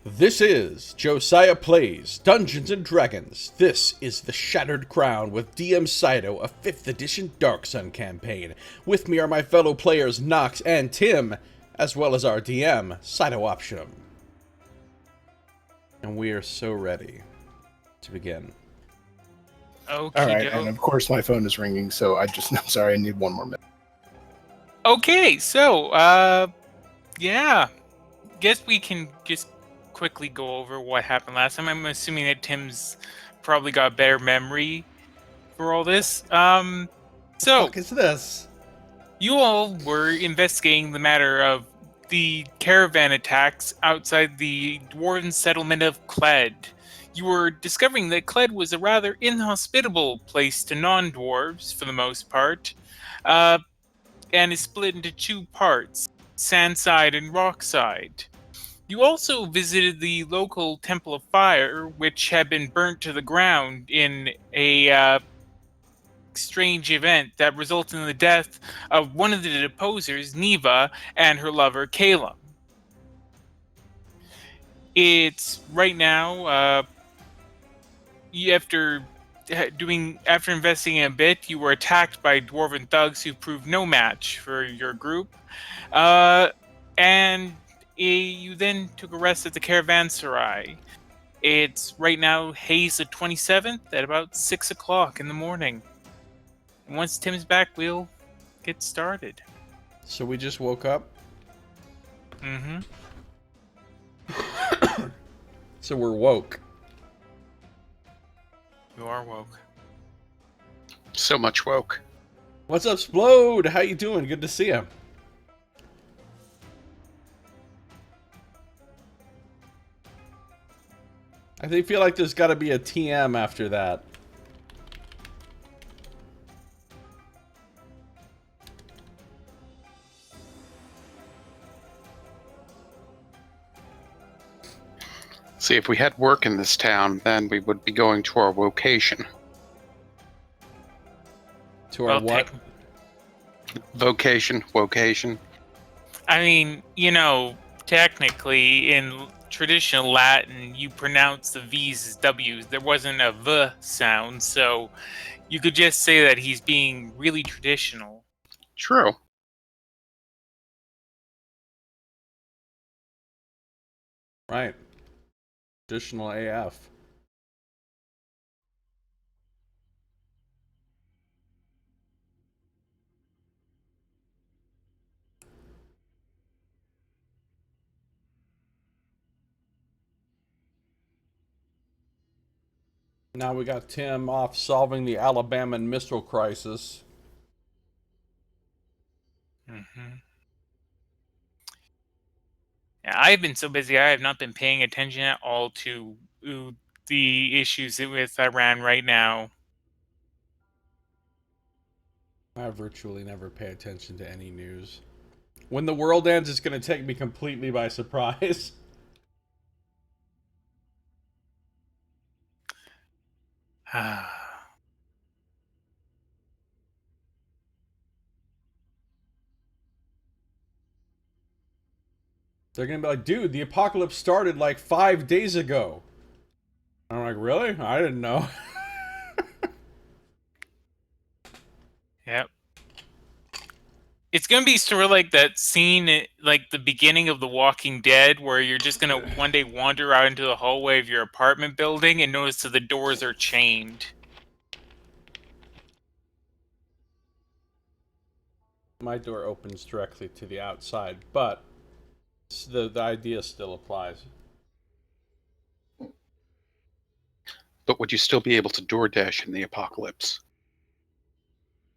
This is Josiah Plays Dungeons and Dragons. This is the Shattered Crown with DM Scito, a 5th edition Dark Sun campaign. With me are my fellow players Nox and Tim, as well as our DM, Scito Optionum. And we are so ready to begin. Okay. All right, and of course my phone is ringing, so I'm sorry, I need one more minute. Okay, so, yeah. Guess we can just quickly go over what happened last time. I'm assuming that Tim's probably got a better memory for all this. So, Fuck is this? you all were investigating the matter of the caravan attacks outside the dwarven settlement of Kled. You were discovering that Kled was a rather inhospitable place to non-dwarves, for the most part, and is split into two parts, Sandside and Rockside. You also visited the local Temple of Fire, which had been burnt to the ground in a strange event that resulted in the death of one of the deposers, Neva, and her lover, Caleb. It's right now, after investigating a bit, you were attacked by dwarven thugs who proved no match for your group, and you then took a rest at the caravanserai. It's right now Hayes the 27th at about 6 o'clock in the morning. And once Tim's back, we'll get started. So we just woke up? Mm-hmm. So we're woke. You are woke. So much woke. What's up, Splode? How you doing? Good to see you. I feel like there's got to be a TM after that. See, if we had work in this town, then we would be going to our vocation. To our what? Vocation. I mean, technically in traditional Latin, you pronounce the V's as W's. There wasn't a V sound, so you could just say that he's being really traditional. True. Right. Traditional AF. Now we got Tim off solving the Alabama missile crisis. Mm-hmm. Yeah, I've been so busy, I have not been paying attention at all to the issues with Iran right now. I virtually never pay attention to any news. When the world ends, it's going to take me completely by surprise. They're going to be like, dude, the apocalypse started like 5 days ago. I'm like, really? I didn't know. Yep. It's going to be sort of like that scene, like the beginning of The Walking Dead, where you're just going to one day wander out into the hallway of your apartment building and notice that the doors are chained. My door opens directly to the outside, but the idea still applies. But would you still be able to DoorDash in the apocalypse?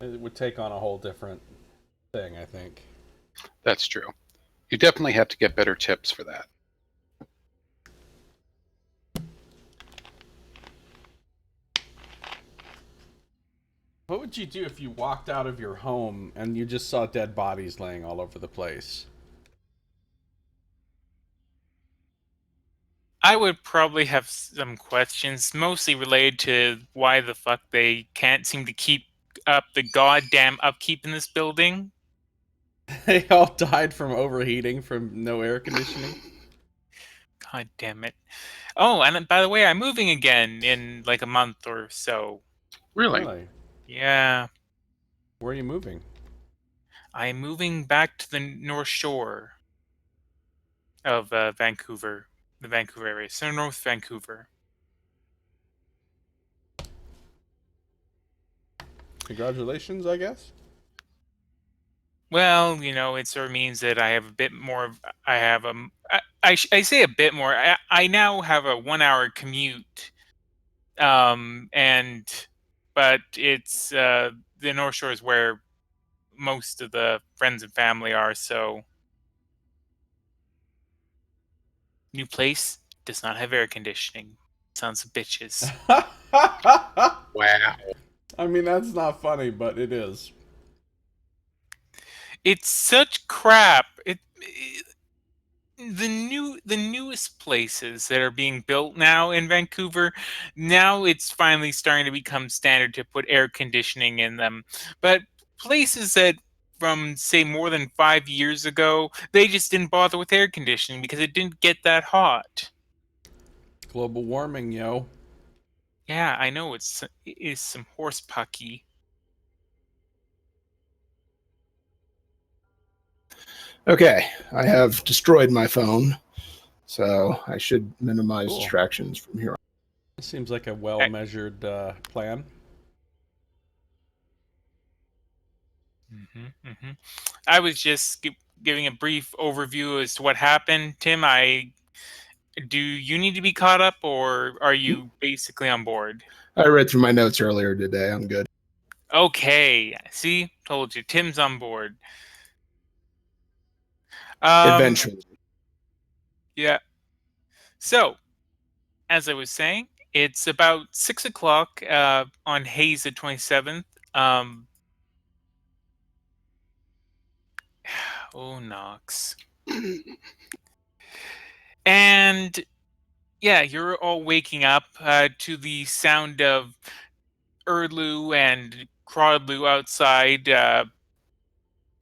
It would take on a whole different thing, I think. That's true. You definitely have to get better tips for that. What would you do if you walked out of your home and you just saw dead bodies laying all over the place? I would probably have some questions, mostly related to why the fuck they can't seem to keep up the goddamn upkeep in this building. They all died from overheating from no air conditioning. God damn it. Oh, and by the way, I'm moving again in like a month or so. Really? Really? Yeah. Where are you moving? I'm moving back to the North Shore of Vancouver, the Vancouver area, so North Vancouver. Congratulations, I guess. Well, it sort of means that I have a bit more. I have I say a bit more. I now have a 1 hour commute, and but it's the North Shore is where most of the friends and family are. So new place does not have air conditioning. Sons of bitches. Wow. I mean, that's not funny, but it is. It's such crap. The newest places that are being built now in Vancouver, now it's finally starting to become standard to put air conditioning in them. But places that from say more than 5 years ago, they just didn't bother with air conditioning because it didn't get that hot. Global warming, yo. Yeah, I know it is some horse pucky. Okay, I have destroyed my phone, so I should minimize Cool. distractions from here on. It seems like a well-measured plan. I was just giving a brief overview as to what happened. Tim, do you need to be caught up, or are you basically on board? I read through my notes earlier today. I'm good. Okay, see, told you, Tim's on board. Eventually. Yeah. So, as I was saying, it's about 6 o'clock on Hayes the 27th. Oh, Knox. And yeah, you're all waking up to the sound of Erdlu and Crodlu outside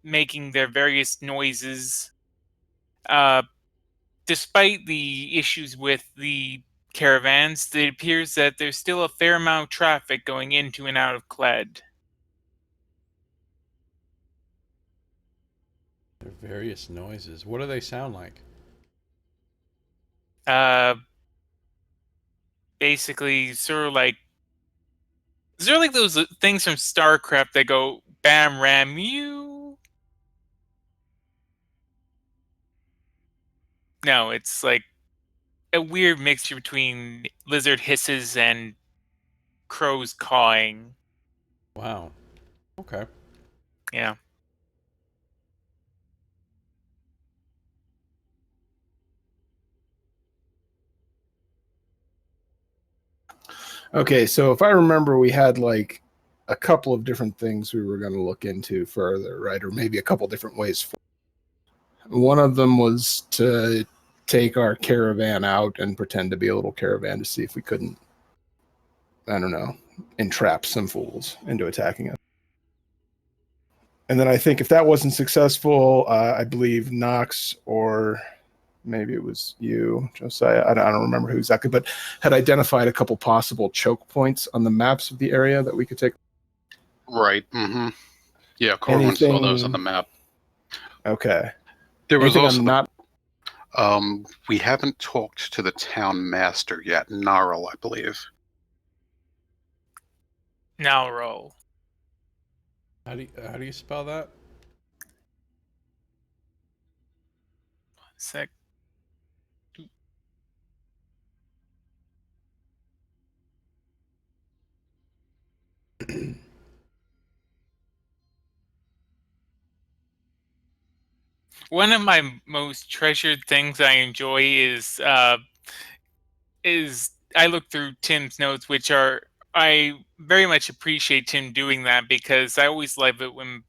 making their various noises. Uh, Despite the issues with the caravans, it appears that there's still a fair amount of traffic going into and out of Cled. Their various noises. What do they sound like? Uh, Basically, sort of like those things from StarCraft that go bam, ram, mew. No, it's like a weird mixture between lizard hisses and crows cawing. Wow. Okay. Yeah. Okay, so if I remember, we had like a couple of different things we were going to look into further, right? Or maybe a couple different ways. One of them was to take our caravan out and pretend to be a little caravan to see if we couldn't, I don't know, entrap some fools into attacking us. And then I think if that wasn't successful, I believe Knox or maybe it was you, Josiah, I don't remember who exactly, but had identified a couple possible choke points on the maps of the area that we could take. Right. Mm-hmm. Yeah, Corwin saw those on the map. Okay. There was Anything also I'm not. we haven't talked to the town master yet, Gnarl, I believe. Now roll. How do you spell that? Sec. One of my most treasured things I enjoy is I look through Tim's notes, which are I very much appreciate Tim doing that because I always love it when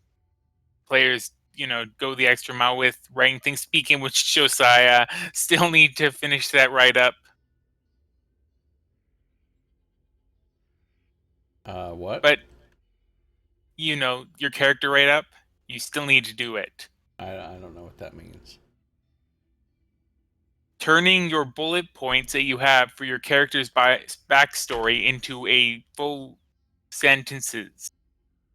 players go the extra mile with writing things. Speaking which, Josiah, still need to finish that write up. What? But your character write up, you still need to do it. I don't know what that means. turning your bullet points that you have for your character's backstory into a full sentences.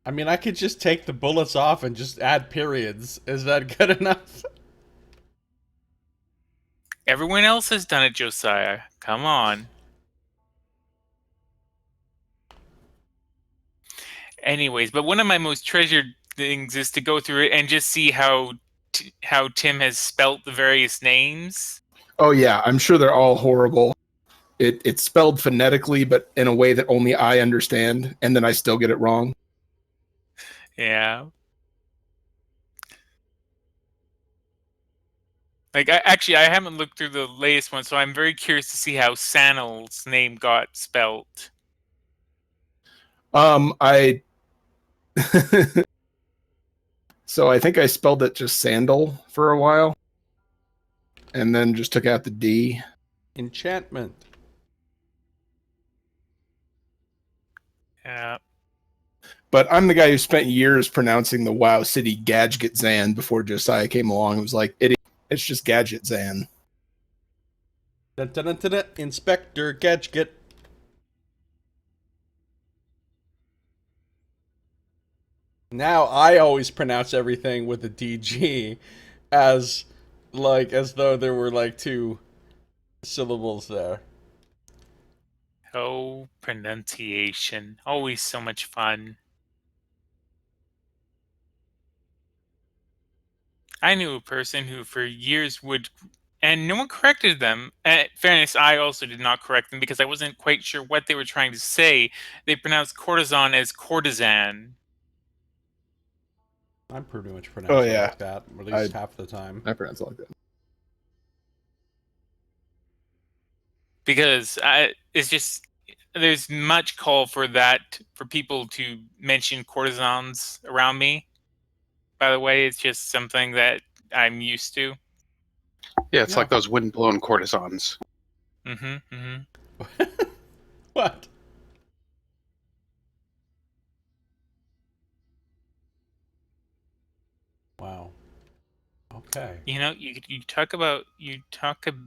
I mean, I could just take the bullets off and just add periods. Is that good enough? Everyone else has done it, Josiah. Come on. Anyways, but one of my most treasured things is to go through it and just see how Tim has spelt the various names. Oh yeah, I'm sure they're all horrible. It's spelled phonetically, but in a way that only I understand, and then I still get it wrong. Yeah. Like, I haven't looked through the latest one, so I'm very curious to see how Sanel's name got spelt. I So I think I spelled it just sandal for a while, and then just took out the D. Enchantment. Yeah. But I'm the guy who spent years pronouncing the WoW city Gadget Zan before Josiah came along. It was like, it's just Gadget Zan. Dun, dun, dun, dun, dun. Inspector Gadget. Now I always pronounce everything with a DG as though there were like 2 syllables there. Oh, pronunciation. Always so much fun. I knew a person who for years would, and no one corrected them. In fairness, I also did not correct them because I wasn't quite sure what they were trying to say. They pronounced courtesan as courtesan. I'm pretty much pronouncing it yeah. like that, at least half the time. I pronounce it like that. Because it's just, there's much call for that, for people to mention courtesans around me. By the way, it's just something that I'm used to. Yeah, it's like those windblown courtesans. Mm-hmm, mm-hmm. What? Wow. Okay. You know, you talk a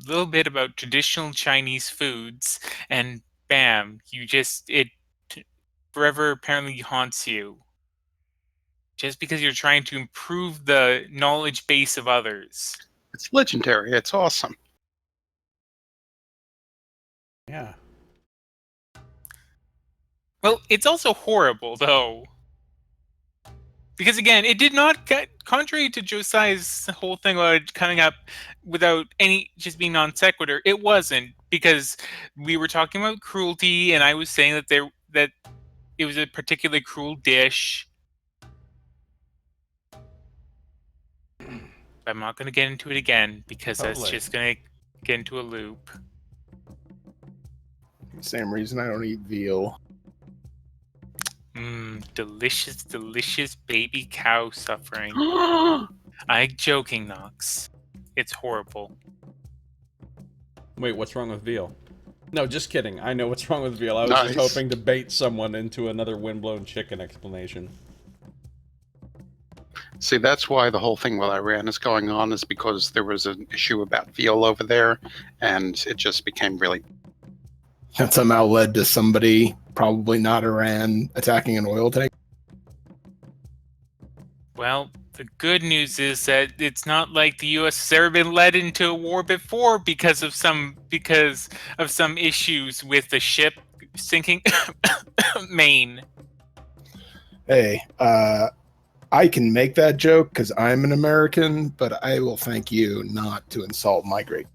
little bit about traditional Chinese foods, and bam, it forever apparently haunts you. Just because you're trying to improve the knowledge base of others. It's legendary. It's awesome. Yeah. Well, it's also horrible, though. Because again, it did not get, contrary to Josiah's whole thing about it coming up without any, just being non sequitur, it wasn't, because we were talking about cruelty, and I was saying that it was a particularly cruel dish. I'm not going to get into it again, because that's just going to get into a loop. Same reason I don't eat veal. Delicious, delicious baby cow suffering. I'm joking, Nox. It's horrible. Wait, what's wrong with veal? No, just kidding. I know what's wrong with veal. I was just hoping to bait someone into another windblown chicken explanation. See, that's why the whole thing with Iran is going on, is because there was an issue about veal over there, and it just became really... That somehow led to somebody, probably not Iran, attacking an oil tank. Well, the good news is that it's not like the U.S. has ever been led into a war before because of some issues with the ship sinking Maine. Hey, I can make that joke because I'm an American, but I will thank you not to insult my great.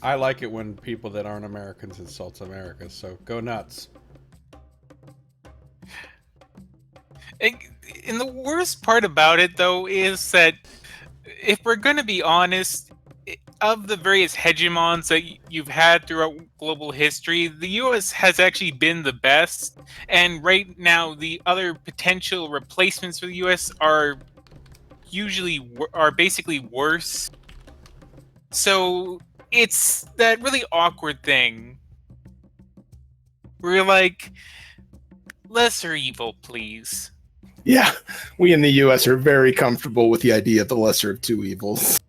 I like it when people that aren't Americans insult America, so go nuts. And the worst part about it, though, is that if we're going to be honest, of the various hegemons that you've had throughout global history, the U.S. has actually been the best. And right now, the other potential replacements for the U.S. are basically worse. So it's that really awkward thing where you're like, lesser evil, please. Yeah, we in the U.S. are very comfortable with the idea of the lesser of two evils.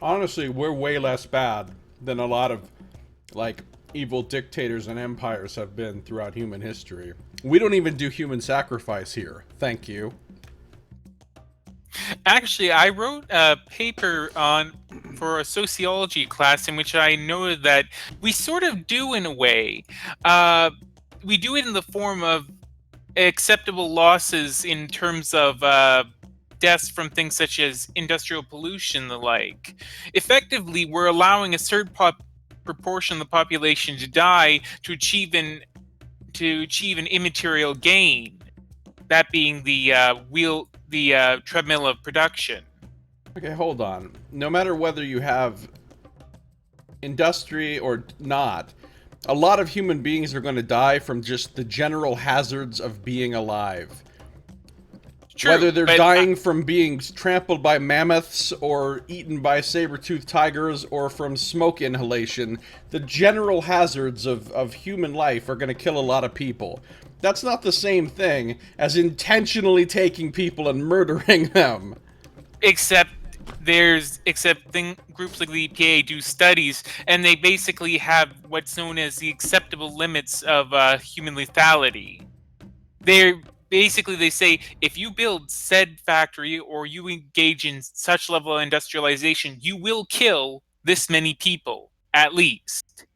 Honestly, we're way less bad than a lot of, like, evil dictators and empires have been throughout human history. We don't even do human sacrifice here. Thank you. Actually, I wrote a paper for a sociology class in which I noted that we sort of do in a way. We do it in the form of acceptable losses in terms of deaths from things such as industrial pollution and the like. Effectively, we're allowing a certain proportion of the population to die to achieve an immaterial gain. That being the treadmill of production. Okay, hold on. No matter whether you have industry or not, a lot of human beings are going to die from just the general hazards of being alive. True, Whether they're but dying from being trampled by mammoths or eaten by saber-toothed tigers or from smoke inhalation, the general hazards of human life are going to kill a lot of people. That's not the same thing as intentionally taking people and murdering them. except groups like the EPA do studies, and they basically have what's known as the acceptable limits of human lethality. They say if you build said factory or you engage in such level of industrialization, you will kill this many people at least.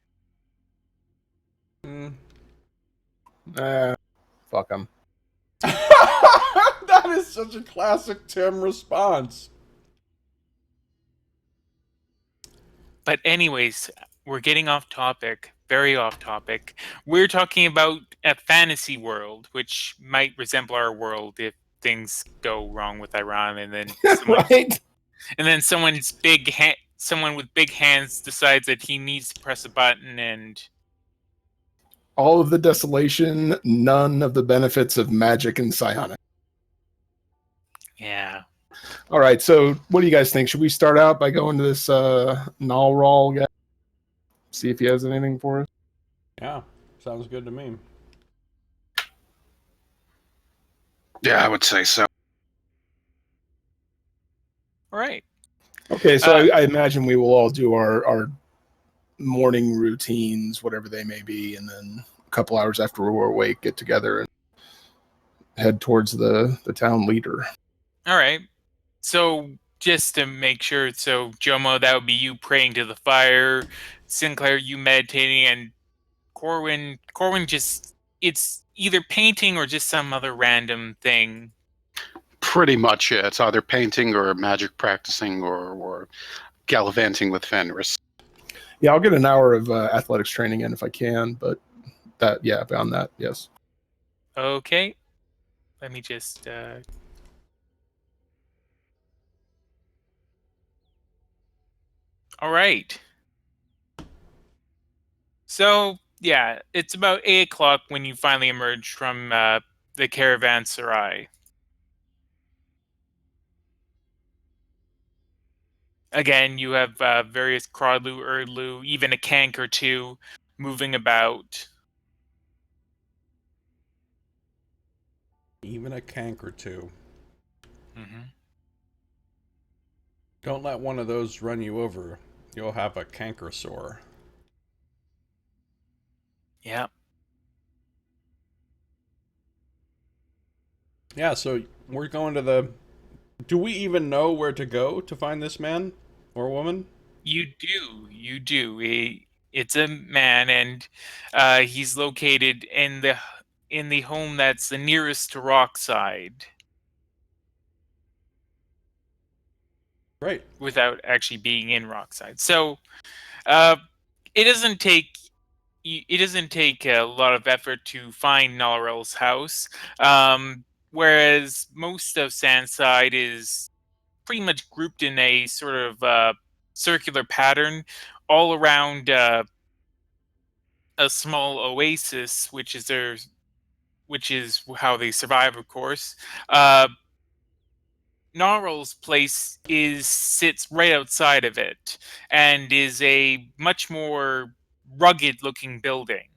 Fuck them. That is such a classic Tim response. But anyways, we're getting off topic, very off topic. We're talking about a fantasy world, which might resemble our world if things go wrong with Iran, and then Right? someone with big hands decides that he needs to press a button, and All of the desolation, none of the benefits of magic and psionics. yeah. All right, so what do you guys think? Should we start out by going to this Nalral guy? See if he has anything for us? Yeah, sounds good to me. Yeah, I would say so. All right. Okay, so I imagine we will all do our morning routines, whatever they may be, and then a couple hours after we're awake, get together and head towards the town leader. All right. So just to make sure, so Jomo, that would be you praying to the fire, Sinclair, you meditating, and Corwin just, it's either painting or just some other random thing. Pretty much, yeah. It's either painting or magic practicing or gallivanting with Fenris. Yeah, I'll get an hour of athletics training in if I can, but beyond that, yes. Okay. Let me just all right. So yeah, it's about 8 o'clock when you finally emerge from the caravanserai. Again, you have various Crawlu, Erdlu, even a Kank or two moving about. Even a cank or two. Mm-hmm. Don't let one of those run you over. You'll have a canker sore. Yeah. Yeah, so we're going to the... Do we even know where to go to find this man or woman? You do. It's a man, and he's located in the home that's the nearest to Rockside, Right. without actually being in Rockside. So uh, it doesn't take a lot of effort to find Nalrel's house, whereas most of Sandside is pretty much grouped in a sort of circular pattern all around a small oasis, which is how they survive, of course. Gnarl's place sits right outside of it, and is a much more rugged looking building.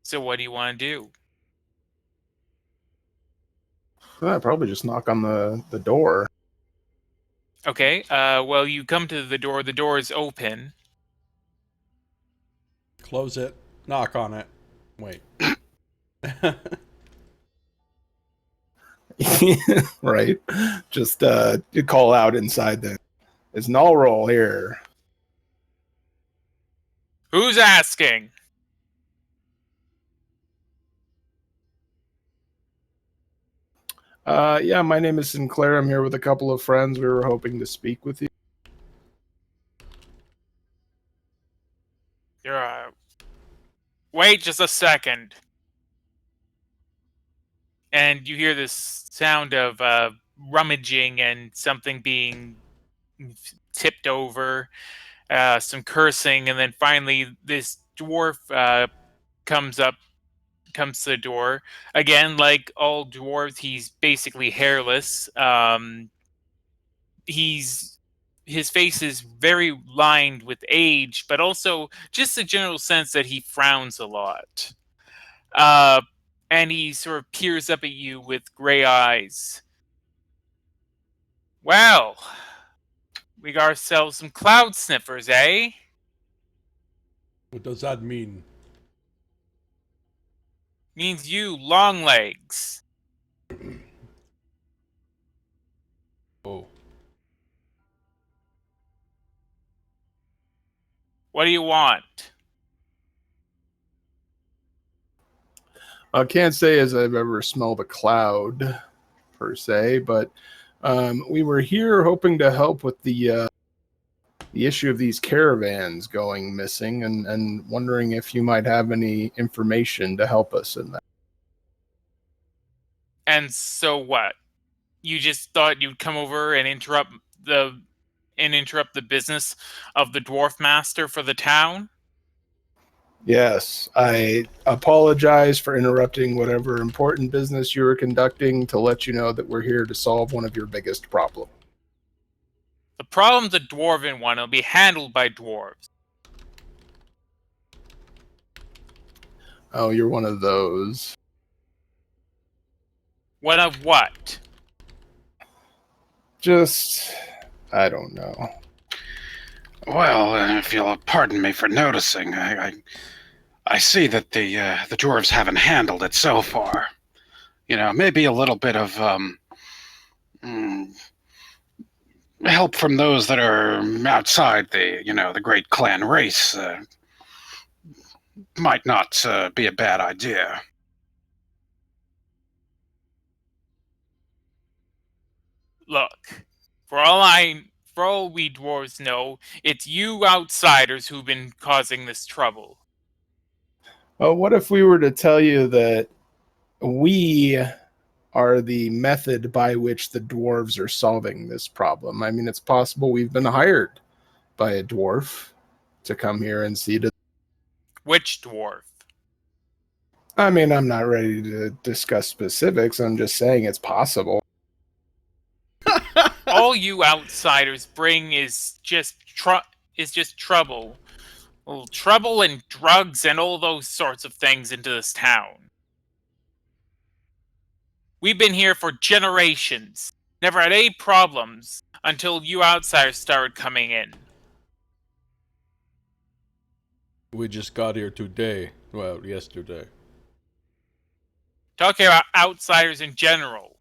So what do you want to do? I'd probably just knock on the door. Okay, well, you come to the door. The door is open. Close it. Knock on it. Wait. Right? Just you call out inside then. It's an all roll here. Who's asking? Yeah, my name is Sinclair. I'm here with a couple of friends. We were hoping to speak with you. You're, wait just a second. And you hear this sound of rummaging and something being tipped over, some cursing, and then finally this dwarf comes to the door. Again, like all dwarves, he's basically hairless. His face is very lined with age, but also just a general sense that he frowns a lot. And he sort of peers up at you with gray eyes. Well, we got ourselves some cloud sniffers, eh? What does that mean? Means you, long legs. Oh. What do you want? I can't say as I've ever smelled a cloud, per se, but we were here hoping to help with the issue of these caravans going missing, and wondering if you might have any information to help us in that. And so what? You just thought you'd come over and interrupt the business of the dwarf master for the town? Yes, I apologize for interrupting whatever important business you were conducting to let you know that we're here to solve one of your biggest problems. The problem's a dwarven one. It'll be handled by dwarves. Oh, you're one of those. One of what? Just, I don't know. Well, if you'll pardon me for noticing, I see that the dwarves haven't handled it so far. You know, maybe a little bit of help from those that are outside the great clan race might not be a bad idea. Look, for all we dwarves know, it's you outsiders who've been causing this trouble. Well, what if we were to tell you that we are the method by which the dwarves are solving this problem? I mean, it's possible we've been hired by a dwarf to come here and see to. Which dwarf? I mean, I'm not ready to discuss specifics. I'm just saying it's possible. All you outsiders bring is just trouble. Well, trouble and drugs and all those sorts of things into this town. We've been here for generations. Never had any problems until you outsiders started coming in. We just got here today. Well, yesterday. Talking about outsiders in general.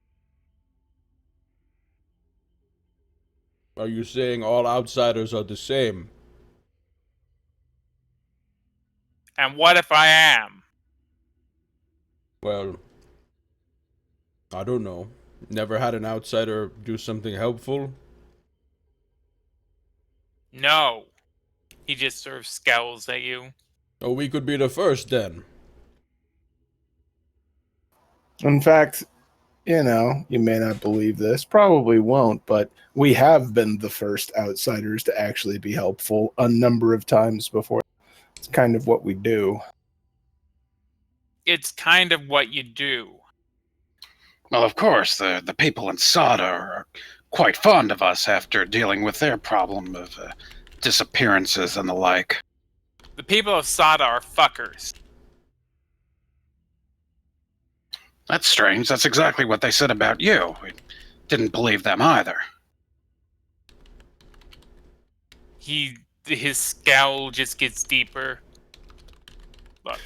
Are you saying all outsiders are the same? And what if I am? Well, I don't know. Never had an outsider do something helpful? No. He just sort of scowls at you. Oh, we could be the first then. In fact, you know, you may not believe this, probably won't, but we have been the first outsiders to actually be helpful a number of times before. It's kind of what we do. It's kind of what you do. Well, of course, the people in Sada are quite fond of us after dealing with their problem of disappearances and the like. The people of Sada are fuckers. That's strange. That's exactly what they said about you. We didn't believe them either. His scowl just gets deeper. Look,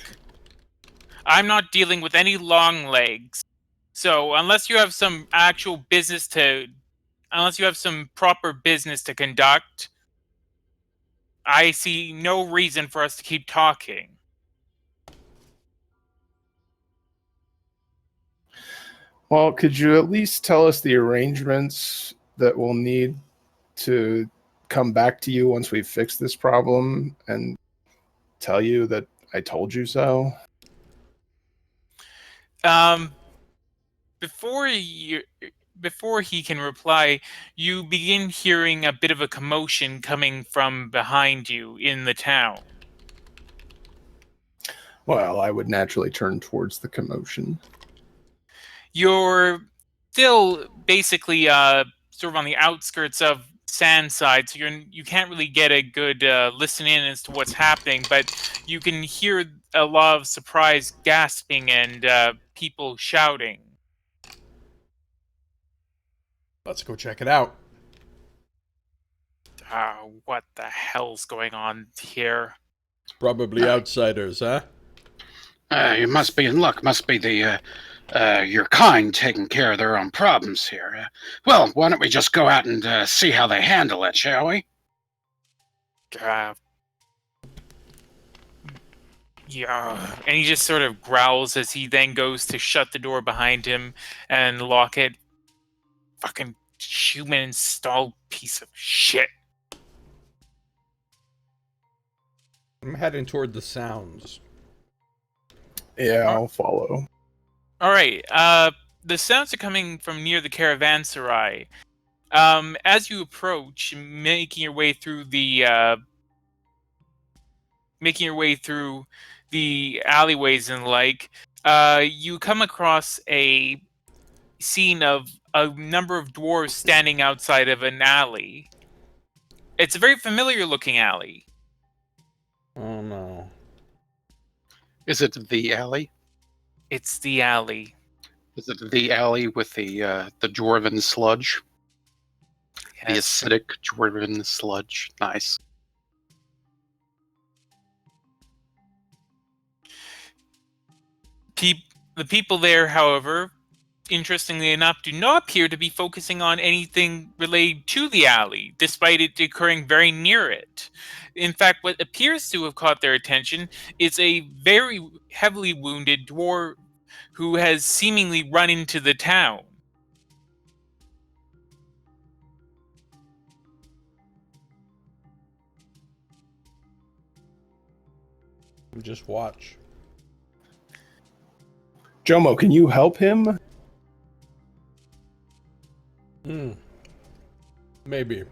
I'm not dealing with any long legs. So unless you have some proper business to conduct, I see no reason for us to keep talking. Well, could you at least tell us the arrangements that we'll need to come back to you once we've fixed this problem and tell you that I told you so? Before he can reply, you begin hearing a bit of a commotion coming from behind you in the town. Well, I would naturally turn towards the commotion. You're still basically sort of on the outskirts of Sandside, so you can't really get a good listen in as to what's happening, but you can hear a lot of surprised gasping and people shouting. Let's go check it out. What the hell's going on here? Probably outsiders, huh? You must be in luck. Must be the your kind taking care of their own problems here. Well, why don't we just go out and see how they handle it, shall we? Yeah, and he just sort of growls as he then goes to shut the door behind him and lock it. Fucking human installed piece of shit. I'm heading toward the sounds. Yeah, I'll follow. All right. The sounds are coming from near the caravanserai. As you approach, making your way through the alleyways and like, you come across a scene of a number of dwarves standing outside of an alley. It's a very familiar looking alley. Oh no. Is it the alley? It's the alley. Is it the alley with the dwarven sludge? Yes. The acidic dwarven sludge. Nice. The people there, however, interestingly enough, do not appear to be focusing on anything related to the alley, despite it occurring very near it. In fact, what appears to have caught their attention is a very heavily wounded dwarf who has seemingly run into the town. Just watch. Jomo, can you help him? Maybe.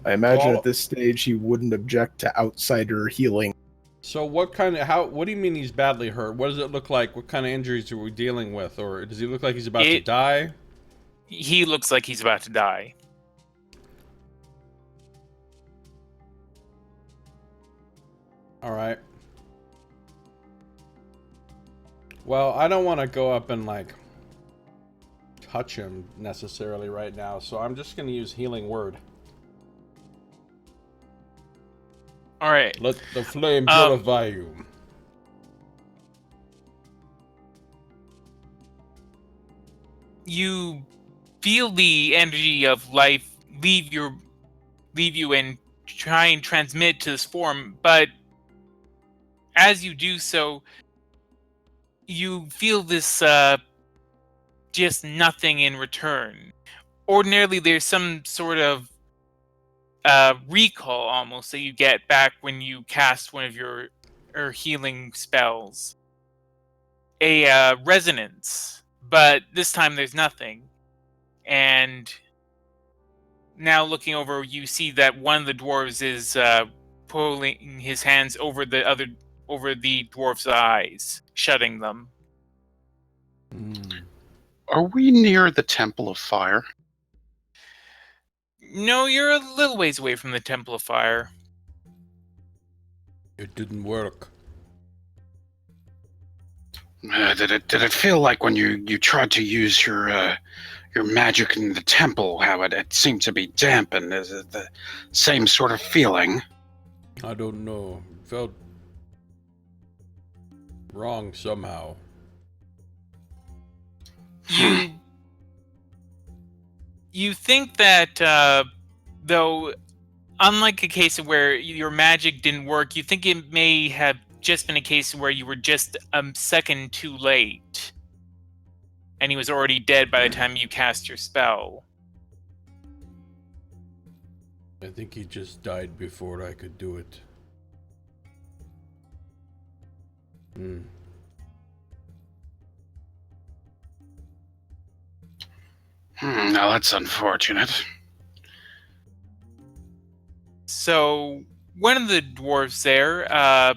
I imagine Well- at this stage he wouldn't object to outsider healing. So what do you mean he's badly hurt? What does it look like? What kind of injuries are we dealing with? Or does he look like he's about to die? He looks like he's about to die. Alright. Well, I don't want to go up and, like, touch him necessarily right now, so I'm just going to use Healing Word. Alright. Let the flame purify you. You feel the energy of life leave you and try and transmit to this form, but as you do so, you feel this just nothing in return. Ordinarily, there's some sort of recall almost that you get back when you cast one of your healing spells. A resonance, but this time there's nothing. And now looking over, you see that one of the dwarves is pulling his hands over the dwarf's eyes, shutting them. Are we near the Temple of Fire? No, you're a little ways away from the Temple of Fire. It didn't work. Did it feel like when you tried to use your magic in the temple, how it seemed to be dampened? Is it the same sort of feeling? I don't know. It felt wrong somehow. You think that though, unlike a case where your magic didn't work, you think it may have just been a case where you were just a second too late, and he was already dead by the time you cast your spell. I think he just died before I could do it. Now that's unfortunate. So one of the dwarves there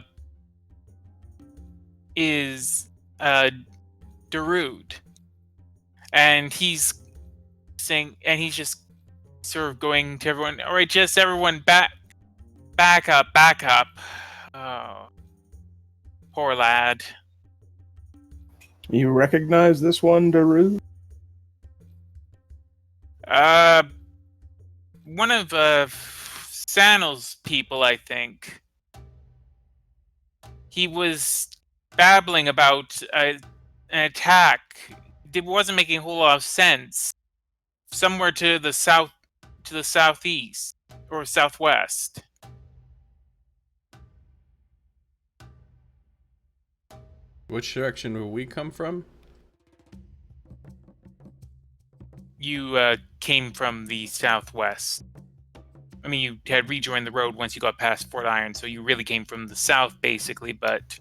is Darude, and he's saying, and he's just sort of going to everyone. All right, just everyone back up. Oh, poor lad. You recognize this one, Daru? One of Sanel's people, I think. He was babbling about an attack. It wasn't making a whole lot of sense. Somewhere to the southeast or southwest. Which direction will we come from? You came from the southwest. I mean, you had rejoined the road once you got past Fort Iron, so you really came from the south, basically, but...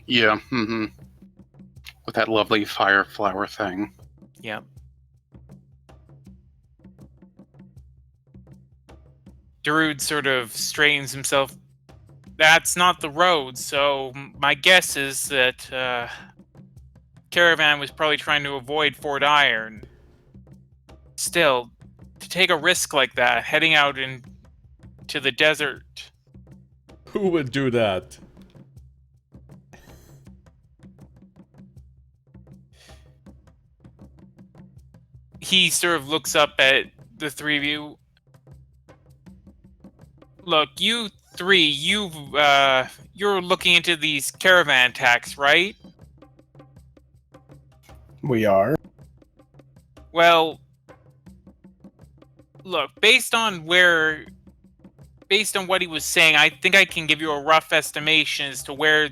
Yeah, with that lovely fire flower thing. Yeah. Darude sort of straightens himself. That's not the road, so my guess is that Caravan was probably trying to avoid Fort Iron. Still, to take a risk like that, heading out into the desert. Who would do that? He sort of looks up at the three of you. Look, you three, you're looking into these caravan attacks, right? We are. Well, look, based on what he was saying, I think I can give you a rough estimation as to where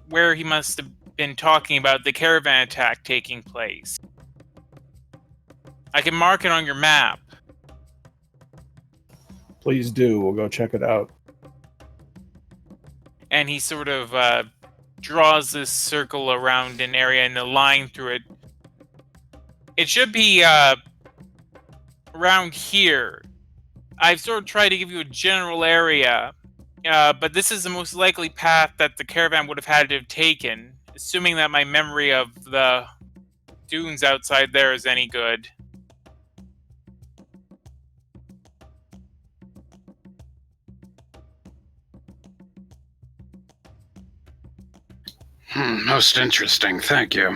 where he must have been talking about the caravan attack taking place. I can mark it on your map. Please do. We'll go check it out. And he sort of draws this circle around an area and a line through it. It should be around here. I've sort of tried to give you a general area, but this is the most likely path that the caravan would have had to have taken, assuming that my memory of the dunes outside there is any good. Most interesting, thank you.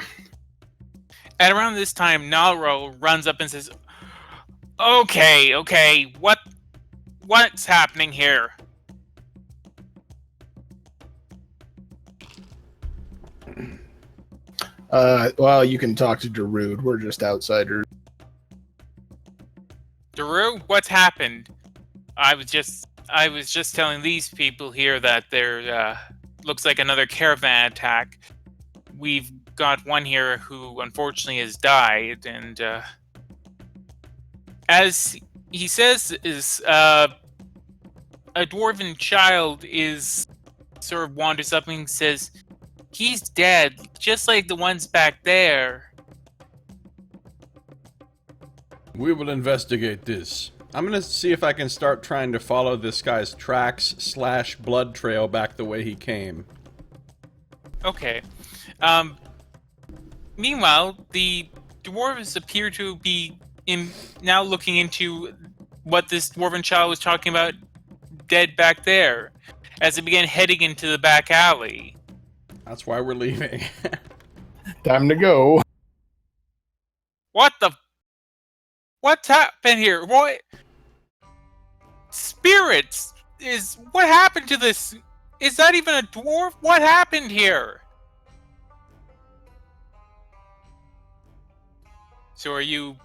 At around this time, Nalro runs up and says, Okay, what's happening here? Well, you can talk to Darude. We're just outsiders. Daru, what's happened? I was just telling these people here that there looks like another caravan attack. We've got one here who unfortunately has died, and as he says, is a dwarven child is sort of wanders up and says, he's dead, just like the ones back there. We will investigate this. I'm gonna see if I can start trying to follow this guy's tracks / blood trail back the way he came. Okay. Meanwhile, the dwarves appear to be now looking into what this dwarven child was talking about dead back there, as they began heading into the back alley. That's why we're leaving. Time to go. What's happened here? What? Spirits! What happened to this? Is that even a dwarf? What happened here? So are you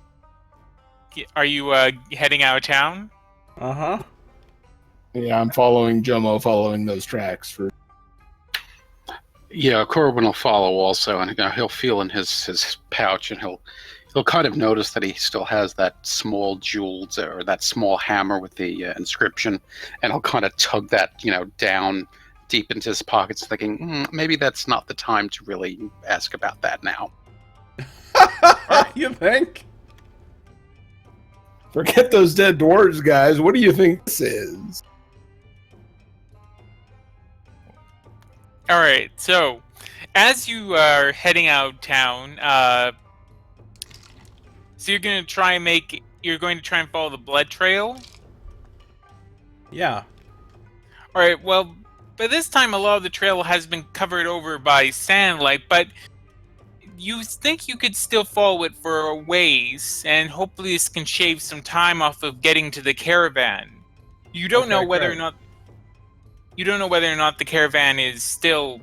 heading out of town? Uh-huh. Yeah, I'm following Jomo, following those tracks for. Yeah, Corbin will follow also, and he'll feel in his pouch, and he'll kind of notice that he still has that small jeweled or that small hammer with the inscription, and he'll kind of tug that down deep into his pockets, thinking maybe that's not the time to really ask about that now. You think? Forget those dead dwarves, guys. What do you think this is? All right. So, as you are heading out of town, so you're going to try and follow the blood trail. Yeah. All right. Well, by this time, a lot of the trail has been covered over by sandlight, but you think you could still follow it for a ways, and hopefully this can shave some time off of getting to the caravan. You don't know whether or not the caravan is still,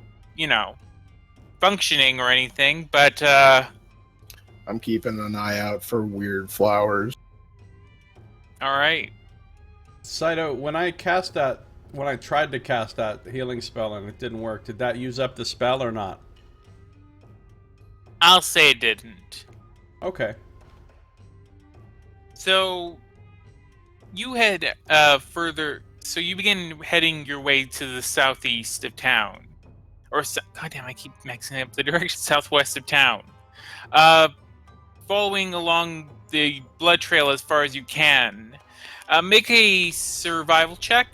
functioning or anything, but I'm keeping an eye out for weird flowers. all right. Scito, when I tried to cast that healing spell and it didn't work, did that use up the spell or not? I'll say it didn't. Okay. So you head further. So you begin heading your way to the southeast of town, or goddamn, I keep mixing up the direction. Southwest of town. Following along the blood trail as far as you can. Make a survival check.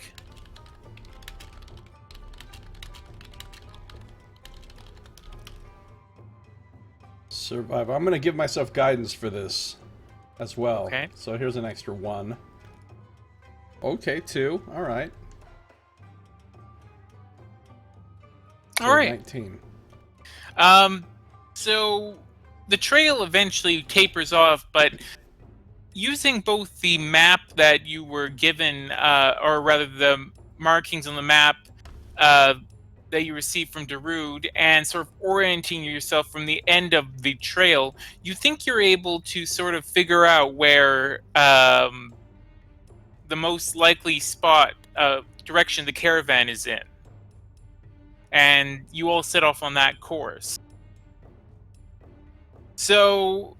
Survive. I'm gonna give myself guidance for this as well. Okay. So here's an extra 1. Okay, 2. All right. So All right. 19. So the trail eventually tapers off, but using both the map that you were given, or rather the markings on the map that you received from Darude, and sort of orienting yourself from the end of the trail, you think you're able to sort of figure out where the most likely direction the caravan is in. And you all set off on that course. So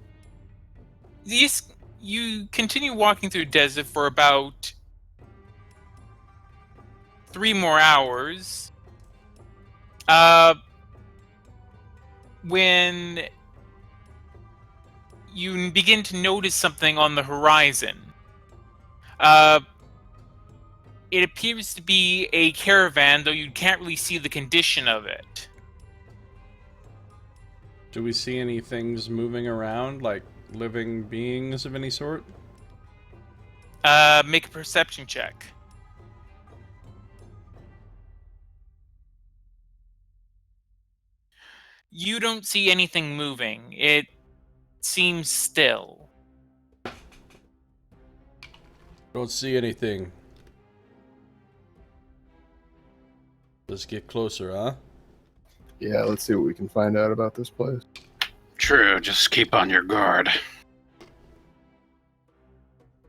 you continue walking through the desert for about 3 more hours. When you begin to notice something on the horizon. It appears to be a caravan, though you can't really see the condition of it. Do we see any things moving around, like living beings of any sort? Make a perception check. You don't see anything moving. It seems still. Don't see anything. Let's get closer, huh? Yeah, let's see what we can find out about this place. True, just keep on your guard.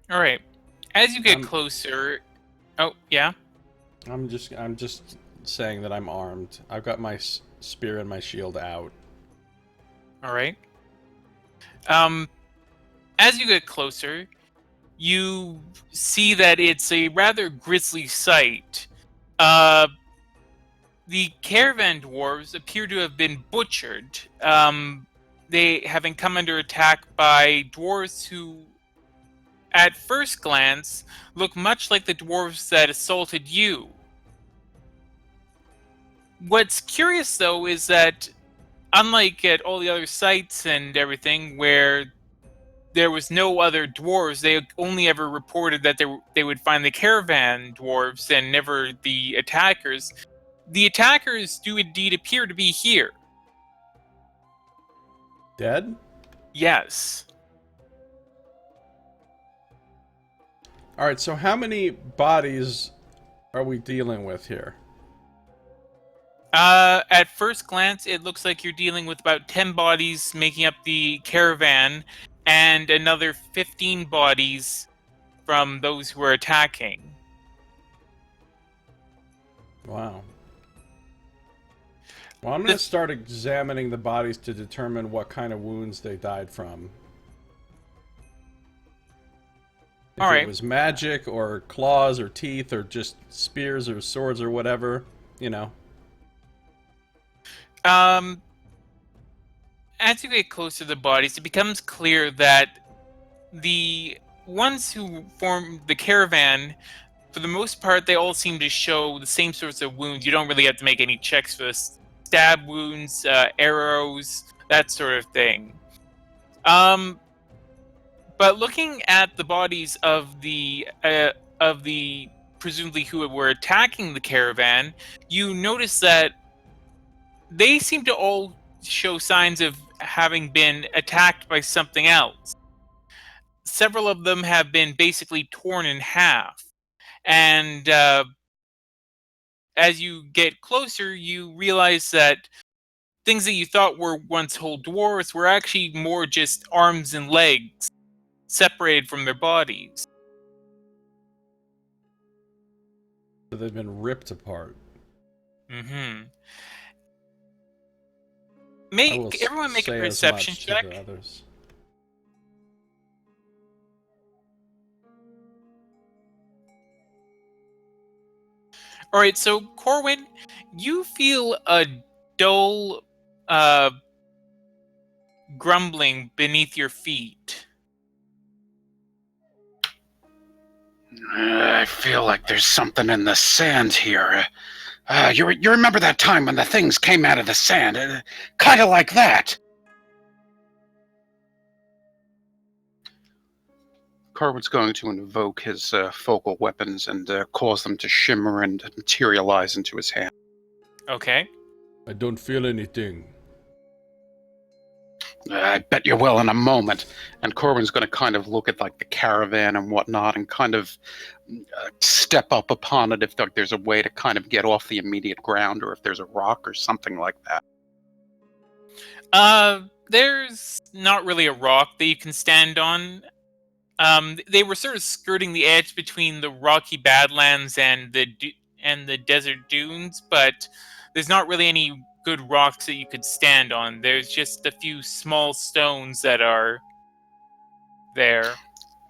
All right. As you get closer, oh yeah. I'm just saying that I'm armed. I've got my spear and my shield out. All right. As you get closer, you see that it's a rather grisly sight. The caravan dwarves appear to have been butchered. They having come under attack by dwarves who, at first glance, look much like the dwarves that assaulted you. What's curious, though, is that unlike at all the other sites and everything where there was no other dwarves, they only ever reported that they would find the caravan dwarves and never the attackers. The attackers do indeed appear to be here. Dead? Yes. All right, so how many bodies are we dealing with here? At first glance, it looks like you're dealing with about 10 bodies making up the caravan, and another 15 bodies from those who are attacking. Wow. Well, I'm going to start examining the bodies to determine what kind of wounds they died from. If All right. it was magic, or claws, or teeth, or just spears, or swords, or whatever, you know. As you get closer to the bodies, it becomes clear that the ones who form the caravan, for the most part, they all seem to show the same sorts of wounds. You don't really have to make any checks for this. Stab wounds, arrows, that sort of thing. But looking at the bodies of the presumably who were attacking the caravan, you notice that they seem to all show signs of having been attacked by something else. Several of them have been basically torn in half. And as you get closer, you realize that things that you thought were once whole dwarves were actually more just arms and legs separated from their bodies. So they've been ripped apart. Mm-hmm. I will Everyone make a say as perception much check. to the others. All right, so Corwin, you feel a dull grumbling beneath your feet. I feel like there's something in the sand here. You remember that time when the things came out of the sand? Kind of like that. Carwood's going to invoke his focal weapons and cause them to shimmer and materialize into his hand. Okay. I don't feel anything. I bet you will in a moment. And Corwin's going to kind of look at like the caravan and whatnot and kind of step up upon it if there's a way to kind of get off the immediate ground or if there's a rock or something like that. There's not really a rock that you can stand on. They were sort of skirting the edge between the rocky badlands and the desert dunes, but there's not really any good rocks that you could stand on. There's just a few small stones that are there.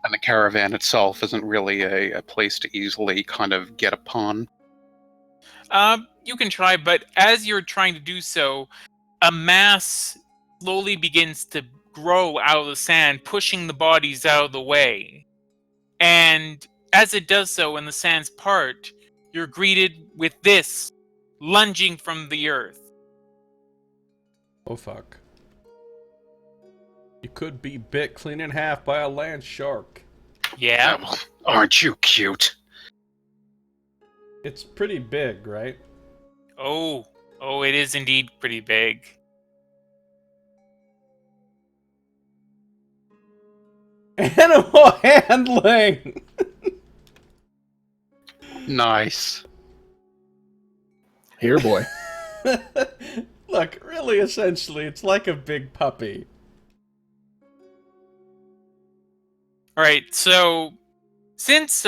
And the caravan itself isn't really a place to easily kind of get upon. You can try, but as you're trying to do so, a mass slowly begins to grow out of the sand, pushing the bodies out of the way. And as it does so, and the sands part, you're greeted with this lunging from the earth. Oh fuck. You could be bit clean in half by a land shark. Yeah. Well, aren't you cute? It's pretty big, right? Oh, it is indeed pretty big. Animal handling! Nice. Here, boy. Look, really, essentially, it's like a big puppy. Alright, so since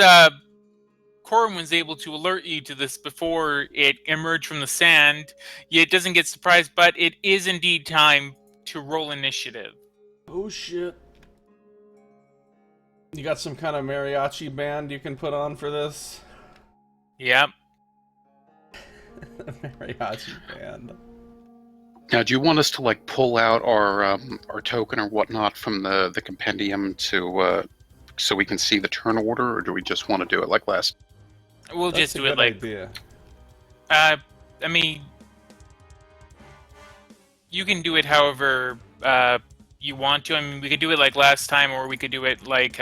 Corin was able to alert you to this before it emerged from the sand, it doesn't get surprised, but it is indeed time to roll initiative. Oh shit. You got some kind of mariachi band you can put on for this? Yep. Mariachi band. Now, do you want us to like pull out our token or whatnot from the compendium to so we can see the turn order, or do we just want to do it like last? We'll That's just a do it good like idea. I mean, you can do it however you want to. I mean, we could do it like last time, or we could do it like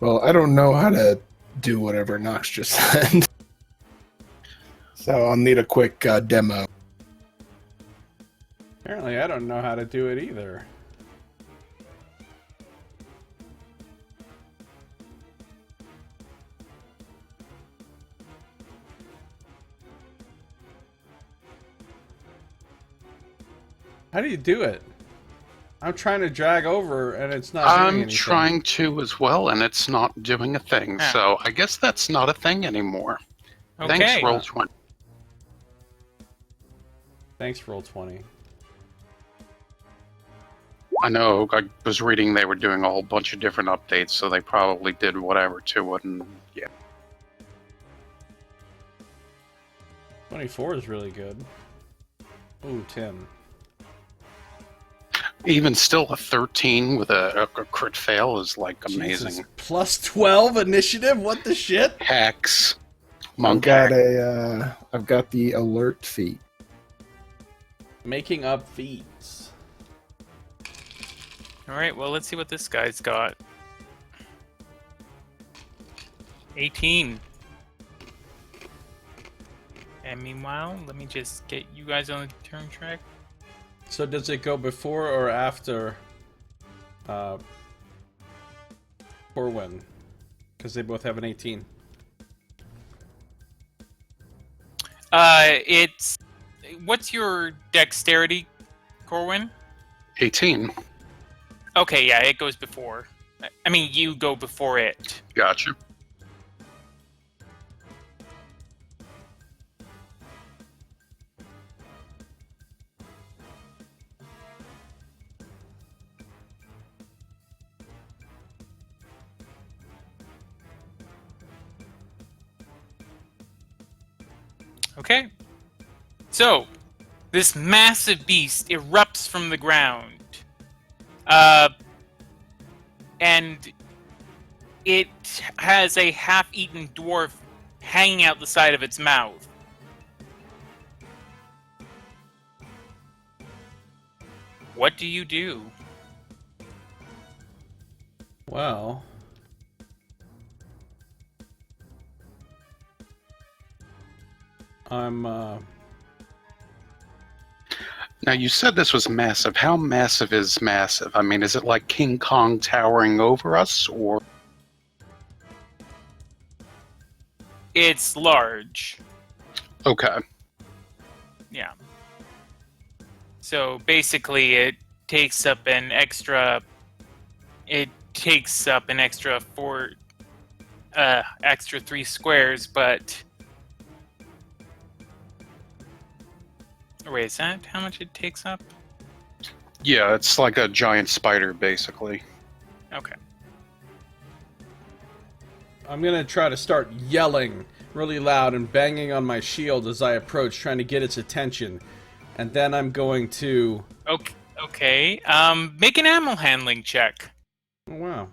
Well, I don't know how to do whatever Nox just said. So I'll need a quick demo. Apparently, I don't know how to do it either. How do you do it? I'm trying to drag over, and it's not doing anything. I'm trying to as well, and it's not doing a thing. Ah. So I guess that's not a thing anymore. Okay. Thanks, Roll20. Thanks, Roll20. I know, I was reading they were doing a whole bunch of different updates, so they probably did whatever to it, and yeah. 24 is really good. Ooh, 10. Even still, a 13 with a crit fail is, like, amazing. Jesus. Plus 12 initiative? What the shit? Hex. I've Monk got hack. I've got the alert feat. Making up feats. Alright, well, let's see what this guy's got. 18. And meanwhile, let me just get you guys on the turn track. So does it go before or after Corwin? Because they both have an 18. It's... What's your dexterity, Corwin? 18. Okay, yeah, it goes before. I mean, you go before it. Gotcha. Okay. So, this massive beast erupts from the ground. And it has a half-eaten dwarf hanging out the side of its mouth. What do you do? Well... I'm, Now, you said this was massive. How massive is massive? I mean, is it like King Kong towering over us, or... It's large. Okay. Yeah. So basically, it takes up an extra 3 squares, but wait, is that how much it takes up? Yeah, it's like a giant spider, basically. Okay. I'm gonna try to start yelling really loud and banging on my shield as I approach, trying to get its attention. And then I'm going to... Okay. Make an animal handling check. Oh, wow.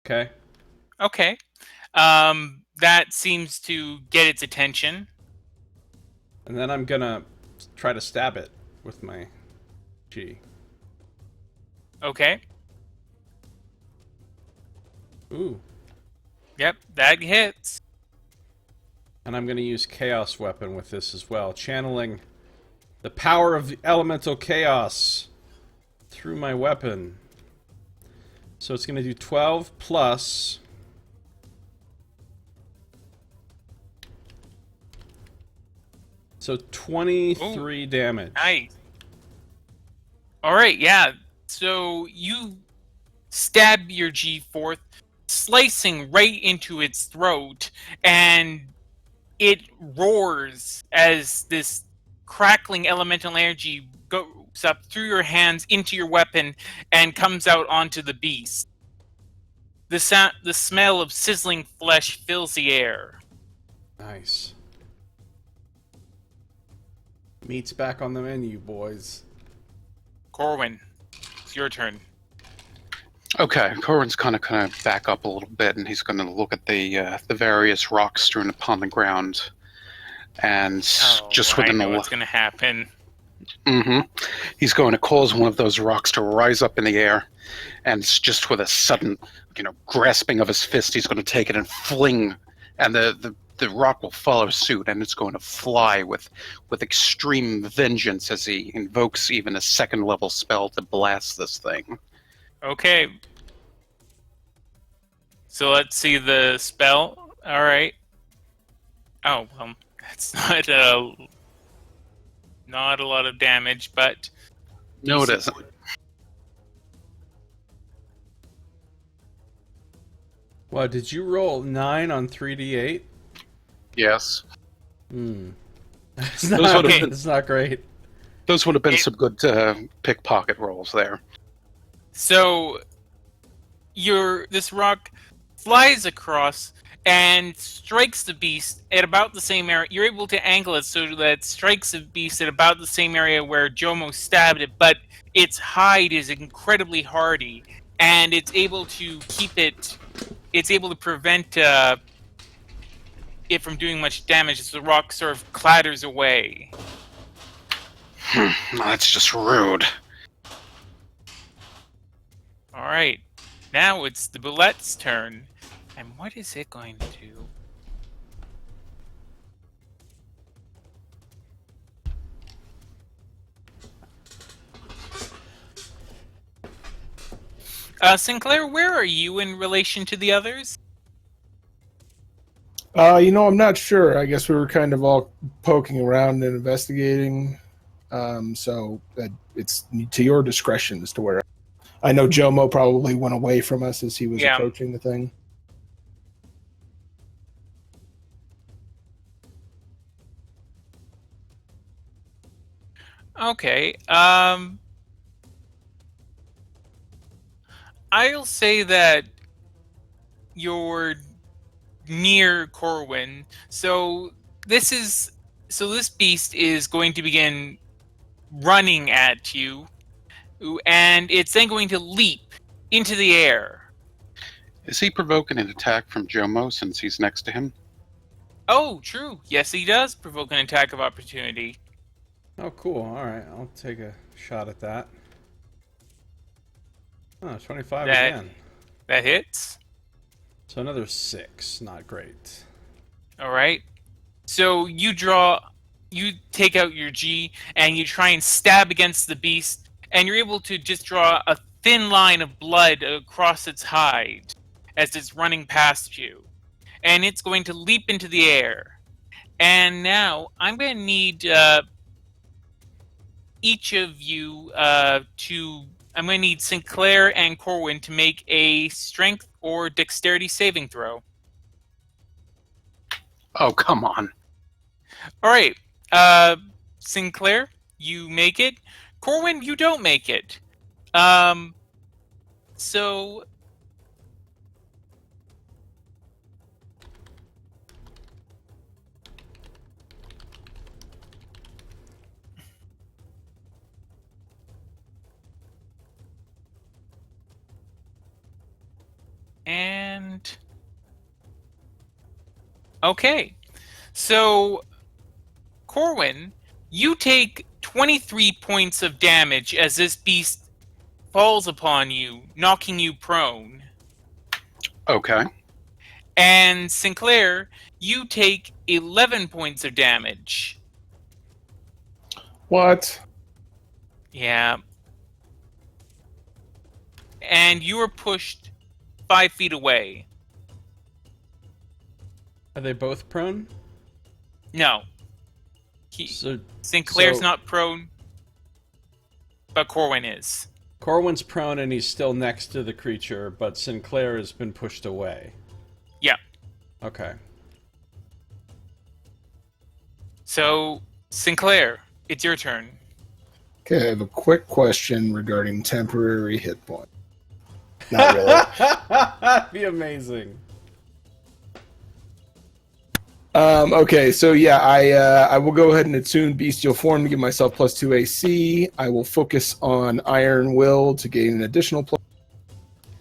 Okay. Okay. That seems to get its attention. And then I'm gonna try to stab it with my G. Okay. Ooh. Yep, that hits. And I'm gonna use Chaos Weapon with this as well, channeling the power of the elemental chaos through my weapon. So it's gonna do 12 plus... So 23 damage. Nice. Alright, yeah. So you stab your G forth, slicing right into its throat, and it roars as this crackling elemental energy goes up through your hands into your weapon and comes out onto the beast. The smell of sizzling flesh fills the air. Nice. Meat's back on the menu, boys. Corwin, it's your turn. Okay, Corin's kind of back up a little bit, and he's going to look at the various rocks strewn upon the ground, and just I within know the what's going to happen. he's going to cause one of those rocks to rise up in the air, and just with a sudden, grasping of his fist, he's going to take it and fling, and the the rock will follow suit, and it's going to fly with extreme vengeance as he invokes even a second-level spell to blast this thing. Okay. So let's see the spell. All right. Oh, well, that's not a lot of damage, but No, it isn't. Well, did you roll 9 on 3d8? Yes. It's Those not, would've been- it's not great. Those would have been some good pickpocket rolls there. so this rock flies across and strikes the beast at about the same area. You're able to angle it so that it strikes the beast at about the same area where Jomo stabbed it, but its hide is incredibly hardy, and it's able to keep it. It's able to prevent it from doing much damage as the rock sort of clatters away. That's just rude. All right, now it's the Bullette's turn, and what is it going to do? Sinclair, where are you in relation to the others? I'm not sure. I guess we were kind of all poking around and investigating. So it's to your discretion as to where. I know Jomo probably went away from us as he was approaching the thing. Okay. I'll say that you're near Corwin. So this beast is going to begin running at you, and it's then going to leap into the air. Is he provoking an attack from Jomo since he's next to him? Oh, true. Yes, he does provoke an attack of opportunity. Oh, cool. All right, I'll take a shot at that. Oh, 25 again. That hits. So another 6. Not great. All right. So you take out your G, and you try and stab against the beast, and you're able to just draw a thin line of blood across its hide as it's running past you. And it's going to leap into the air. And now I'm going to need each of you I'm going to need Sinclair and Corwin to make a strength or dexterity saving throw. Oh, come on. All right. Sinclair, you make it. Corwin, you don't make it. So and okay. So Corwin, you take 23 points of damage as this beast falls upon you, knocking you prone. Okay. And Sinclair, you take 11 points of damage. What? Yeah. And you are pushed 5 feet away. Are they both prone? No. Sinclair's not prone, but Corwin is. Corwin's prone and he's still next to the creature, but Sinclair has been pushed away. Yeah. Okay. So, Sinclair, it's your turn. Okay, I have a quick question regarding temporary hit point. Not really. That'd be amazing. Okay, so yeah, I will go ahead and attune bestial form to give myself +2 AC. I will focus on Iron Will to gain an additional plus.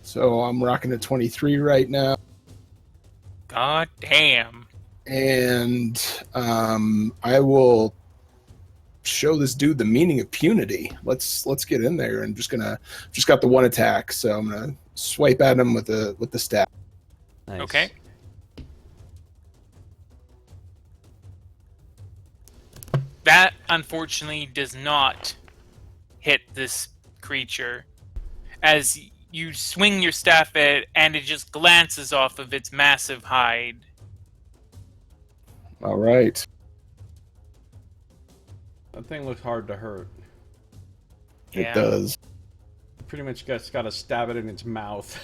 So I'm rocking a 23 right now. God damn. And I will show this dude the meaning of punity. Let's get in there and just got the one attack, so I'm gonna swipe at him with the staff. Nice. Okay. That, unfortunately, does not hit this creature. As you swing your staff at it, and it just glances off of its massive hide. All right. That thing looks hard to hurt. It does. Pretty much just got to stab it in its mouth.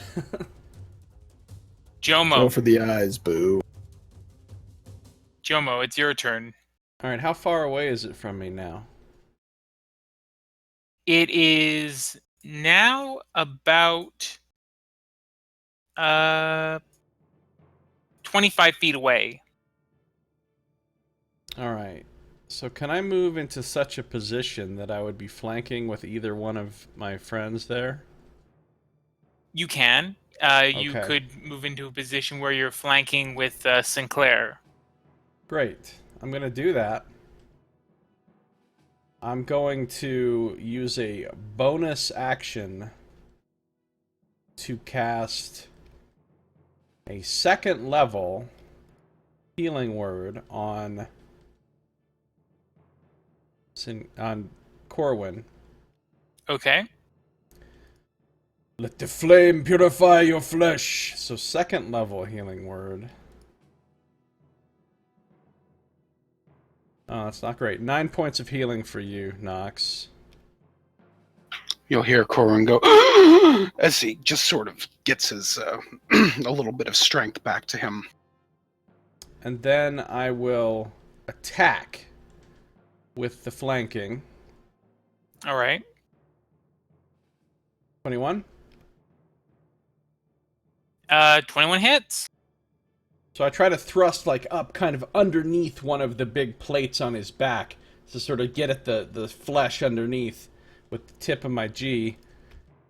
Jomo. Go for the eyes, boo. Jomo, it's your turn. Alright, how far away is it from me now? It is now about 25 feet away. Alright. So can I move into such a position that I would be flanking with either one of my friends there? You can. You Okay. could move into a position where you're flanking with Sinclair. Great. I'm going to do that. I'm going to use a bonus action to cast a second level healing word on Corwin. Okay. Let the flame purify your flesh. So second level healing word. Oh, that's not great. 9 points of healing for you, Nox. You'll hear Corwin go as he just sort of gets his a little bit of strength back to him. And then I will attack with the flanking. All right. 21. 21 hits. So I try to thrust like up kind of underneath one of the big plates on his back to sort of get at the flesh underneath with the tip of my G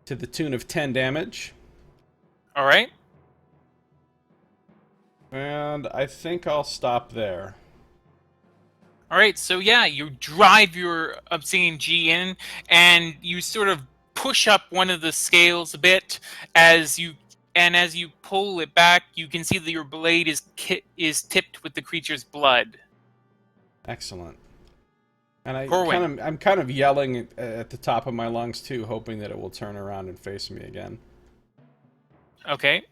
to the tune of 10 damage. All right. And I think I'll stop there. All right. So yeah, you drive your obscene G in, and you sort of push up one of the scales a bit as you pull it back. You can see that your blade is tipped with the creature's blood. Excellent. And Corwin. I'm kind of yelling at the top of my lungs too, hoping that it will turn around and face me again. Okay.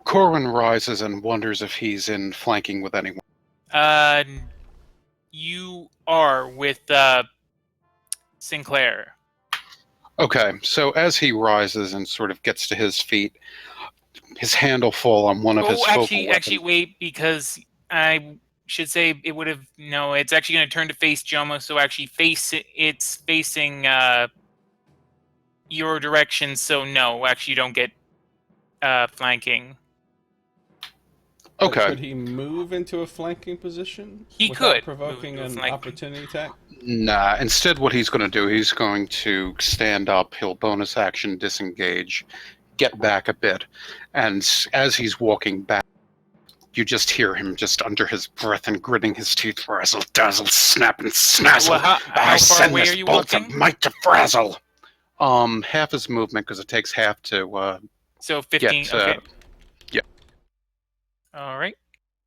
Corwin rises and wonders if he's in flanking with anyone. You are with Sinclair. Okay, so as he rises and sort of gets to his feet, his hand will fall on one of his focal weapons. Actually, wait, because I should say it would have... No, it's actually going to turn to face Jomo, so actually it's facing your direction, so no, actually you don't get flanking. But Okay. could he move into a flanking position? He without could provoking move into a an flanking. opportunity attack? Nah, instead what he's going to do, he's going to stand up, he'll bonus action disengage, get back a bit, and as he's walking back, you just hear him just under his breath and gritting his teeth, razzle, dazzle, snap, and snazzle. Well, how far send away this are you bolt walking? of might to frazzle. Half his movement, because it takes half to So 15, get, okay. yeah. All right.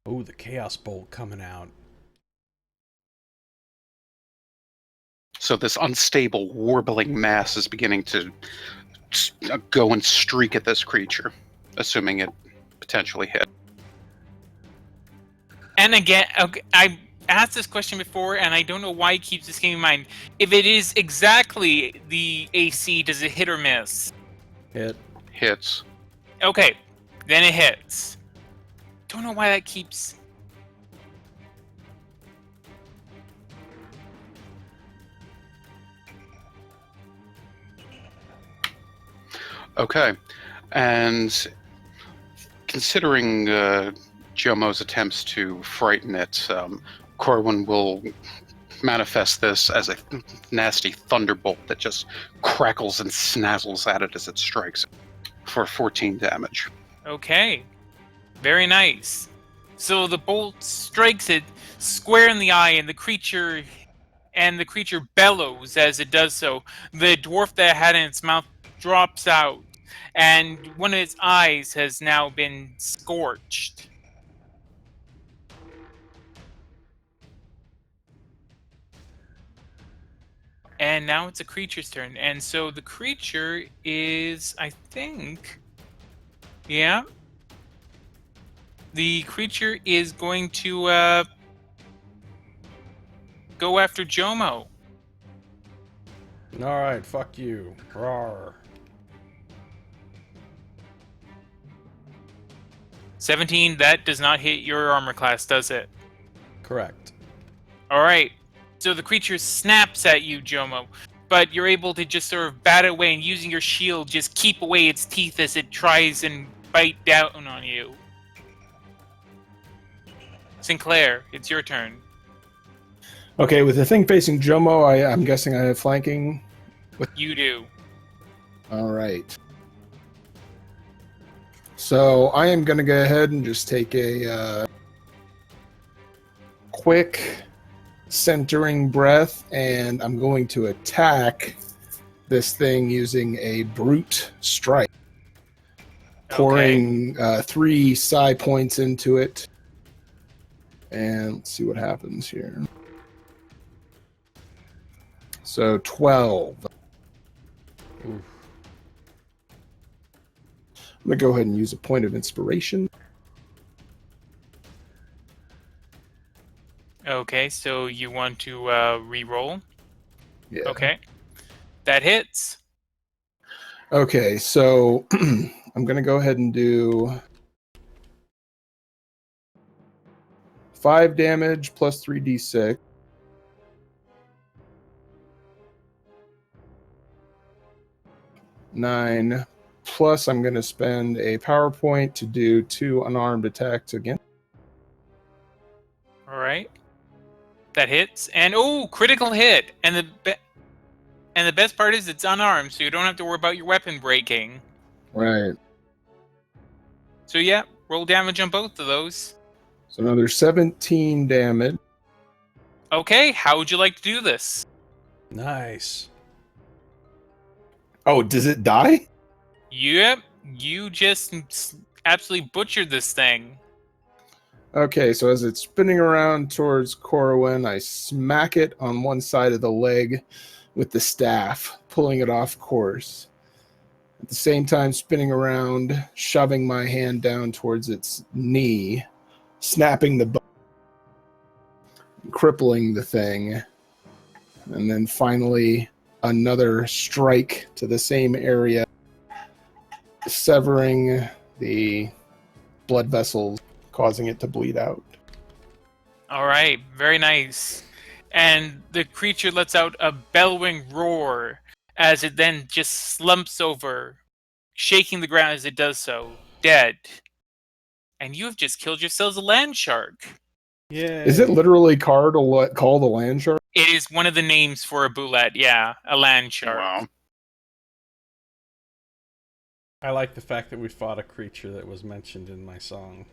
Oh, the Chaos Bolt coming out. So this unstable, warbling mass is beginning to go and streak at this creature, assuming it potentially hit. And again, okay, I asked this question before, and I don't know why it keeps escaping in mind. If it is exactly the AC, does it hit or miss? Hit. Hits. Okay, then it hits. Don't know why that keeps... Okay, and considering Jomo's attempts to frighten it, Corwin will manifest this as a nasty thunderbolt that just crackles and snazzles at it as it strikes for 14 damage. Okay, very nice. So the bolt strikes it square in the eye, and the creature bellows as it does so. The dwarf that it had in its mouth drops out, and one of its eyes has now been scorched. And now it's a creature's turn. And so the creature is, I think... Yeah. The creature is going to go after Jomo. Alright, fuck you. Rawr. 17, that does not hit your armor class, does it? Correct. Alright. So the creature snaps at you, Jomo. But you're able to just sort of bat away and using your shield just keep away its teeth as it tries and bite down on you. Sinclair, it's your turn. Okay, with the thing facing Jomo, I'm guessing I have flanking. You do. All right. So I am going to go ahead and just take a quick centering breath, and I'm going to attack this thing using a brute strike. Pouring 3 psi points into it. And let's see what happens here. So 12. Oof. I'm going to go ahead and use a point of inspiration. Okay, so you want to re-roll? Yeah. Okay. That hits. Okay, so I'm going to go ahead and do 5 damage plus 3d6. Nine. Plus, I'm going to spend a power point to do 2 unarmed attacks again. All right. That hits. And, critical hit. And the best part is it's unarmed, so you don't have to worry about your weapon breaking. Right. So, yeah, roll damage on both of those. So another 17 damage. Okay, how would you like to do this? Nice. Oh, does it die? Yep, you just absolutely butchered this thing. Okay, so as it's spinning around towards Corwin, I smack it on one side of the leg with the staff, pulling it off course. At the same time, spinning around, shoving my hand down towards its knee, snapping the bone, crippling the thing, and then finally another strike to the same area, severing the blood vessels, causing it to bleed out. All right, very nice. And the creature lets out a bellowing roar as it then just slumps over, shaking the ground as it does so, dead. And you have just killed yourselves a land shark. Yeah. Is it literally called the land shark? It is one of the names for a bullet, yeah, a land shark. Wow. I like the fact that we fought a creature that was mentioned in my song.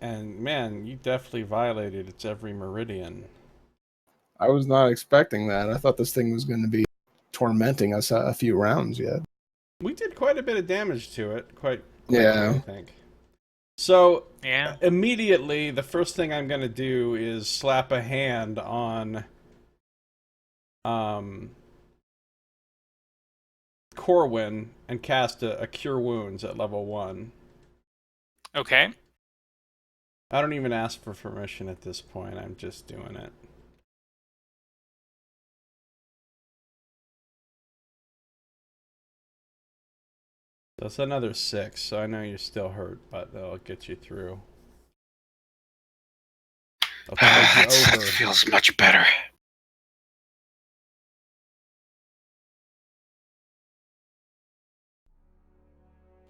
And man, you definitely violated its every meridian. I was not expecting that. I thought this thing was going to be tormenting us a few rounds yet. We did quite a bit of damage to it, quite Yeah. I think. So, Yeah. immediately, the first thing I'm going to do is slap a hand on Corwin and cast a Cure Wounds at level 1. Okay. I don't even ask for permission at this point, I'm just doing it. That's another 6, so I know you're still hurt, but that'll get you through. I'll tide you That over. feels much better.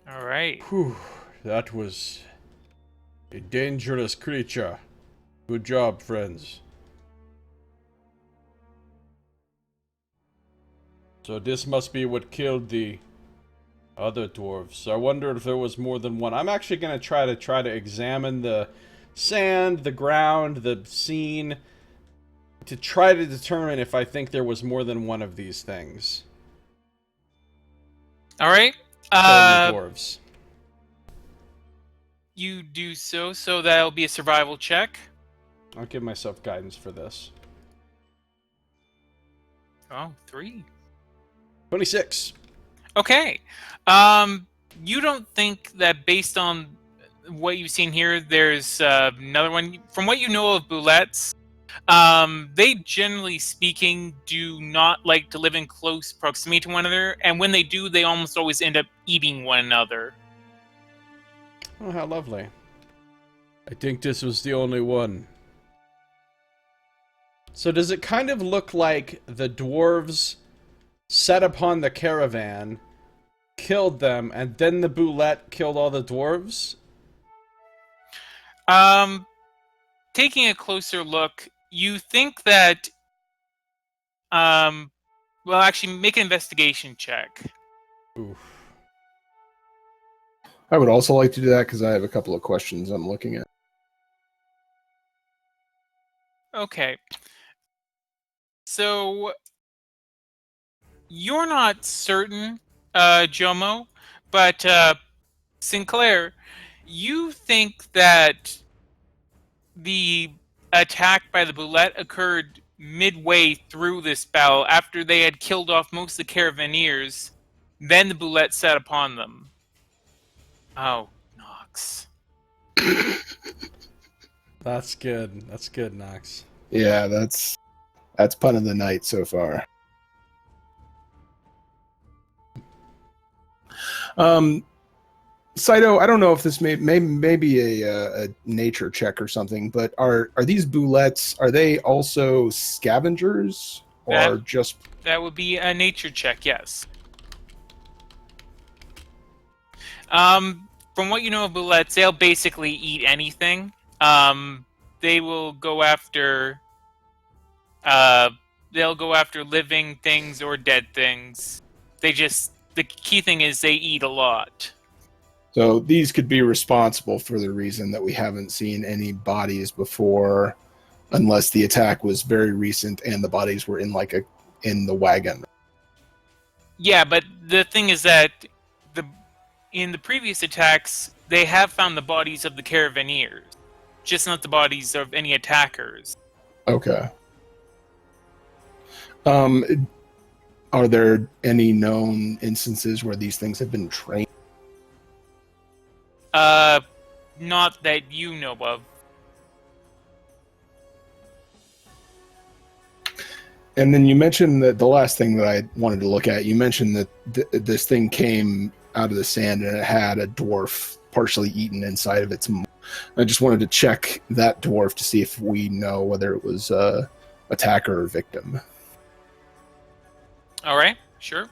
All right. Whew, that was a dangerous creature. Good job, friends. So this must be what killed the other dwarves. I wonder if there was more than one. I'm actually going to try to examine the sand, the ground, the scene, to try to determine if I think there was more than one of these things. All right. Killing the dwarves. You do so that'll be a survival check. I'll give myself guidance for this. Oh, 3. 26. Okay. You don't think that based on what you've seen here, there's another one. From what you know of boulettes, they generally speaking do not like to live in close proximity to one another, and when they do, they almost always end up eating one another. Oh, how lovely. I think this was the only one. So does it kind of look like the dwarves set upon the caravan, killed them, and then the boulette killed all the dwarves? Taking a closer look, you think that well, actually, make an investigation check. Oof. I would also like to do that because I have a couple of questions I'm looking at. Okay. So, you're not certain, Jomo, but Sinclair, you think that the attack by the boulette occurred midway through this battle after they had killed off most of the Caravaneers. Then the boulette set upon them. Oh, Nox. That's good. That's good, Nox. Yeah, that's pun of the night so far. Scito, I don't know if this may be a nature check or something, but are these boulettes, are they also scavengers or just... That would be a nature check, yes. From what you know of boulettes, they'll basically eat anything. They will go after living things or dead things. The key thing is they eat a lot. So these could be responsible for the reason that we haven't seen any bodies before, unless the attack was very recent and the bodies were in the wagon. Yeah, but the thing is that in the previous attacks, they have found the bodies of the Caravaneers, just not the bodies of any attackers. Okay. Are there any known instances where these things have been trained? Not that you know of. And then you mentioned that the last thing that I wanted to look at, you mentioned that this thing came out of the sand and it had a dwarf partially eaten inside of its mouth. I just wanted to check that dwarf to see if we know whether it was attacker or victim. All right, sure.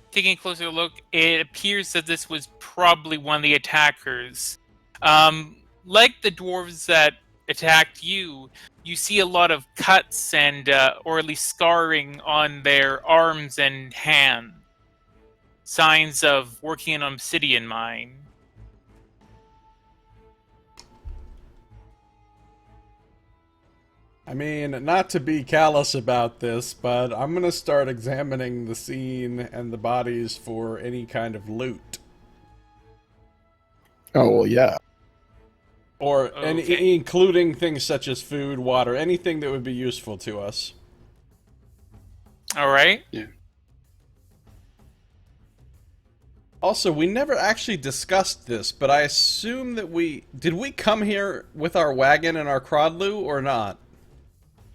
Taking a closer look, it appears that this was probably one of the attackers. Like the dwarves that attacked you, you see a lot of cuts and, or at least scarring on their arms and hands. Signs of working in an obsidian mine. I mean, not to be callous about this, but I'm gonna start examining the scene and the bodies for any kind of loot. Oh, well, yeah. Or Okay. including things such as food, water, anything that would be useful to us. All right. Yeah. Also, we never actually discussed this, but I assume that did we come here with our wagon and our crodlu or not?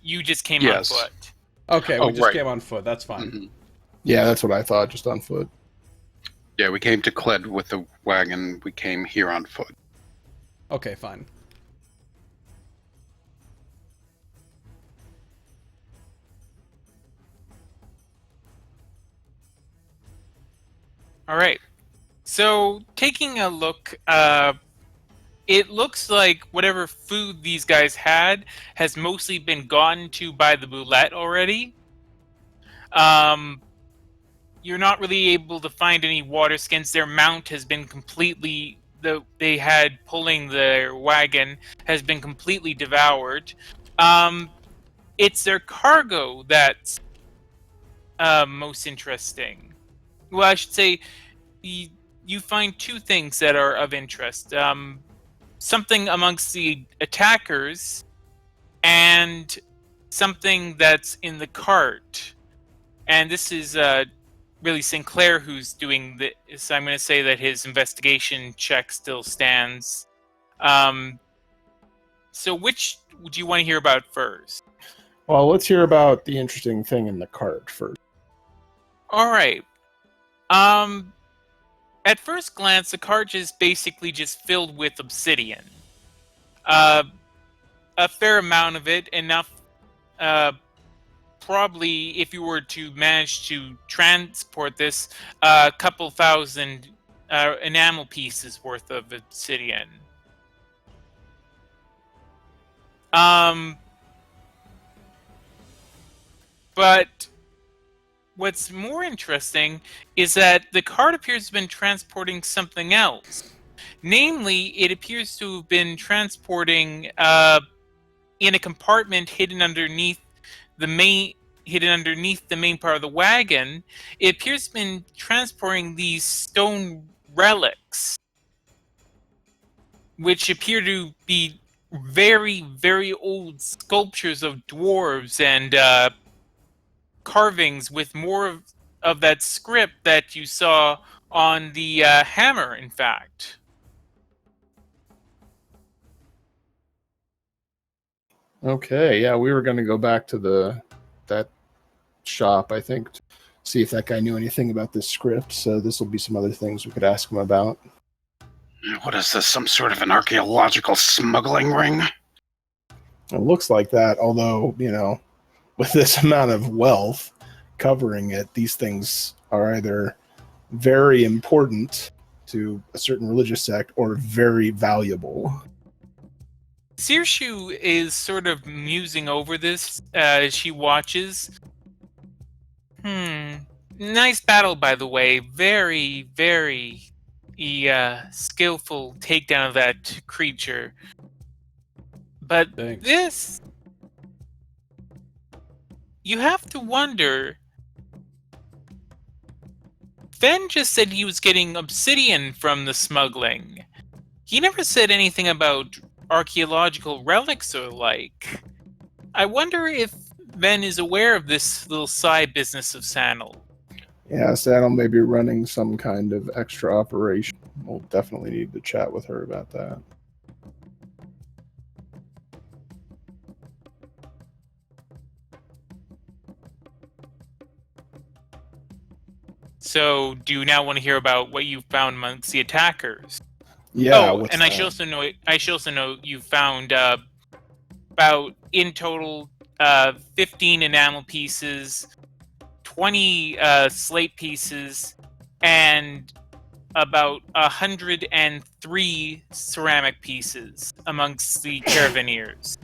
You just came Yes. on foot. Okay, Oh, we just right. came on foot. That's fine. Mhm. Yeah, that's what I thought, just on foot. Yeah, we came to Cled with the wagon. We came here on foot. Okay, fine. All right. So, taking a look, it looks like whatever food these guys had has mostly been gotten to by the boulette already. You're not really able to find any water skins. Their mount has been completely... they had pulling their wagon has been completely devoured. It's their cargo that's most interesting. Well, I should say, you find two things that are of interest. Something amongst the attackers and something that's in the cart. And this is really Sinclair who's doing this. I'm going to say that his investigation check still stands. So which do you want to hear about first? Well, let's hear about the interesting thing in the cart first. All right. At first glance, the cart is basically just filled with obsidian. A fair amount of it, enough. Probably, if you were to manage to transport this, a couple thousand enamel pieces worth of obsidian. But what's more interesting is that the cart appears to have been transporting something else. Namely, it appears to have been transporting in a compartment hidden underneath the main part of the wagon. It appears to have been transporting these stone relics, which appear to be very, very old sculptures of dwarves and carvings with more of that script that you saw on the hammer, in fact. Okay, yeah, we were going to go back to that shop, I think, to see if that guy knew anything about this script. So this will be some other things we could ask him about. What is this, some sort of an archaeological smuggling ring? It looks like that, although, with this amount of wealth covering it, these things are either very important to a certain religious sect or very valuable. Sirshu is sort of musing over this as she watches. Nice battle, by the way. Very, very skillful takedown of that creature. But Thanks. this... You have to wonder... Ven just said he was getting obsidian from the smuggling. He never said anything about archaeological relics or like. I wonder if Ven is aware of this little side business of Sandal. Yeah, Saddle may be running some kind of extra operation. We'll definitely need to chat with her about that. So, do you now want to hear about what you found amongst the attackers? Yeah. Oh, and I should also know you found about in total 15 enamel pieces, 20 slate pieces, and about 103 ceramic pieces amongst the caravaneers.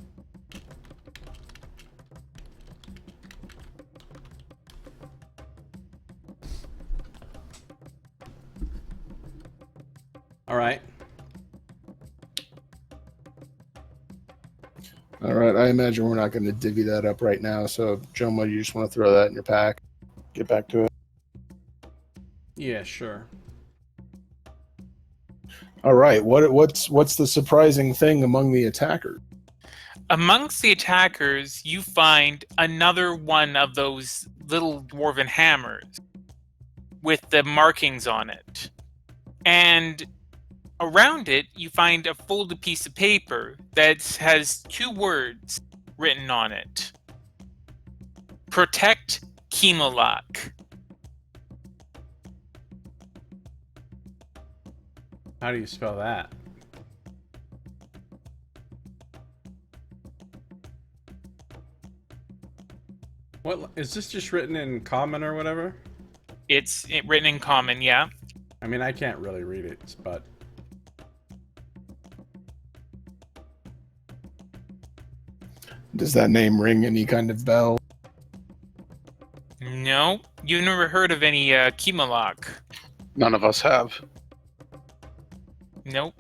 All right. All right. I imagine we're not going to divvy that up right now. So, Joma, you just want to throw that in your pack? Get back to it. Yeah, sure. All right. What's the surprising thing among the attackers? Amongst the attackers, you find another one of those little dwarven hammers with the markings on it. And around it, you find a folded piece of paper that has two words written on it. Protect Chemolok. How do you spell that? What is this just written in common or whatever? It's written in common, yeah. I mean, I can't really read it, but Does that name ring any kind of bell? No, you've never heard of any Chemolok. None of us have. Nope.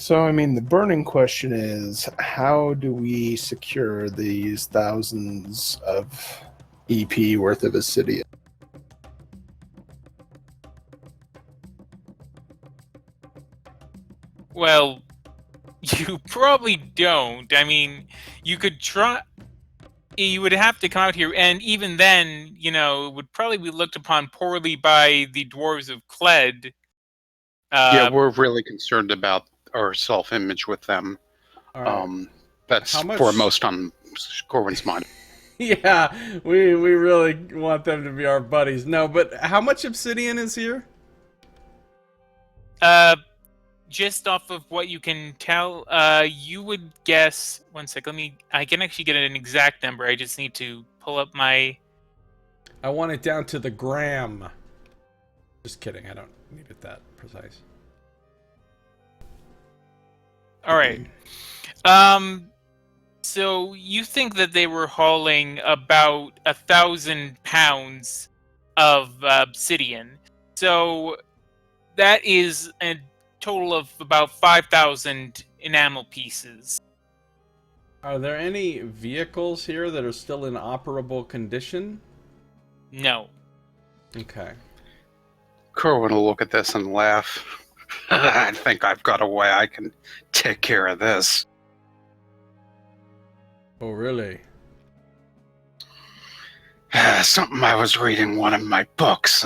So, I mean, the burning question is, how do we secure these thousands of EP worth of obsidian? Well, you probably don't. I mean, you could try. You would have to come out here, and even then, it would probably be looked upon poorly by the dwarves of Kled. Yeah, we're really concerned about our self-image with them. All right. That's How much- foremost on Corwin's mind. Yeah, we really want them to be our buddies. No, but how much obsidian is here? Just off of what you can tell, you would guess. One sec, I can actually get an exact number. I just need to pull up my. I want it down to the gram. Just kidding. I don't need it that precise. All right. So you think that they were hauling about 1,000 pounds of obsidian. So that is a total of about 5,000 enamel pieces. Are there any vehicles here that are still in operable condition? No. Okay. Corwin will look at this and laugh. I think I've got a way I can take care of this. Oh, really? Something I was reading one of my books.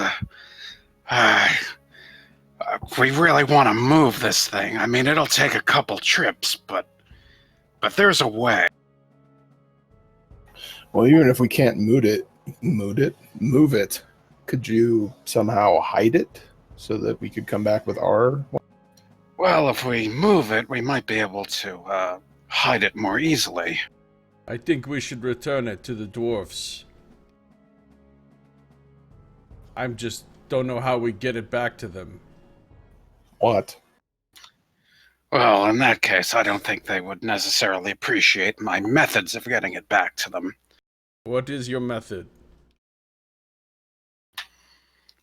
We really want to move this thing. I mean, it'll take a couple trips, but there's a way. Well, even if we can't move it, could you somehow hide it so that we could come back with our? Well, if we move it, we might be able to hide it more easily. I think we should return it to the dwarfs. I'm just don't know how we get it back to them. What? Well, in that case, I don't think they would necessarily appreciate my methods of getting it back to them. What is your method?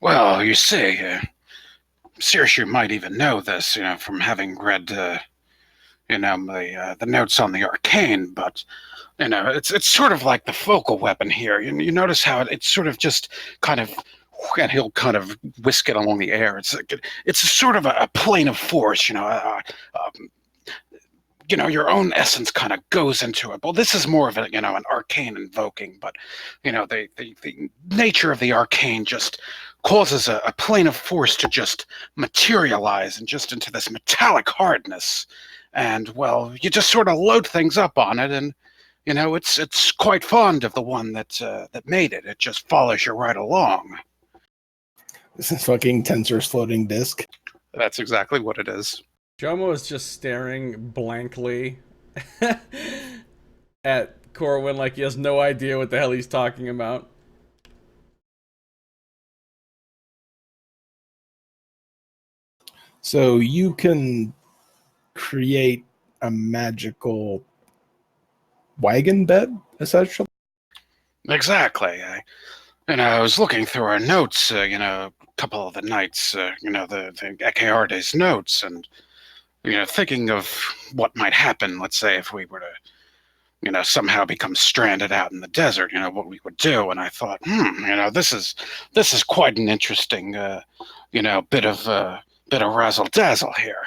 Well, you see, Saoirse might even know this, from having read, the notes on the arcane, but, it's sort of like the focal weapon here. You notice how it's sort of just kind of, and he'll kind of whisk it along the air. It's sort of a plane of force, your own essence kind of goes into it. Well, this is more of an arcane invoking, but, the nature of the arcane just causes a plane of force to just materialize and just into this metallic hardness. And, well, you just sort of load things up on it, and, it's quite fond of the one that made it. It just follows you right along. This is fucking Tensor's floating disk. That's exactly what it is. Jomo is just staring blankly at Corwin like he has no idea what the hell he's talking about. So you can create a magical wagon bed, essentially? Exactly. I was looking through our notes, a couple of the nights, the Ekearde's notes, and, thinking of what might happen, let's say, if we were to, somehow become stranded out in the desert, what we would do. And I thought, this is quite an interesting, bit of razzle dazzle here.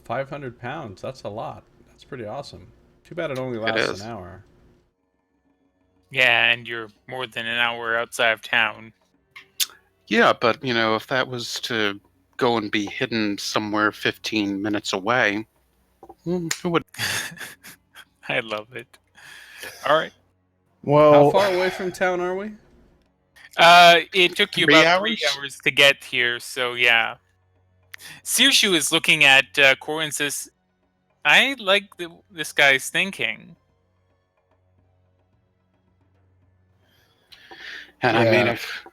500 pounds, that's a lot. That's pretty awesome. Too bad it only lasts an hour. Yeah, and you're more than an hour outside of town. Yeah, but, if that was to go and be hidden somewhere 15 minutes away, who would... I love it. All right. Well, how far away from town are we? It took you 3 about hours? 3 hours to get here, so yeah. Saoirse is looking at Corwin and says, I like this guy's thinking. And Yeah. I mean, if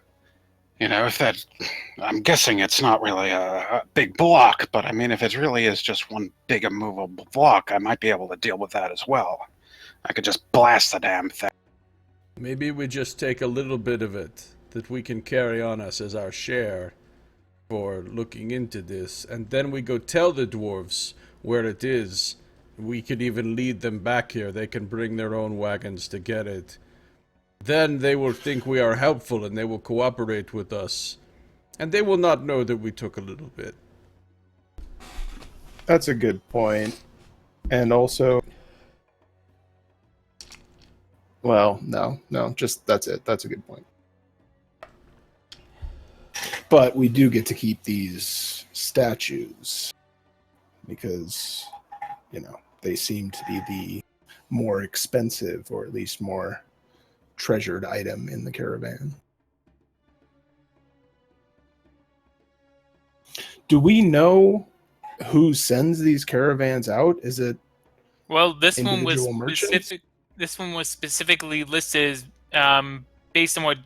that, I'm guessing it's not really a big block, but I mean, if it really is just one big immovable block, I might be able to deal with that as well. I could just blast the damn thing. Maybe we just take a little bit of it that we can carry on us as our share, for looking into this, and then we go tell the dwarves where it is. We could even lead them back here. They can bring their own wagons to get it. Then they will think we are helpful and they will cooperate with us. And they will not know that we took a little bit. That's a good point. And also, well, no, just that's it. That's a good point. But we do get to keep these statues because, they seem to be the more expensive, or at least more treasured item in the caravan. Do we know who sends these caravans out? Is it Well, this one was individual merchants? This one was specifically listed based on what.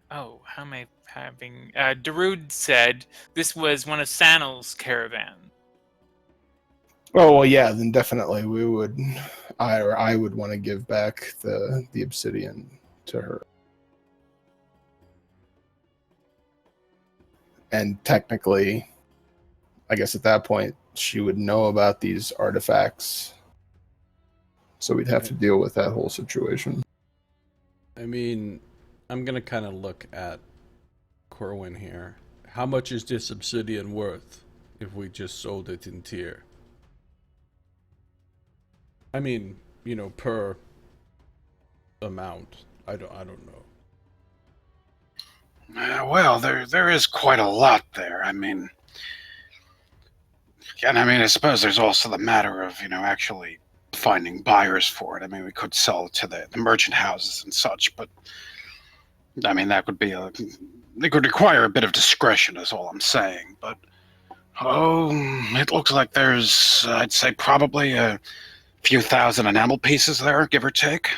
How am I having? Darude said this was one of Sanel's caravan. Oh well, yeah. Then definitely we would. I would want to give back the obsidian to her. And technically, I guess at that point she would know about these artifacts, so we'd have to deal with that whole situation. I mean, I'm gonna kind of look at Corwin here. How much is this obsidian worth if we just sold it in tier? I mean, per amount. I don't know. Well, there is quite a lot there. I suppose there's also the matter of, actually finding buyers for it. I mean, we could sell it to the merchant houses and such, but that would be it could require a bit of discretion is all I'm saying. But, it looks like there's, I'd say probably a few thousand enamel pieces there, give or take.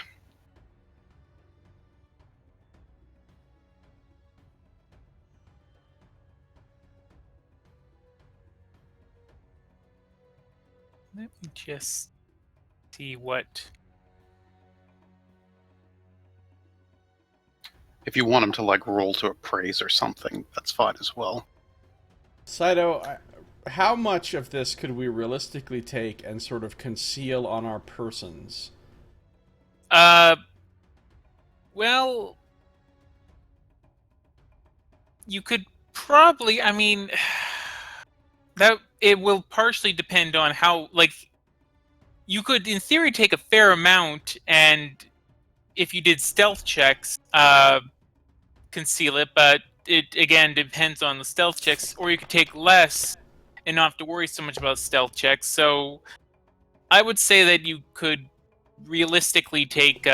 Let me just see what. If you want him to roll to appraise or something, that's fine as well. Scito, how much of this could we realistically take and sort of conceal on our persons? Well, you could probably. That it will partially depend on how. You could, in theory, take a fair amount, and if you did stealth checks, conceal it. But it again depends on the stealth checks. Or you could take less and not have to worry so much about stealth checks. So, I would say that you could realistically take,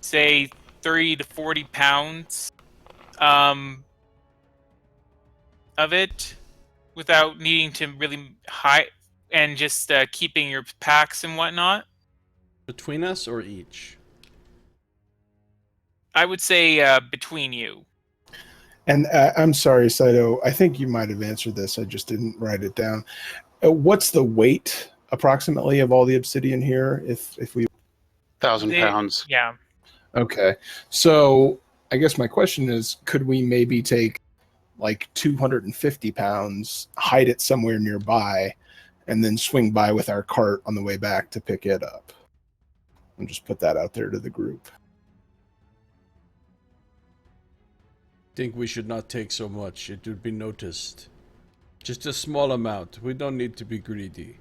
say, 30 to 40 pounds of it without needing to really hide and just keeping your packs and whatnot. Between us or each? I would say between you. And I'm sorry, Scito, I think you might have answered this. I just didn't write it down. What's the weight approximately of all the obsidian here? If we 1,000 pounds. Yeah. Okay. So I guess my question is, could we maybe take 250 pounds, hide it somewhere nearby, and then swing by with our cart on the way back to pick it up? And just put that out there to the group. Think we should not take so much. It would be noticed. Just a small amount. We don't need to be greedy.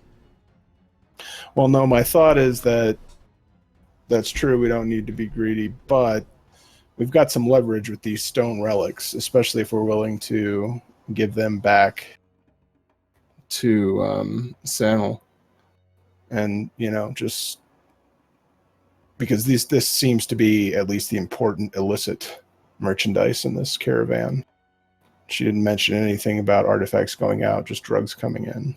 Well, no, my thought is that's true. We don't need to be greedy, but we've got some leverage with these stone relics, especially if we're willing to give them back to Sanel. And, just because this seems to be at least the important illicit merchandise in this caravan. She didn't mention anything about artifacts going out, just drugs coming in.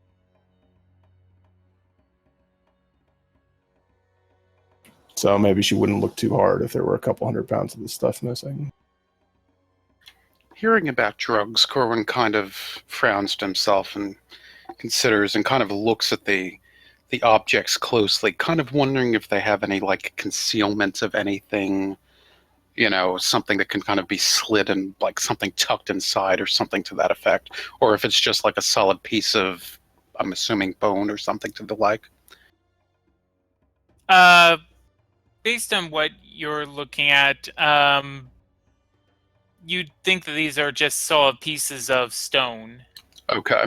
So maybe she wouldn't look too hard if there were a couple 100 pounds of this stuff missing. Hearing about drugs, Corwin kind of frowns to himself and considers and kind of looks at the objects closely, kind of wondering if they have any concealment of anything, something that can kind of be slid and like something tucked inside or something to that effect, or if it's just like a solid piece of, I'm assuming, bone or something to the like. Based on what you're looking at, you'd think that these are just solid pieces of stone. Okay.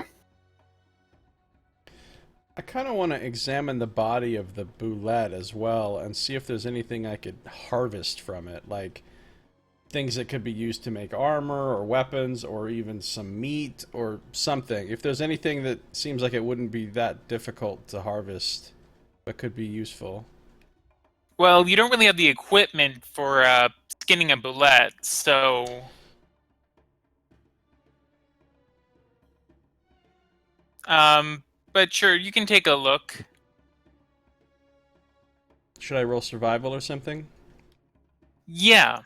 I kind of want to examine the body of the boulette as well and see if there's anything I could harvest from it, like things that could be used to make armor or weapons or even some meat or something. If there's anything that seems like it wouldn't be that difficult to harvest but could be useful. Well, you don't really have the equipment for skinning a boulette, so... But sure, you can take a look. Should I roll survival or something? Yeah.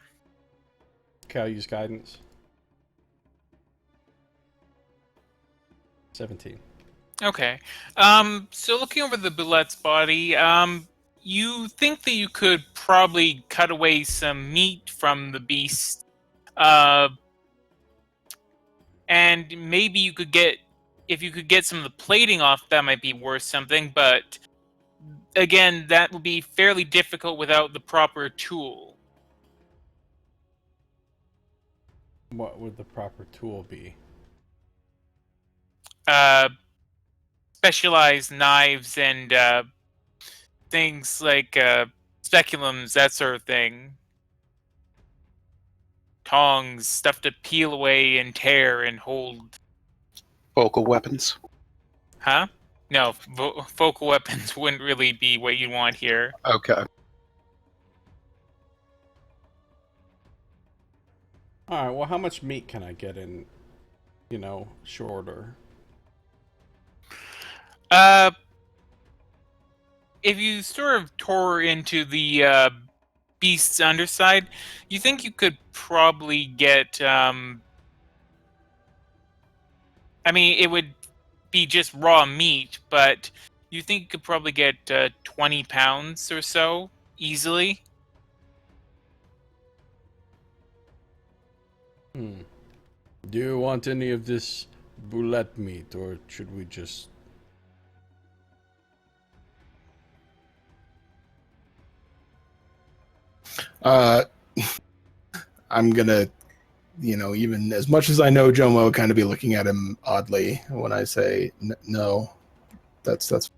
Okay, I'll use guidance. 17. Okay. So looking over the boulette's body, you think that you could probably cut away some meat from the beast. And maybe you could get... If you could get some of the plating off, that might be worth something, but again, that would be fairly difficult without the proper tool. What would the proper tool be? Specialized knives and things like speculums, that sort of thing. Tongs, stuff to peel away and tear and hold. Vocal weapons. Huh? No, focal weapons wouldn't really be what you want here. Okay. Alright, well, how much meat can I get in, shorter? If you sort of tore into the beast's underside, you think you could probably get, I mean, it would be just raw meat, but you think you could probably get 20 pounds or so easily. Do you want any of this boulette meat, or should we just... I'm gonna, even as much as I know Jomo, kind of be looking at him oddly when I say no. That's.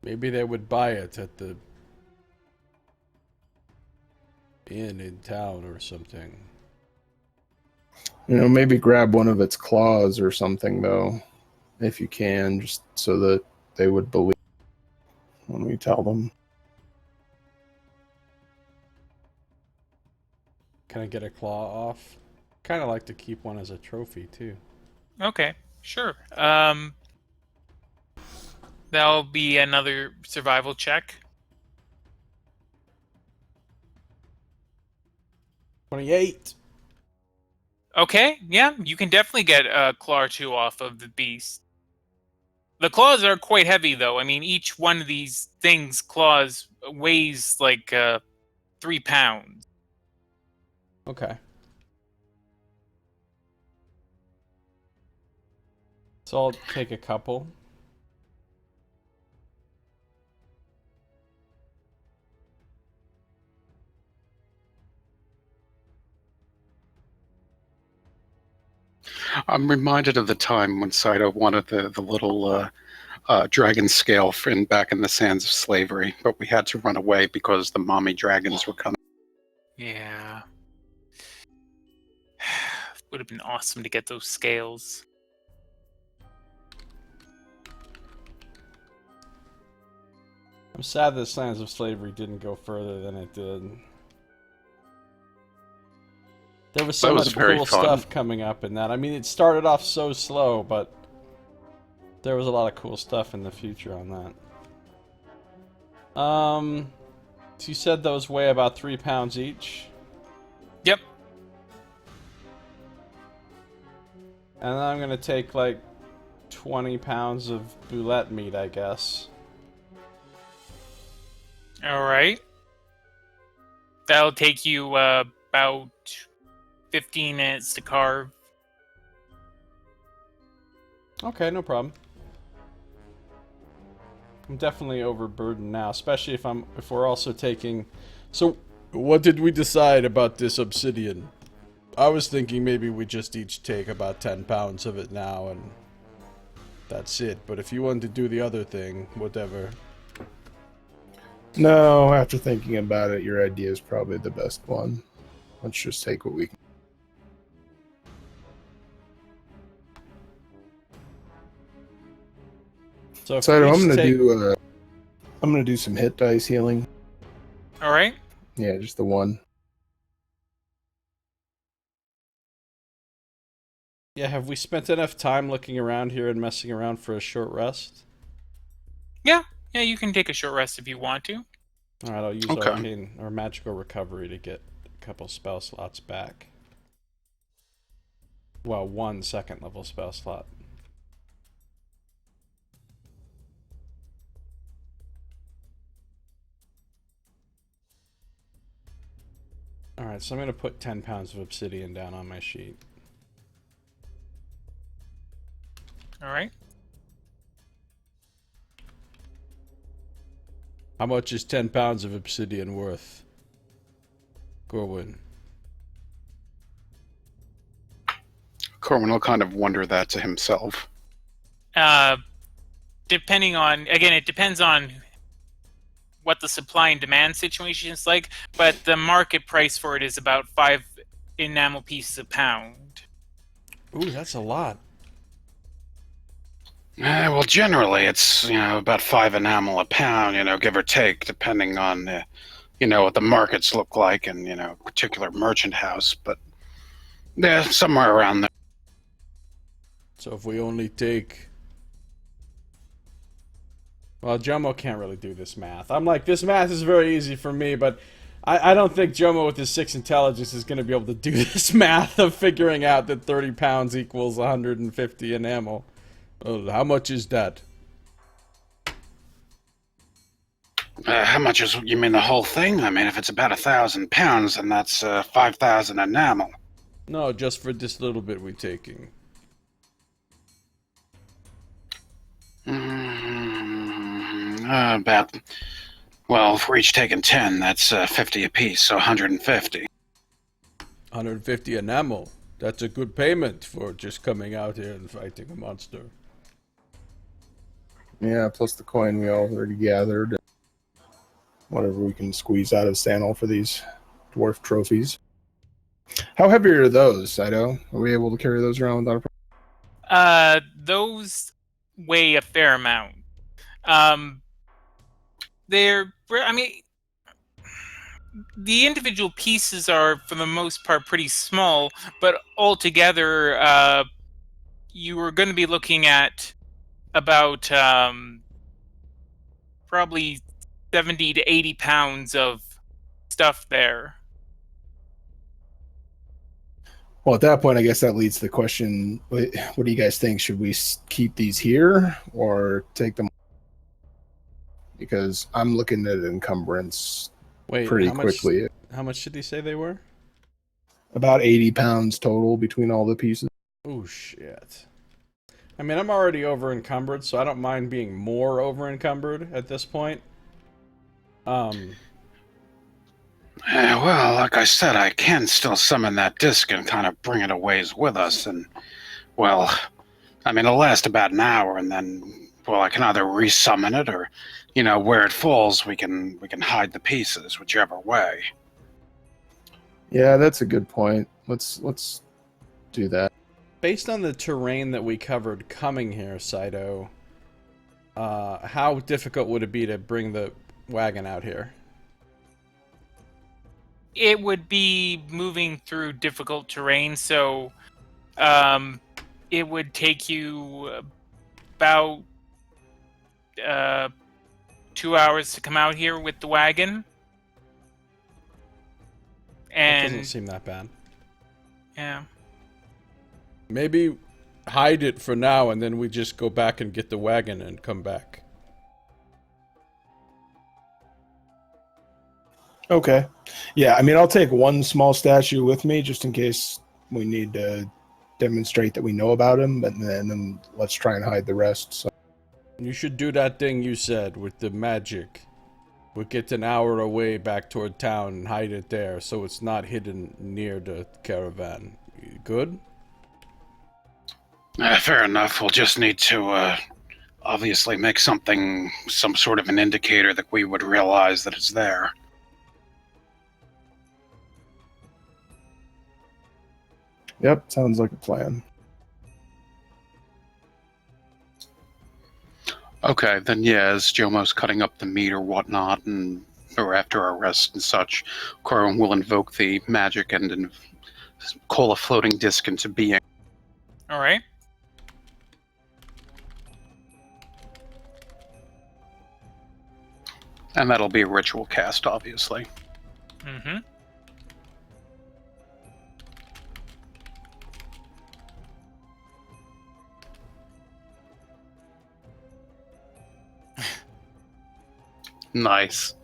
Maybe they would buy it at the inn in town or something. Maybe grab one of its claws or something, though, if you can, just so that they would believe when we tell them. Can I get a claw off? Kind of like to keep one as a trophy, too. Okay, sure. That'll be another survival check. 28. Okay, yeah, you can definitely get a claw or two off of the beast. The claws are quite heavy, though. I mean, each one of these things' claws weighs like 3 pounds. Okay. So I'll take a couple. I'm reminded of the time when Scito wanted the little dragon scale back in the sands of slavery, but we had to run away because the mommy dragons were coming. Yeah. Would have been awesome to get those scales. I'm sad that Sands of Slavery didn't go further than it did. There was so much cool stuff coming up in that. I mean, it started off so slow, but there was a lot of cool stuff in the future on that. So you said those weigh about 3 pounds each? Yep. And then I'm gonna take like 20 pounds of boulette meat, I guess. All right. That'll take you about 15 minutes to carve. Okay, no problem. I'm definitely overburdened now, especially if we're also taking. So, what did we decide about this obsidian? I was thinking maybe we just each take about 10 pounds of it now, and that's it. But if you wanted to do the other thing, whatever. No, after thinking about it, your idea is probably the best one. Let's just take what we can. So, if So we I'm each gonna do some hit dice healing. All right. Yeah, just the one. Yeah, have we spent enough time looking around here and messing around for a short rest? Yeah, you can take a short rest if you want to. Alright, I'll use Okay. arcane or magical recovery to get a couple spell slots back. Well, 1 second level spell slot. Alright, so I'm going to put 10 pounds of obsidian down on my sheet. All right. How much is 10 pounds of obsidian worth? Gorwin. Corwin will kind of wonder that to himself. Depending on, again, it depends on what the supply and demand situation is like, but the market price for it is about 5 enamel pieces a pound. Ooh, that's a lot. Well, generally, it's, about 5 enamel a pound, give or take, depending on, what the markets look like and, particular merchant house. But, yeah, somewhere around there. So if we only take... Well, Jomo can't really do this math. I'm like, this math is very easy for me, but I don't think Jomo with his 6 intelligence is going to be able to do this math of figuring out that 30 pounds equals 150 enamel. How much is that? How much is, you mean the whole thing? I mean, if it's about 1,000 pounds, then that's 5,000 enamel. No, just for this little bit we're taking. If we're each taking 10, that's 50 apiece, so 150. 150 enamel. That's a good payment for just coming out here and fighting a monster. Yeah, plus the coin we already gathered. Whatever we can squeeze out of Sanel for these dwarf trophies. How heavy are those, Scito? Are we able to carry those around without a problem? Those weigh a fair amount. The individual pieces are, for the most part, pretty small, but altogether, you are going to be looking at about probably 70 to 80 pounds of stuff there. Well, at that point, I guess that leads to the question, what do you guys think? Should we keep these here or take them? Because I'm looking at encumbrance pretty quickly. How much did he say they were? About 80 pounds total between all the pieces. Oh, shit. I mean, I'm already over-encumbered, so I don't mind being more over-encumbered at this point. Well, like I said, I can still summon that disc and kind of bring it a ways with us, and, it'll last about an hour, and then, I can either resummon it, or, where it falls, we can hide the pieces, whichever way. Yeah, that's a good point. Let's do that. Based on the terrain that we covered coming here, Scito, how difficult would it be to bring the wagon out here? It would be moving through difficult terrain, so it would take you about 2 hours to come out here with the wagon. And That doesn't seem that bad. Yeah. Maybe hide it for now, and then we just go back and get the wagon and come back. Okay. Yeah, I mean, I'll take one small statue with me just in case we need to demonstrate that we know about him, but then let's try and hide the rest. So. You should do that thing you said with the magic. We'll get an hour away back toward town and hide it there so it's not hidden near the caravan. Good? Fair enough. We'll just need to obviously make some sort of an indicator that we would realize that it's there. Yep, sounds like a plan. Okay, then yeah, as Jomo's cutting up the meat or whatnot, or after our rest and such, Corwin will invoke the magic and call a floating disc into being. All right. And that'll be a ritual cast, obviously. Mm-hmm. Nice.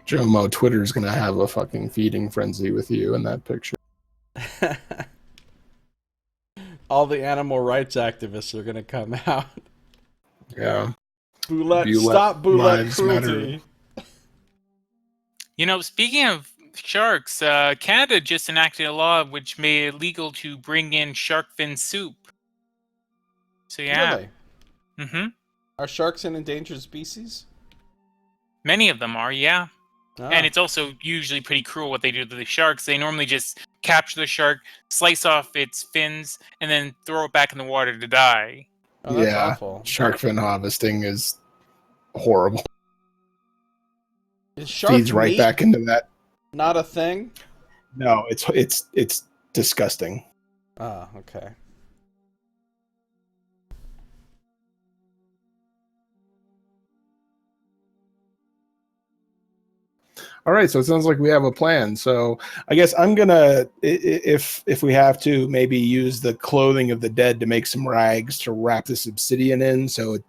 Jomo, Twitter's gonna have a fucking feeding frenzy with you in that picture. All the animal rights activists are gonna come out. Yeah. Stop Boulette cruelty. Matter. You know, speaking of sharks, Canada just enacted a law which made it legal to bring in shark fin soup. So yeah. Really? Mm-hmm. Are sharks an endangered species? Many of them are, yeah. Ah. And it's also usually pretty cruel what they do to the sharks. They normally just capture the shark, slice off its fins, and then throw it back in the water to die. Oh, that's yeah, awful. Shark fin harvesting is horrible. Is shark Feeds right meat back into that. not a thing? No, it's disgusting. Ah, okay. All right, so it sounds like we have a plan. So I guess I'm gonna, if we have to, maybe use the clothing of the dead to make some rags to wrap this obsidian in, so it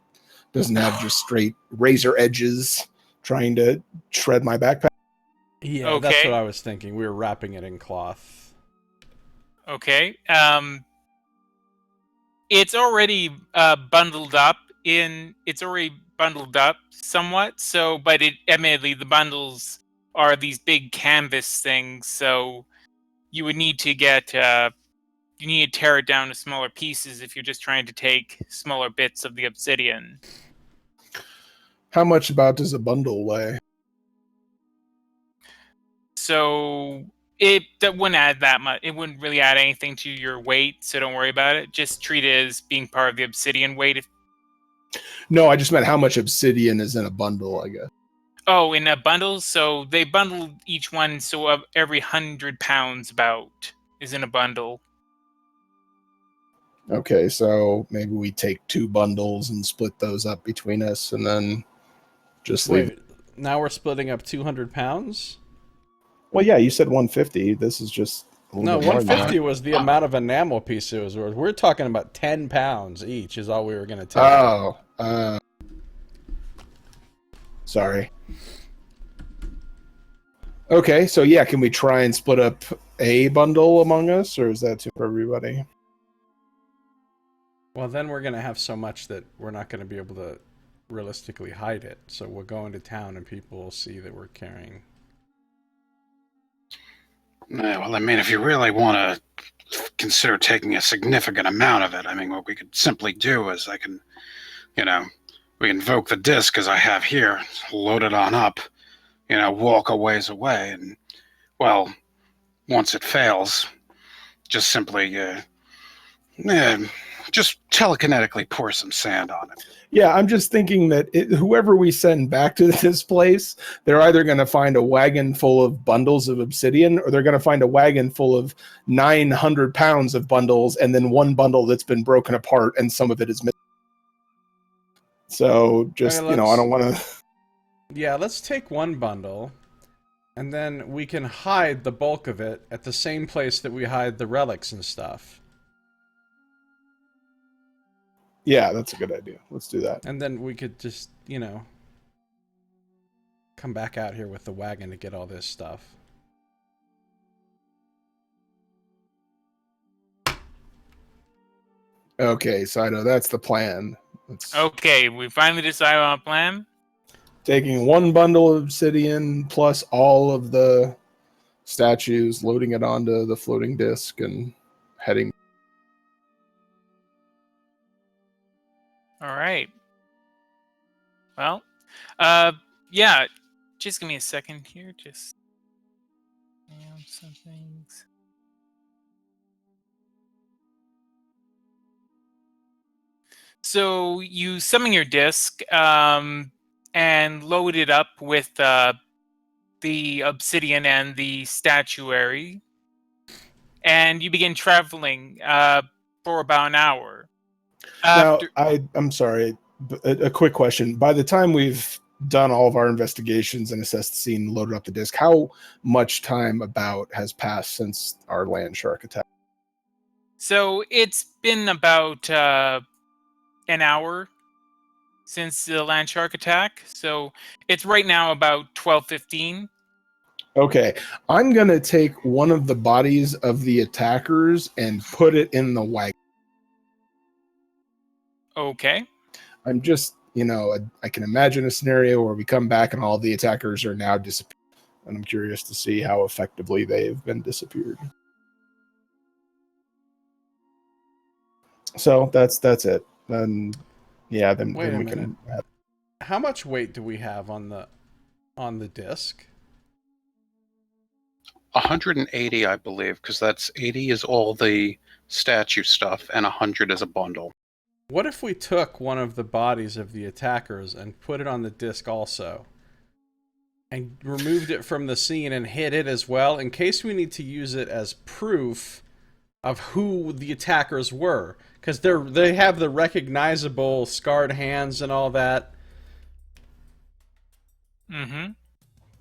doesn't have just straight razor edges trying to shred my backpack. Yeah, Okay. that's what I was thinking. We were wrapping it in cloth. Okay. It's already bundled up somewhat. So, but admittedly, the bundles are these big canvas things. So, you would need to you need to tear it down to smaller pieces if you're just trying to take smaller bits of the obsidian. How much about does a bundle weigh? So that wouldn't add that much. It wouldn't really add anything to your weight, so don't worry about it. Just treat it as being part of the obsidian weight. No, I just meant how much obsidian is in a bundle, I guess. Oh, in a bundle? So they bundle each one, so every 100 pounds about is in a bundle. Okay, so maybe we take 2 bundles and split those up between us, and then just leave. Wait, now we're splitting up 200 pounds? Well, yeah, you said 150. This is just No, bit more than 150 that. was the amount of enamel piece it was worth. We're talking about 10 pounds each is all we were going to take. Oh, sorry. Okay, so yeah, can we try and split up a bundle among us, or is that too for everybody? Well, then we're going to have so much that we're not going to be able to realistically hide it. So we'll go into town and people will see that we're carrying. Yeah, well, I mean, if you really want to consider taking a significant amount of it, I mean, what we could simply do is we invoke the disc as I have here, load it on up, walk a ways away, and, well, once it fails, just simply, just telekinetically pour some sand on it. Yeah, I'm just thinking that whoever we send back to this place, they're either going to find a wagon full of bundles of obsidian, or they're going to find a wagon full of 900 pounds of bundles, and then one bundle that's been broken apart, and some of it is missing. So just, Okay, I don't want to... Yeah, let's take one bundle, and then we can hide the bulk of it at the same place that we hide the relics and stuff. Yeah, that's a good idea. Let's do that. And then we could just, come back out here with the wagon to get all this stuff. Okay, Scito, that's the plan. Okay, we finally decided on a plan. Taking one bundle of obsidian plus all of the statues, loading it onto the floating disc, and heading. All right. Well, yeah. Just give me a second here. Just some things. So you summon your disc and load it up with the obsidian and the statuary, and you begin traveling for about an hour. Now, I'm sorry, a quick question. By the time we've done all of our investigations and assessed the scene, loaded up the disc, how much time about has passed since our land shark attack? So it's been about an hour since the land shark attack. So it's right now about 12:15. Okay, I'm gonna take one of the bodies of the attackers and put it in the wagon. Okay. I'm just, I can imagine a scenario where we come back and all the attackers are now disappeared. And I'm curious to see how effectively they've been disappeared. So that's it. Then yeah, then Wait a we minute. can. How much weight do we have on the disc? 180, I believe, because that's 80 is all the statue stuff, and 100 is a bundle. What if we took one of the bodies of the attackers and put it on the disc also? And removed it from the scene and hid it as well, in case we need to use it as proof of who the attackers were. Because they have the recognizable scarred hands and all that. Mm-hmm.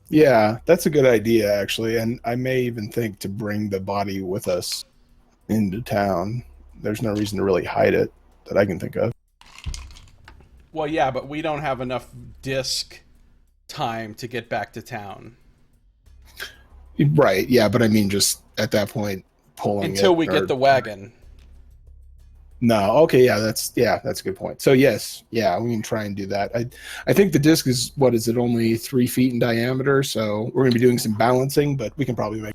Yeah, that's a good idea, actually. And I may even think to bring the body with us into town. There's no reason to really hide it that I can think of. Well, yeah, but we don't have enough disc time to get back to town. Right, yeah, but I mean just at that point pulling until it we get the wagon. No, okay, that's a good point. So yes, yeah, we can try and do that. I think the disc is, what is it, only 3 feet in diameter, so we're gonna be doing some balancing, but we can probably make.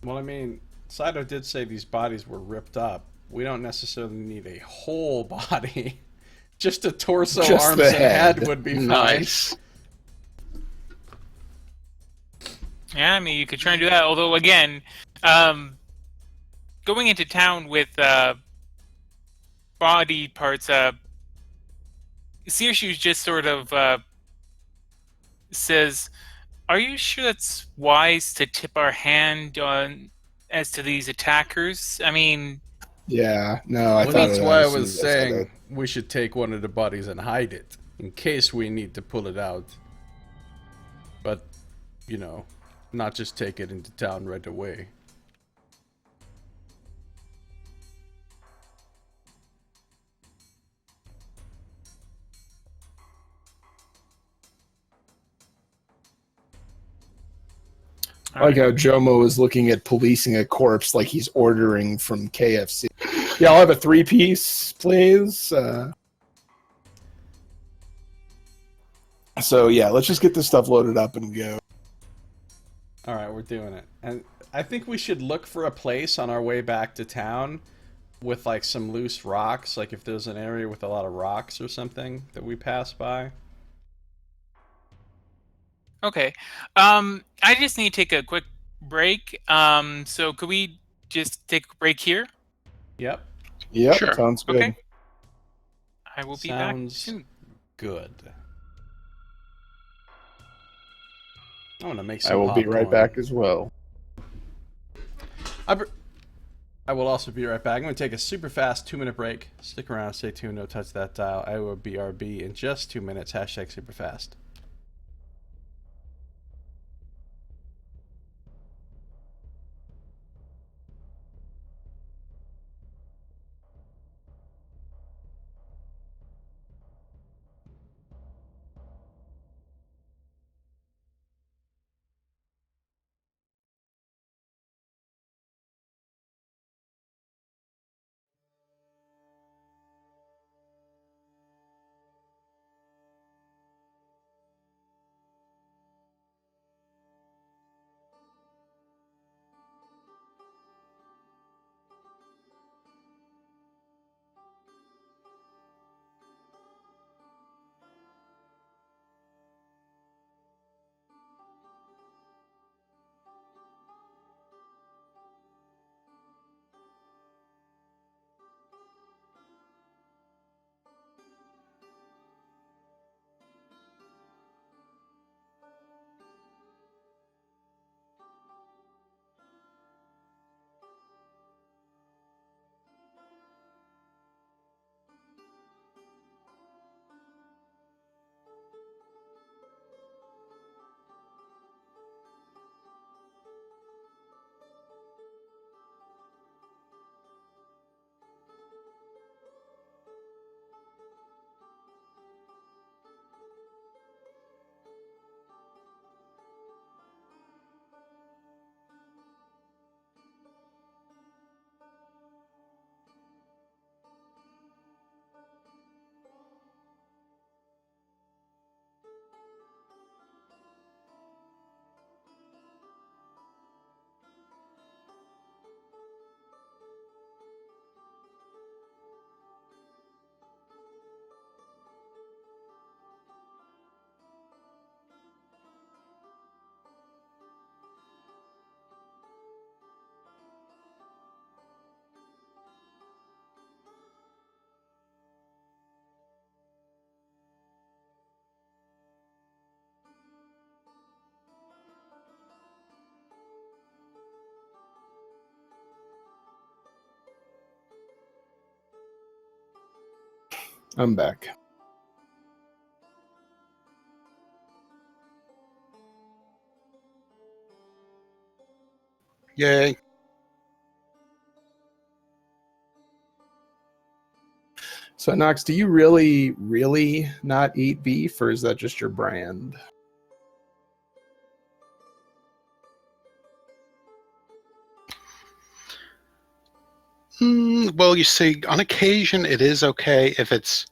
Well, I mean, Scito did say these bodies were ripped up. We don't necessarily need a whole body. Just a torso, Just arms, the and head. head would be fine. Nice. Yeah, I mean, you could try and do that. Although, again, going into town with body parts, Searshoes just sort of says, "Are you sure that's wise to tip our hand on as to these attackers? I mean." Yeah, no, I Well, thought that's of that why I as soon was as I said saying that. we should take one of the bodies and hide it in case we need to pull it out. But, not just take it into town right away. I like how Jomo is looking at policing a corpse like he's ordering from KFC. Yeah, I'll have a 3-piece, please. So yeah, let's just get this stuff loaded up and go. All right, we're doing it. And I think we should look for a place on our way back to town with like some loose rocks, like if there's an area with a lot of rocks or something that we pass by. Okay. I just need to take a quick break. So could we just take a break here? Yep. Yep, Sure. sounds good. Okay. I will be back Sounds soon. good. I'm gonna make some I will be right popcorn. back as well. I will also be right back. I'm going to take a super fast 2-minute break. Stick around, stay tuned, no touch that dial. I will BRB in just 2 minutes. Hashtag super fast. I'm back. Yay. So, Nox, do you really not eat beef, or is that just your brand? Well, you see, on occasion it is okay if it's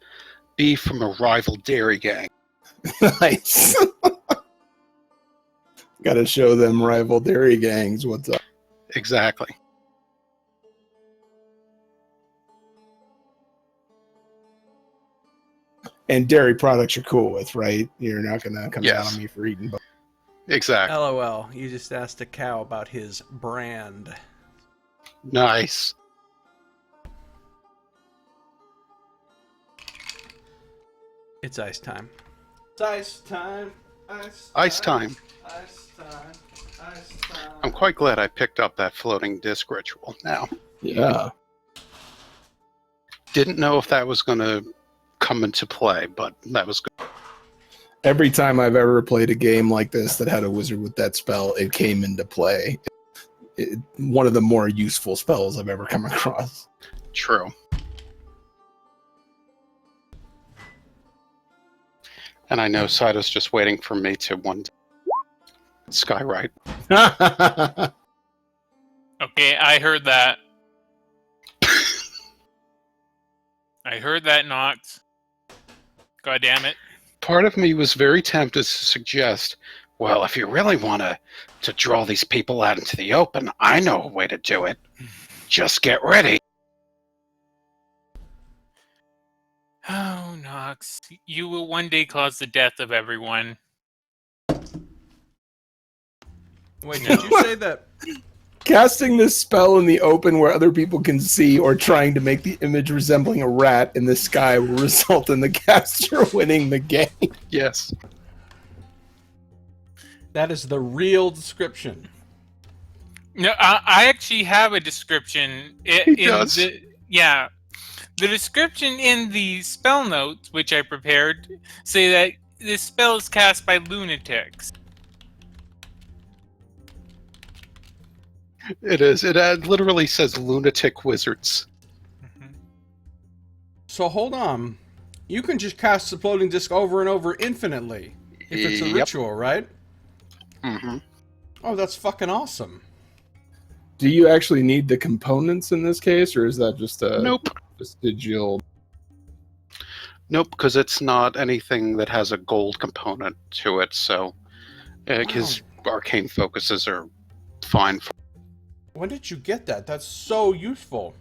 beef from a rival dairy gang. Nice. Got to show them rival dairy gangs what's up. Exactly. And dairy products you're cool with, right? You're not going to come down Yes. on me for eating both. Exactly. LOL, you just asked a cow about his brand. Nice. It's ice time. It's ice time. Ice time. Ice time. Ice time. I'm quite glad I picked up that floating disc ritual now. Yeah. Didn't know if that was going to come into play, but that was good. Every time I've ever played a game like this that had a wizard with that spell, it came into play. One of the more useful spells I've ever come across. True. And I know Scito's just waiting for me to one skywrite. Okay, I heard that. I heard that, Nox. God damn it. Part of me was very tempted to suggest, well, if you really want to draw these people out into the open, I know a way to do it. Just get ready. Oh, Nox. You will one day cause the death of everyone. Wait, did you say that? Casting this spell in the open where other people can see or trying to make the image resembling a rat in the sky will result in the caster winning the game. Yes. That is the real description. No, I actually have a description. He does. Yeah. The description in the spell notes, which I prepared, say that this spell is cast by lunatics. It is. It literally says lunatic wizards. So hold on. You can just cast the floating disc over and over infinitely. If it's a Yep. ritual, right? Mm-hmm. Oh, that's fucking awesome. Do you actually need the components in this case, or is that just a Nope. vestigial? Nope, because it's not anything that has a gold component to it, so his arcane focuses are fine. When did you get that? That's so useful.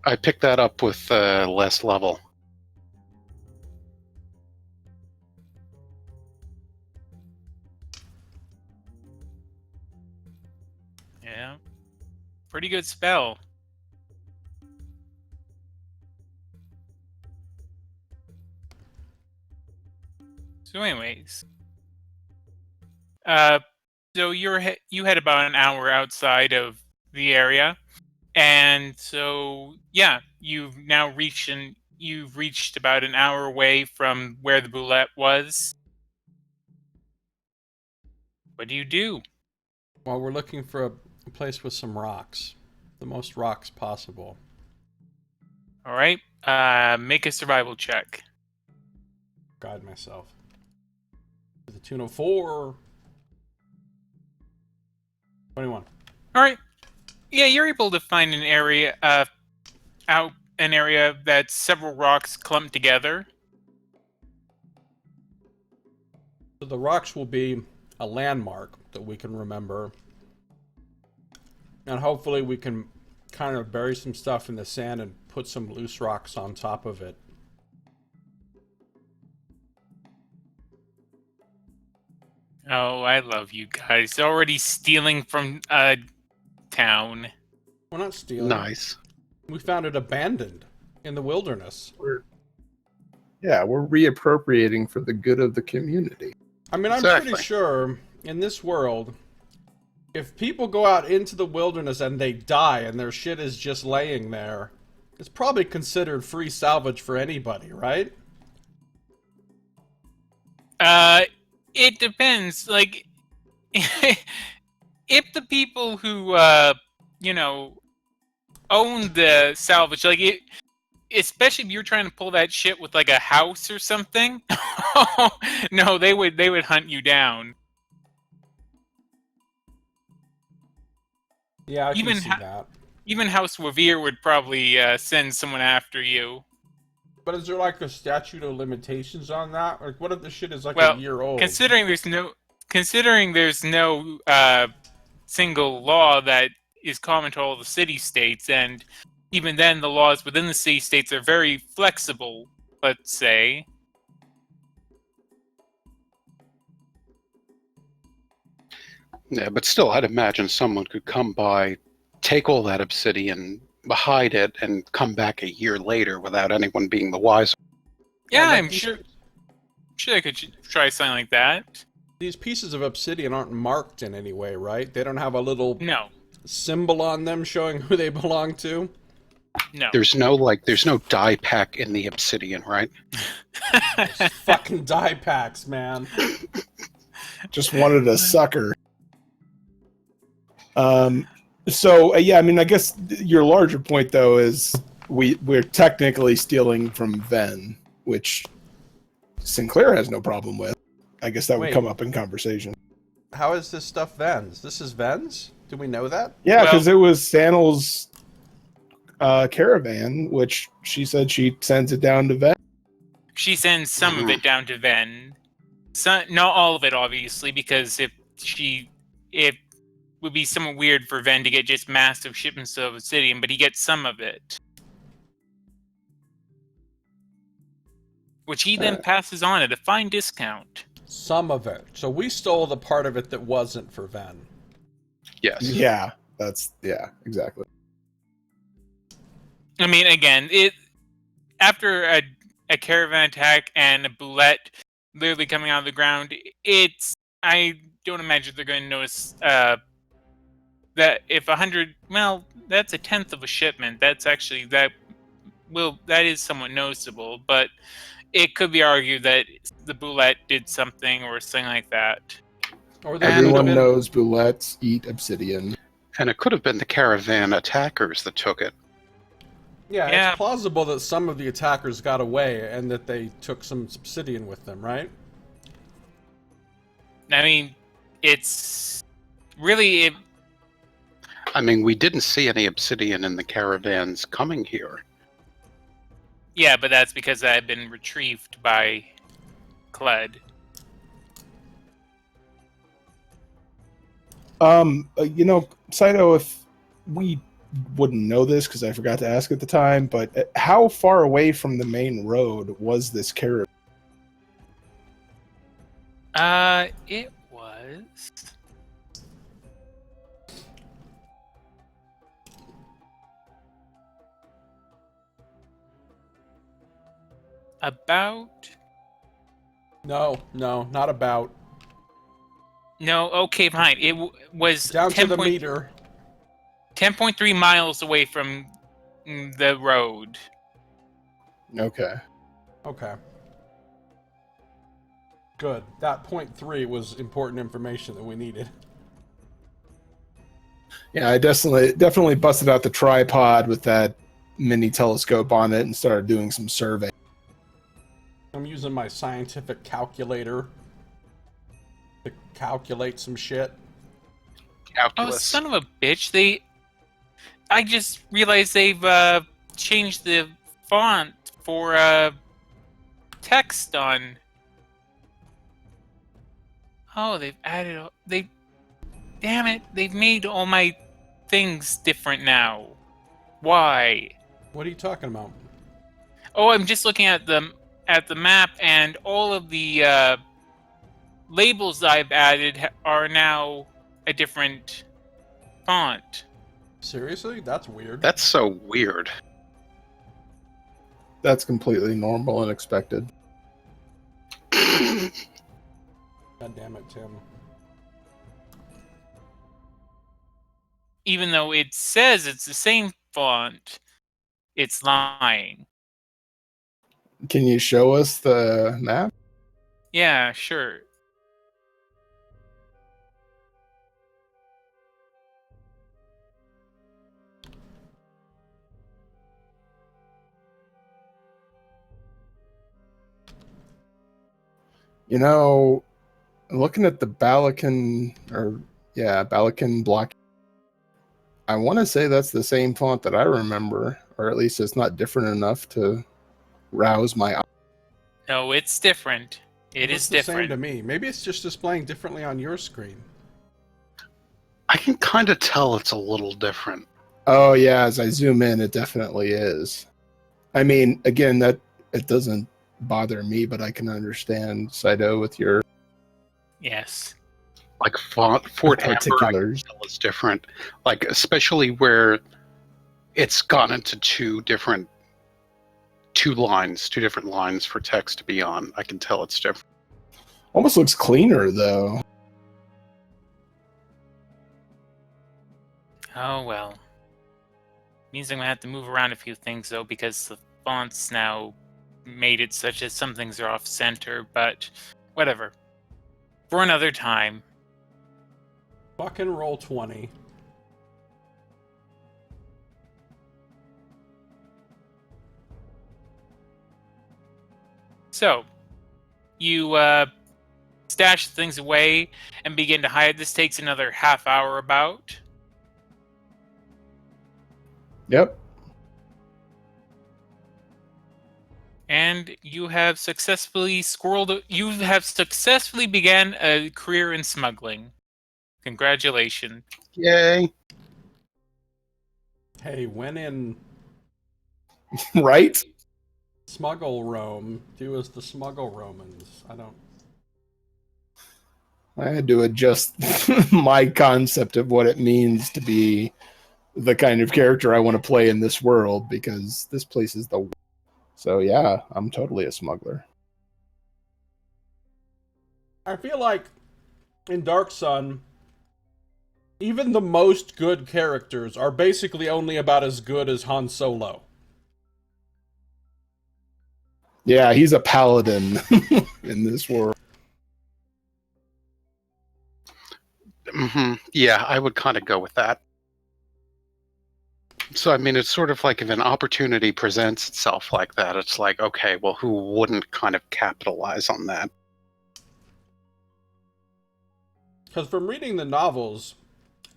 I picked that up with less level. Yeah. Pretty good spell. So anyways. So you had about an hour outside of the area. And so yeah, you've reached about an hour away from where the boulette was. What do you do? Well, we're looking for a place with some rocks. The most rocks possible. All right. Make a survival check. Guide myself. To the tune of 4. 21. All right. Yeah, you're able to find an area that's several rocks clumped together. So the rocks will be a landmark that we can remember. And hopefully we can kind of bury some stuff in the sand and put some loose rocks on top of it. Oh, I love you guys. Already stealing from town. We're not stealing. Nice. We found it abandoned in the wilderness. We're reappropriating for the good of the community. I mean, I'm Exactly. pretty sure in this world, if people go out into the wilderness and they die and their shit is just laying there, It's probably considered free salvage for anybody, right? It depends. Like, if the people who, you know, own the salvage, like it, especially if you're trying to pull that shit with like a house or something, no, they would hunt you down. Yeah, I can Even see that. even House Revere would probably send someone after you. But is there like a statute of limitations on that? Like, what if the shit is like a Well, year old? considering there's no single law that is common to all the city-states, and even then the laws within the city-states are very flexible, let's say. Yeah, but still, I'd imagine someone could come by, take all that obsidian, hide it, and come back a year later without anyone being the wiser. Yeah, like I'm sure they could try something like that. These pieces of obsidian aren't marked in any way, right? They don't have a little No. symbol on them showing who they belong to? No. There's no dye pack in the obsidian, right? Those fucking dye packs, man. Just wanted a sucker. So yeah, I mean, I guess your larger point though is we're technically stealing from Ven, which Sinclair has no problem with. I guess that would Wait. come up in conversation. How is this stuff Ven's? This is Ven's? Do we know that? Yeah, because Well- it was Sanel's caravan, which she said she sends it down to Ven. She sends some of it down to Ven. Not all of it, obviously, because it would be somewhat weird for Ven to get just massive shipments of obsidian, but he gets some of it. Which he then passes on at a fine discount. Some of it. So we stole the part of it that wasn't for Ven. Yes. Yeah, exactly. I mean, again, after a caravan attack and a boulette literally coming out of the ground, I don't imagine they're going to notice that if 100, well, that's a tenth of a shipment. That's actually that is somewhat noticeable, but it could be argued that the boulette did something or something like that. Or they And- could have Everyone been- knows boulettes eat obsidian. And it could have been the caravan attackers that took it. Yeah, Yeah. it's plausible that some of the attackers got away and that they took some obsidian with them, right? I mean, it's really I mean, we didn't see any obsidian in the caravans coming here. yeah, but that's because I had been retrieved by Cled. Scito, if we wouldn't know this because I forgot to ask at the time, but how far away from the main road was this caravan? It was about. No, not about. No, okay, fine. It was Down to 10 the point- meter. 10.3 miles away from the road. Okay. Okay. Good. That .3 was important information that we needed. Yeah, I definitely busted out the tripod with that mini telescope on it and started doing some survey. I'm using my scientific calculator to calculate some shit. Oh, Calculus. son of a bitch! I just realized they've changed the font for text on. Oh, they've added. Damn it! They've made all my things different now. Why? What are you talking about? Oh, I'm just looking at the map, and all of the labels I've added are now a different font. Seriously? That's weird. That's so weird. That's completely normal and expected. God damn it, Tim. Even though it says it's the same font, it's lying. Can you show us the map? Yeah, sure. You know, looking at the Balakan block, I want to say that's the same font that I remember, or at least it's not different enough to rouse my eye. No, it's different. It looks is the same different. to me. Maybe it's just displaying differently on your screen. I can kind of tell it's a little different. Oh yeah, as I zoom in, it definitely is. I mean, again, that it doesn't bother me, but I can understand Scito with your Yes. Like Fort Amber, I can particulars. tell is different. Like especially where it's gone into two different lines for text to be on. I can tell it's different. Almost looks cleaner though. Oh well. Means I'm gonna have to move around a few things though, because the fonts now made it such that some things are off center, but whatever. For another time. Fucking Roll20. So, you stash things away and begin to hide. This takes another half hour about. Yep. And you have successfully began a career in smuggling. Congratulations. Yay! Hey, when in Right? Smuggle Rome, do as the Smuggle Romans. I had to adjust my concept of what it means to be the kind of character I want to play in this world, because this place is the... So yeah, I'm totally a smuggler. I feel like in Dark Sun, even the most good characters are basically only about as good as Han Solo. Yeah, he's a paladin in this world. Mm-hmm. Yeah, I would kind of go with that. So, I mean, it's sort of like if an opportunity presents itself like that, it's like, okay, well, who wouldn't kind of capitalize on that? Because from reading the novels,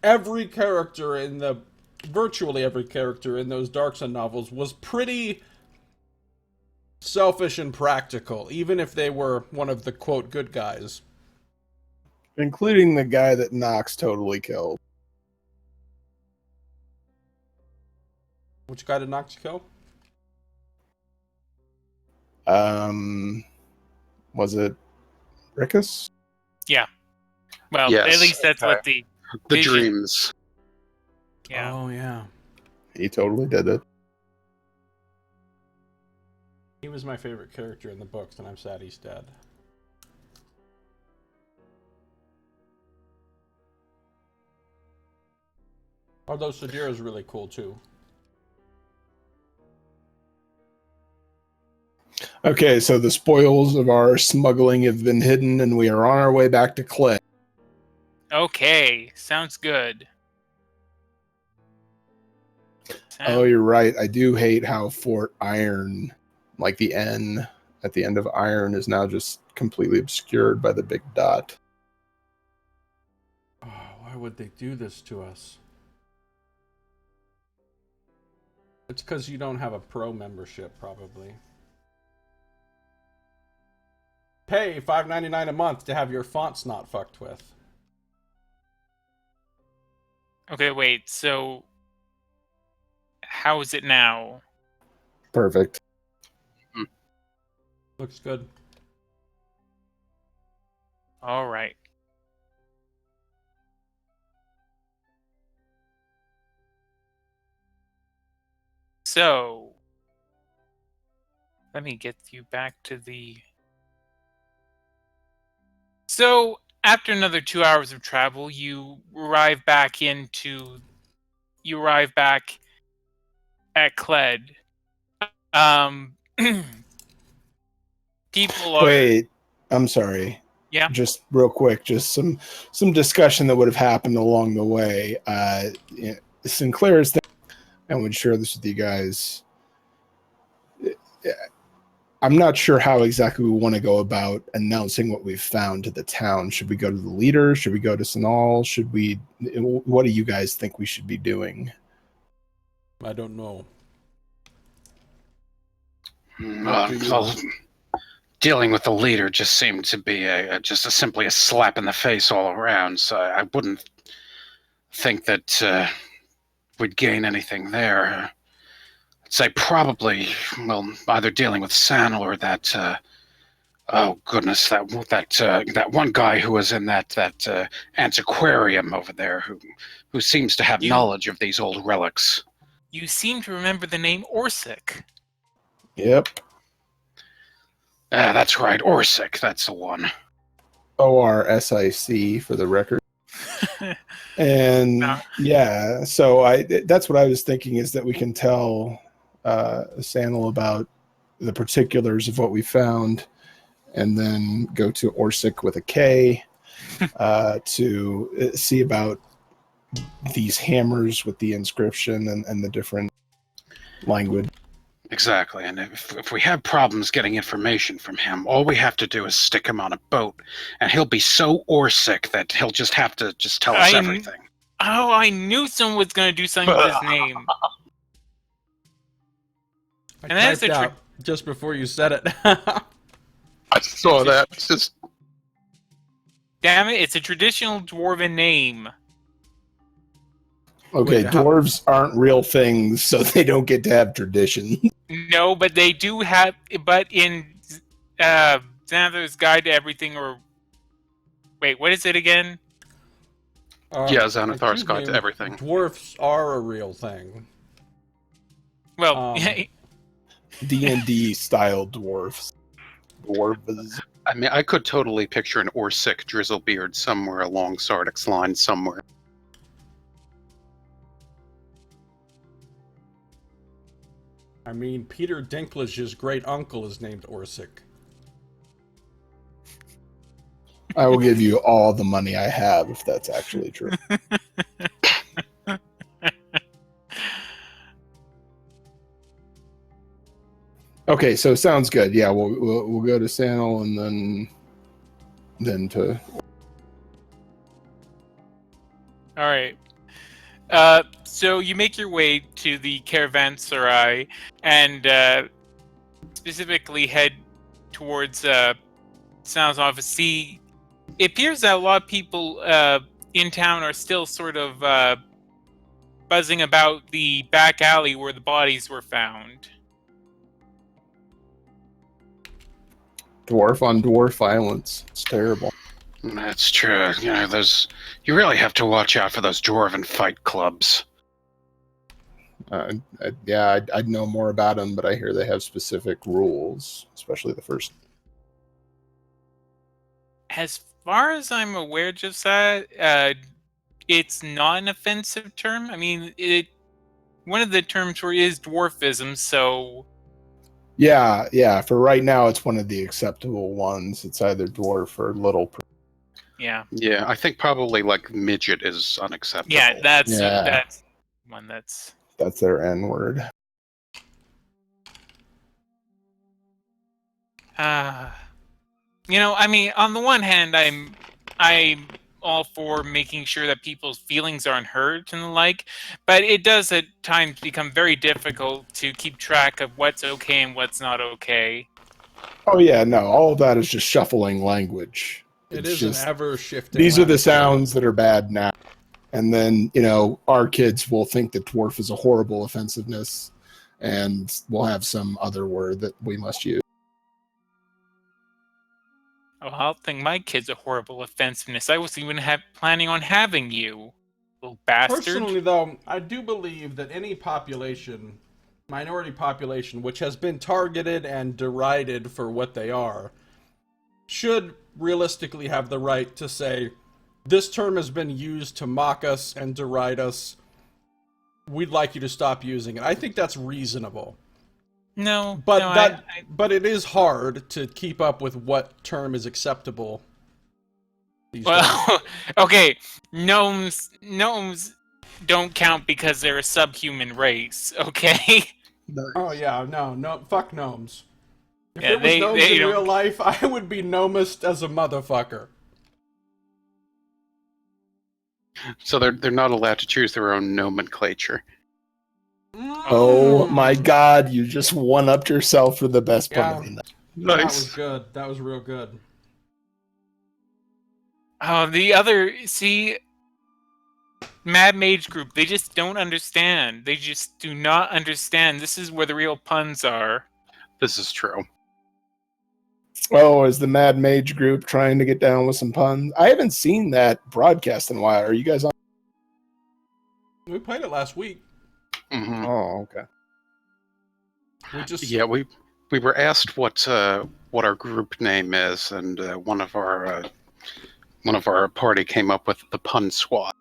virtually every character in those Dark Sun novels was pretty selfish and practical, even if they were one of the, quote, good guys. Including the guy that Nox totally killed. Which guy did Nox kill? Was it Rickus? Yeah. Well, Yes. at least that's what the vision- dreams. Yeah. Oh, yeah. He totally did it. He was my favorite character in the books, and I'm sad he's dead. Although Sadira's really cool, too. Okay, so the spoils of our smuggling have been hidden, and we are on our way back to Clay. Okay, sounds good. Oh, you're right. I do hate how Fort Iron, like the N at the end of Iron, is now just completely obscured by the big dot. Oh, why would they do this to us? It's because you don't have a pro membership, probably. Pay $5.99 a month to have your fonts not fucked with. Okay, wait, so how is it now? Perfect. Looks good. All right. So, let me get you back to the... So, after another 2 hours of travel, you arrive back at Cled. People are... Wait, I'm sorry. Yeah. Just real quick, just some discussion that would have happened along the way. Sinclair's thing, I would share this with you guys. I'm not sure how exactly we want to go about announcing what we've found to the town. Should we go to the leader? Should we go to Sanal? What do you guys think we should be doing? I don't know. Well, dealing with the leader just seemed to be simply a slap in the face all around. So I wouldn't think that we'd gain anything there. I'd say probably, well, either dealing with Sanel or that. Oh goodness, that one guy who was in that antiquarium over there, who seems to have knowledge of these old relics. You seem to remember the name Orsic. Yep. That's right, Orsic. That's the one. ORSIC for the record. And yeah, so that's what I was thinking, is that we can tell Sanel about the particulars of what we found, and then go to Orsic with a K to see about these hammers with the inscription and the different language. Exactly, and if we have problems getting information from him, all we have to do is stick him on a boat, and he'll be so Orsic that he'll just have to tell us everything. Oh, I knew someone was going to do something with his name. And that's the trick. Just before you said it. I saw that. It's just... Damn it, it's a traditional dwarven name. Okay, dwarves aren't real things, so they don't get to have tradition. No, but they do have... But in Xanathar's Guide to Everything, or... Wait, what is it again? Yeah, Xanathar's Guide to Everything. Dwarfs are a real thing. Well, D&D style dwarfs. Dwarves. I mean, I could totally picture an Orsic Drizzlebeard somewhere along Sardic's line somewhere. I mean, Peter Dinklage's great uncle is named Orsic. I will give you all the money I have if that's actually true. Okay, so sounds good. Yeah, we'll go to Sanel and then to... all right. So you make your way to the caravanserai and specifically head towards Sanel's office. It appears that a lot of people in town are still sort of buzzing about the back alley where the bodies were found. Dwarf on dwarf violence. It's terrible. That's true. You know, you really have to watch out for those dwarven fight clubs. I'd know more about them, but I hear they have specific rules, especially the first. As far as I'm aware, Josiah, it's not an offensive term. I mean, one of the terms for it is dwarfism, so... Yeah, for right now, it's one of the acceptable ones. It's either dwarf or little. Yeah, I think probably like midget is unacceptable. Yeah, that's one that's their N word. You know, I mean, on the one hand, I'm all for making sure that people's feelings aren't hurt and the like, but it does at times become very difficult to keep track of what's okay and what's not okay. Oh yeah, no, all of that is just shuffling language. It is just an ever-shifting. These are the sounds that are bad now. And then, our kids will think that dwarf is a horrible offensiveness, and we'll have some other word that we must use. Oh, I'll think my kid's a horrible offensiveness. I wasn't even planning on having you, little bastard. Personally, though, I do believe that any population, minority population, which has been targeted and derided for what they are, should realistically have the right to say, this term has been used to mock us and deride us. We'd like you to stop using it. I think that's reasonable. No, But no, but it is hard to keep up with what term is acceptable these days. well, okay, gnomes don't count because they're a subhuman race. Okay. Oh yeah, no, fuck gnomes. If Yeah, there was gnomes they in don't. real life, I would be gnomist as a motherfucker. So they're not allowed to choose their own nomenclature. Oh my god, you just one-upped yourself for the best pun of the night. That was Nice. good. That was real good. Oh, Mad Mage Group, they just don't understand. They just do not understand. This is where the real puns are. This is true. Oh, is the Mad Mage group trying to get down with some puns? I haven't seen that broadcast in a while. Are you guys on? We played it last week. Hmm. Oh, okay. We just Yeah, we were asked what our group name is, and one of our party came up with the pun squad.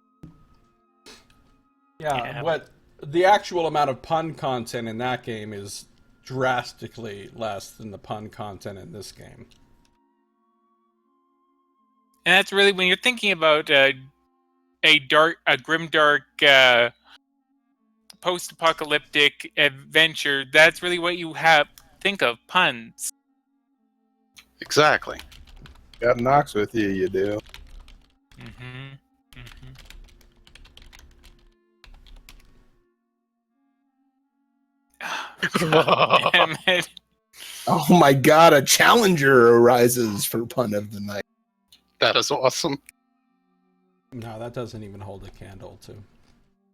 yeah. What the actual amount of pun content in that game is drastically less than the pun content in this game. And that's really when you're thinking about a grimdark, post-apocalyptic adventure. That's really what you think of puns. Exactly. Got Knox with you, you do. Mm-hmm. Mm-hmm. Damn it. Oh my god, a challenger arises for pun of the night. That is awesome. No, that doesn't even hold a candle to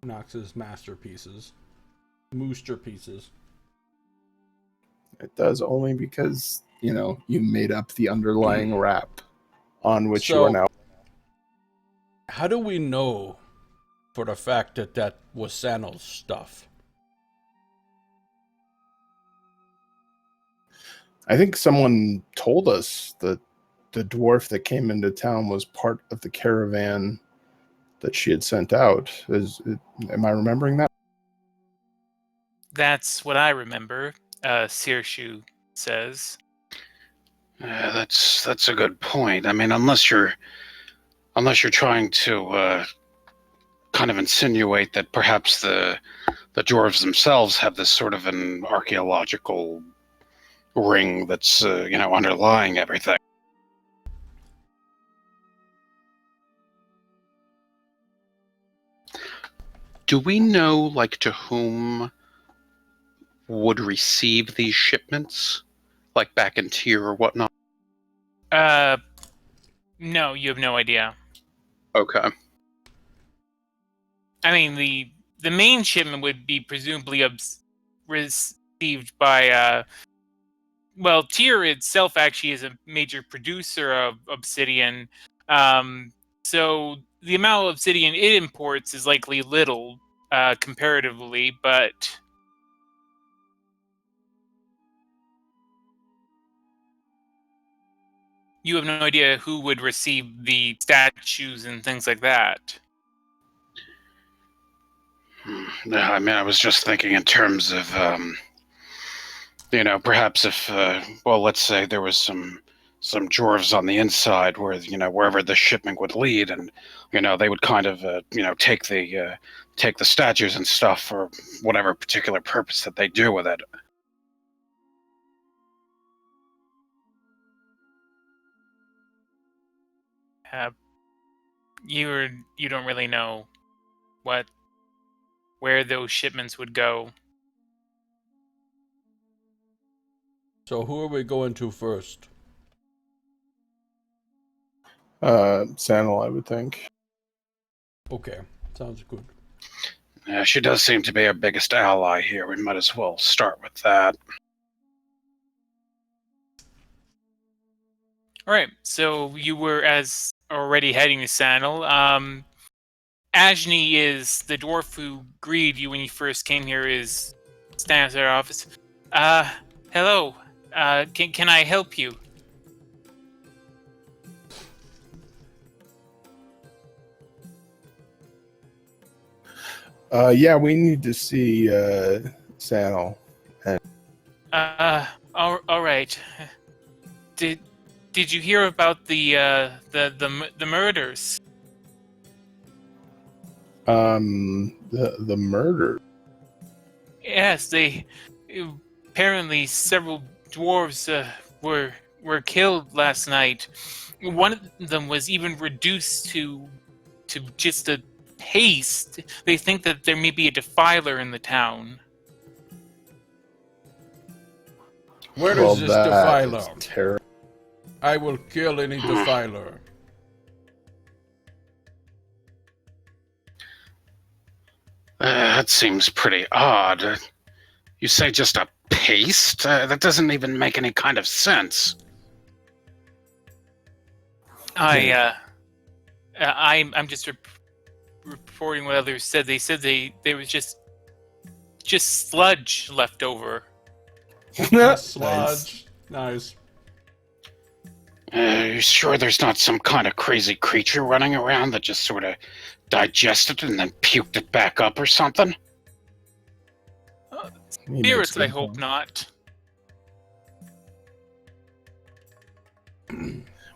Knox's masterpieces, moosterpieces. It does only because, you made up the underlying rap on which you So- are now. How do we know for the fact that was Sanel's stuff? I think someone told us that the dwarf that came into town was part of the caravan that she had sent out. Am I remembering that? That's what I remember. Sirshu says. That's a good point. I mean, unless you're trying to kind of insinuate that perhaps the dwarves themselves have this sort of an archaeological ring that's underlying everything. Do we know, like, to whom would receive these shipments, like back in Tier or whatnot? No, you have no idea. Okay. I mean, the main shipment would be presumably received by well, Tyr itself actually is a major producer of obsidian. So the amount of obsidian it imports is likely little comparatively, but you have no idea who would receive the statues and things like that. Yeah, I mean, I was just thinking in terms of, perhaps if, let's say there was some dwarves on the inside where, wherever the shipment would lead, and, they would kind of, take the statues and stuff for whatever particular purpose that they do with it. You don't really know where those shipments would go. So who are we going to first? Sanel, I would think. Okay, sounds good. She does seem to be our biggest ally here. We might as well start with that. All right, so you were as already heading to Sanel. Ajni is the dwarf who greeted you when you first came here. Is standing at our office. Hello. Can I help you? Yeah, we need to see Sanel. All right. Did you hear about the murders? The murder. Yes, they apparently several dwarves were killed last night. One of them was even reduced to just a paste. They think that there may be a defiler in the town. Where Well, is this that defiler? is terrible. I will kill any defiler. That seems pretty odd. You say just a paste? That doesn't even make any kind of sense. I'm just reporting what others said. They said there was just sludge left over. Sludge. Nice. You sure there's not some kind of crazy creature running around that just sort of digested it and then puked it back up or something? Spirits, I hope not.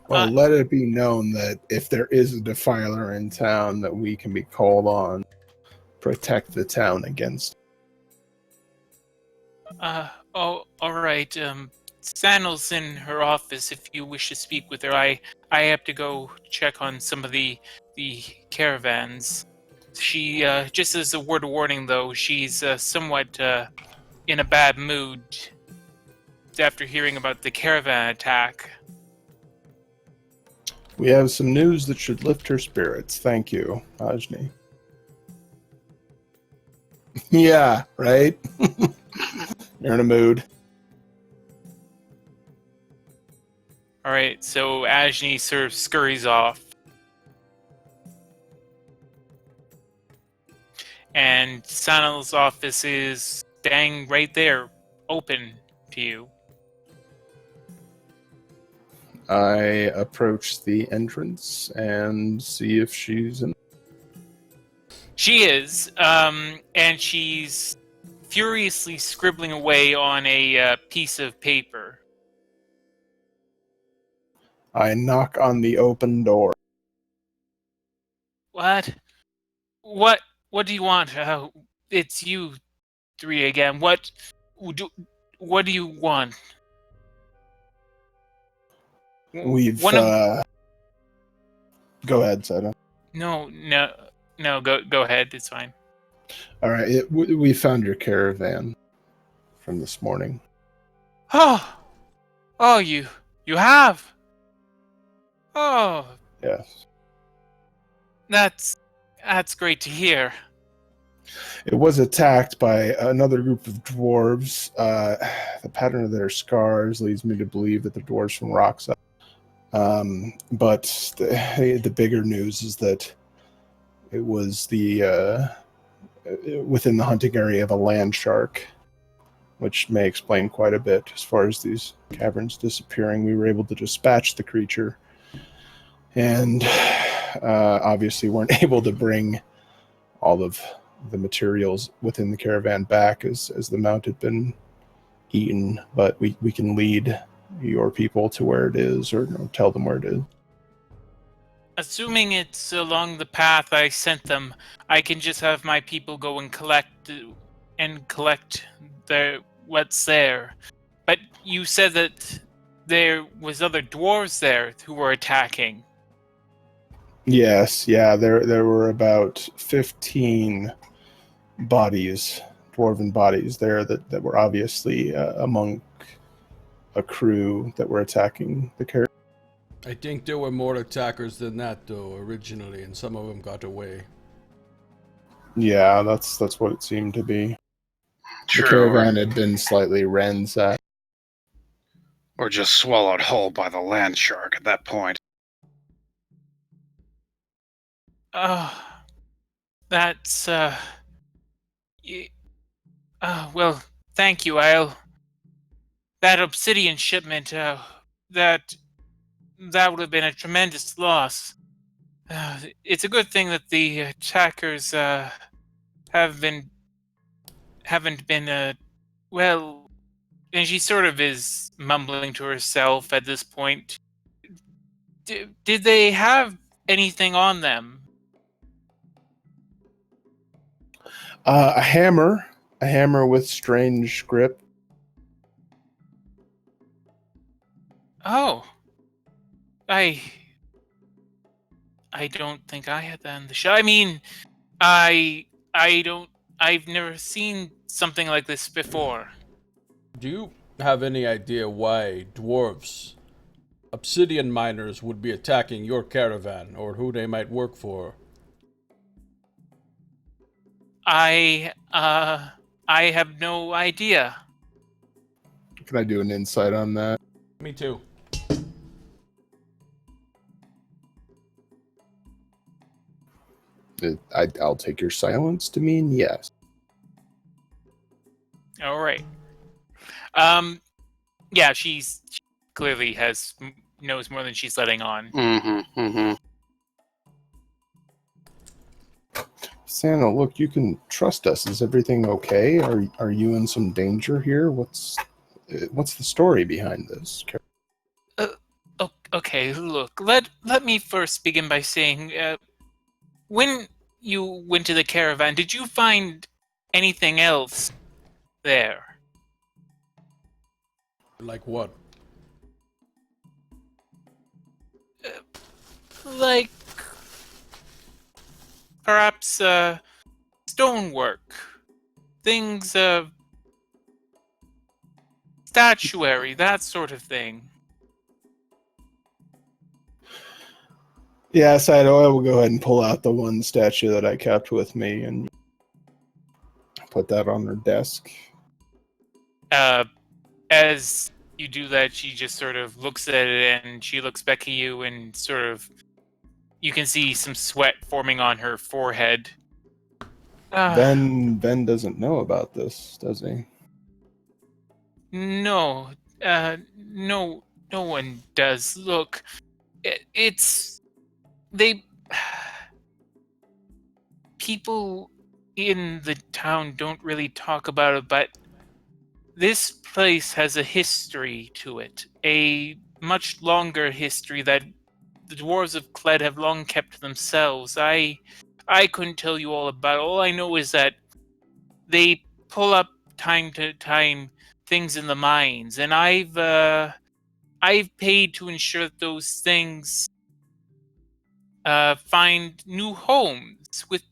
Well, let it be known that if there is a defiler in town, that we can be called on to protect the town against. All right. Sandal's in her office if you wish to speak with her. I have to go check on some of the caravans. She, just as a word of warning though, she's somewhat in a bad mood after hearing about the caravan attack. We have some news that should lift her spirits. Thank you, Ajni. Yeah, right? You're in a mood. All right, so Ajni sort of scurries off. And Sanal's office is staying right there, open to you. I approach the entrance and see if she's in. She is, and she's furiously scribbling away on a piece of paper. I knock on the open door. What? What do you want? It's you three again. What do you want? We've One of... Go ahead, Scito. No. Go ahead. It's fine. All right, we found your caravan from this morning. Oh, you have. Oh, Yes. that's great to hear. It was attacked by another group of dwarves. The pattern of their scars leads me to believe that the dwarves from Rockside. But the bigger news is that it was within the hunting area of a land shark, which may explain quite a bit as far as these caverns disappearing. We were able to dispatch the creature, and obviously weren't able to bring all of the materials within the caravan back as the mount had been eaten, but we can lead your people to where it is, or tell them where it is. Assuming it's along the path I sent them, I can just have my people go and collect what's there. But you said that there was other dwarves there who were attacking. Yes, yeah, there were about 15 bodies, dwarven bodies there that were obviously among a crew that were attacking the caravan. I think there were more attackers than that, though, originally, and some of them got away. Yeah, that's what it seemed to be. True. The caravan had been slightly ransacked. Or just swallowed whole by the land shark at that point. That's well, thank you. That obsidian shipment, that would have been a tremendous loss. It's a good thing that the attackers haven't been well. and she sort of is mumbling to herself at this point. Did they have anything on them? A hammer with strange grip. Oh, I don't think I had that in the show. I mean, I don't. I've never seen something like this before. Do you have any idea why dwarves, obsidian miners, would be attacking your caravan, or who they might work for? I have no idea. Can I do an insight on that? Me too. I'll take your silence to mean yes. All right. Yeah, she clearly knows more than she's letting on. Mm-hmm. Mm-hmm. Santa, look, you can trust us. Is everything okay? Are you in some danger here? What's the story behind this? Okay, look. Let me first begin by saying, when you went to the caravan, did you find anything else there? Like what? Like perhaps stonework, things, statuary, that sort of thing. Yeah, Scito, I will go ahead and pull out the one statue that I kept with me and put that on her desk. As you do that, she just sort of looks at it, and she looks back at you, and sort of, you can see some sweat forming on her forehead. Ben doesn't know about this, does he? No, no one does. Look, it's they. People in the town don't really talk about it, but this place has a history to it, a much longer history that the dwarves of Cled have long kept to themselves. I couldn't tell you all about it. All I know is that they pull up time to time things in the mines, and I've paid to ensure that those things find new homes with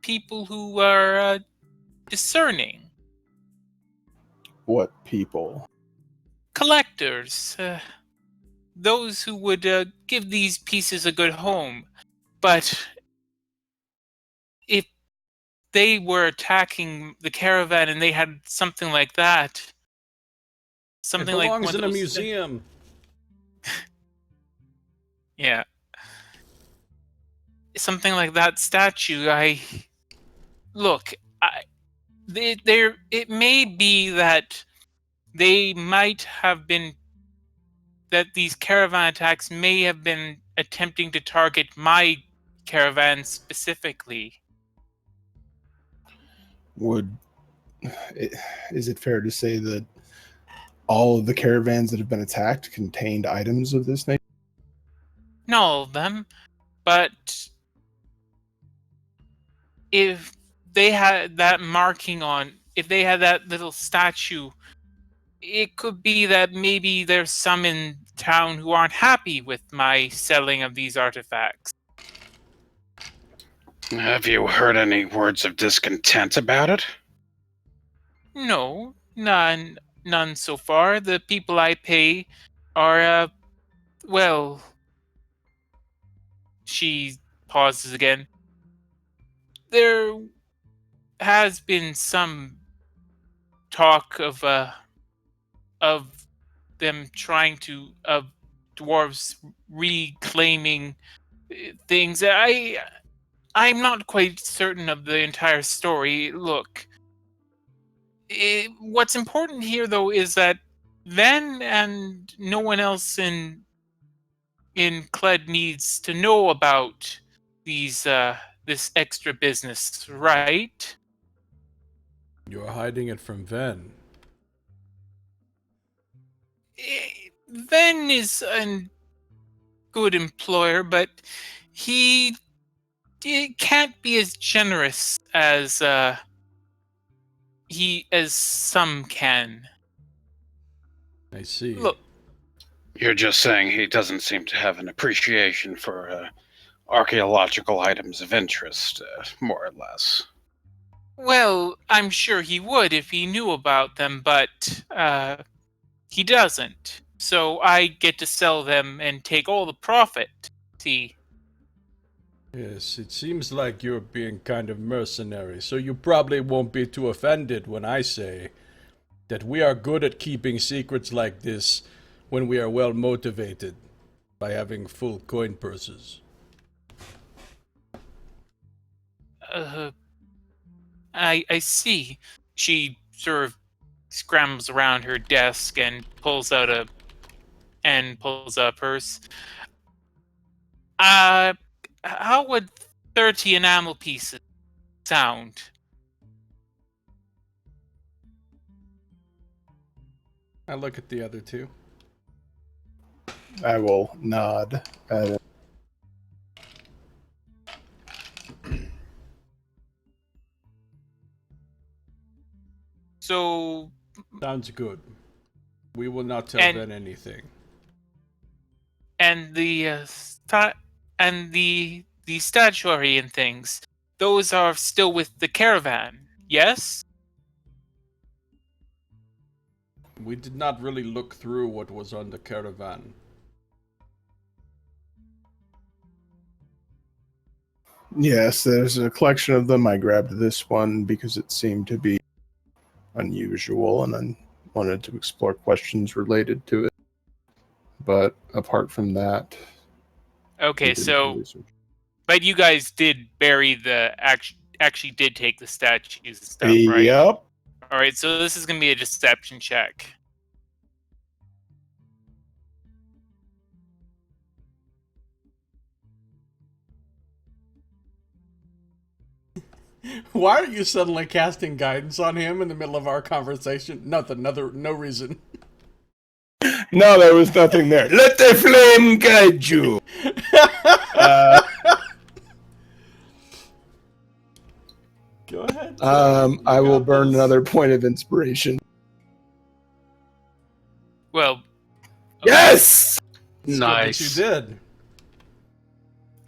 people who are discerning. What people? Collectors. Those who would give these pieces a good home. But if they were attacking the caravan and they had something like that, It something like belongs one of in a those museum. Yeah. Something like that statue, look, it may be that they might have been, that these caravan attacks may have been attempting to target my caravan specifically. Is it fair to say that all of the caravans that have been attacked contained items of this nature? Not all of them, but if they had that marking on, if they had that little statue, it could be that maybe there's some in town who aren't happy with my selling of these artifacts. Have you heard any words of discontent about it? No, none so far. The people I pay are, well, she pauses again. There has been some talk of them trying to, of dwarves reclaiming things. I'm not quite certain of the entire story. Look, what's important here, though, is that Ven and no one else in Cled needs to know about these this extra business, right? You're hiding it from Ven. Ven is a good employer, but he can't be as generous as as some can. I see. Look, You're just saying he doesn't seem to have an appreciation for archaeological items of interest, more or less. well, I'm sure he would if he knew about them, but he doesn't. So I get to sell them and take all the profit. See? Yes, it seems like you're being kind of mercenary, so you probably won't be too offended when I say that we are good at keeping secrets like this when we are well motivated by having full coin purses. I see. She sort of scrambles around her desk and pulls a purse. How would 30 enamel pieces sound? I look at the other two. I will nod at it. So, Sounds good. We will not tell And- Ben anything. and the statuary and things, those are still with the caravan, yes? We did not really look through what was on the caravan. Yes, there's a collection of them. I grabbed this one because it seemed to be unusual and I wanted to explore questions related to it. But apart from that, I Okay, didn't do so research. but you guys did bury the actually did take the statues and stuff, right? Yep. All right, so this is going to be a deception check. Why are you suddenly casting guidance on him in the middle of our conversation? Nothing, no reason. No, there was nothing there. Let the flame guide you. Go ahead. I will burn another point of inspiration. Well, Yes. It's Nice. good that you did.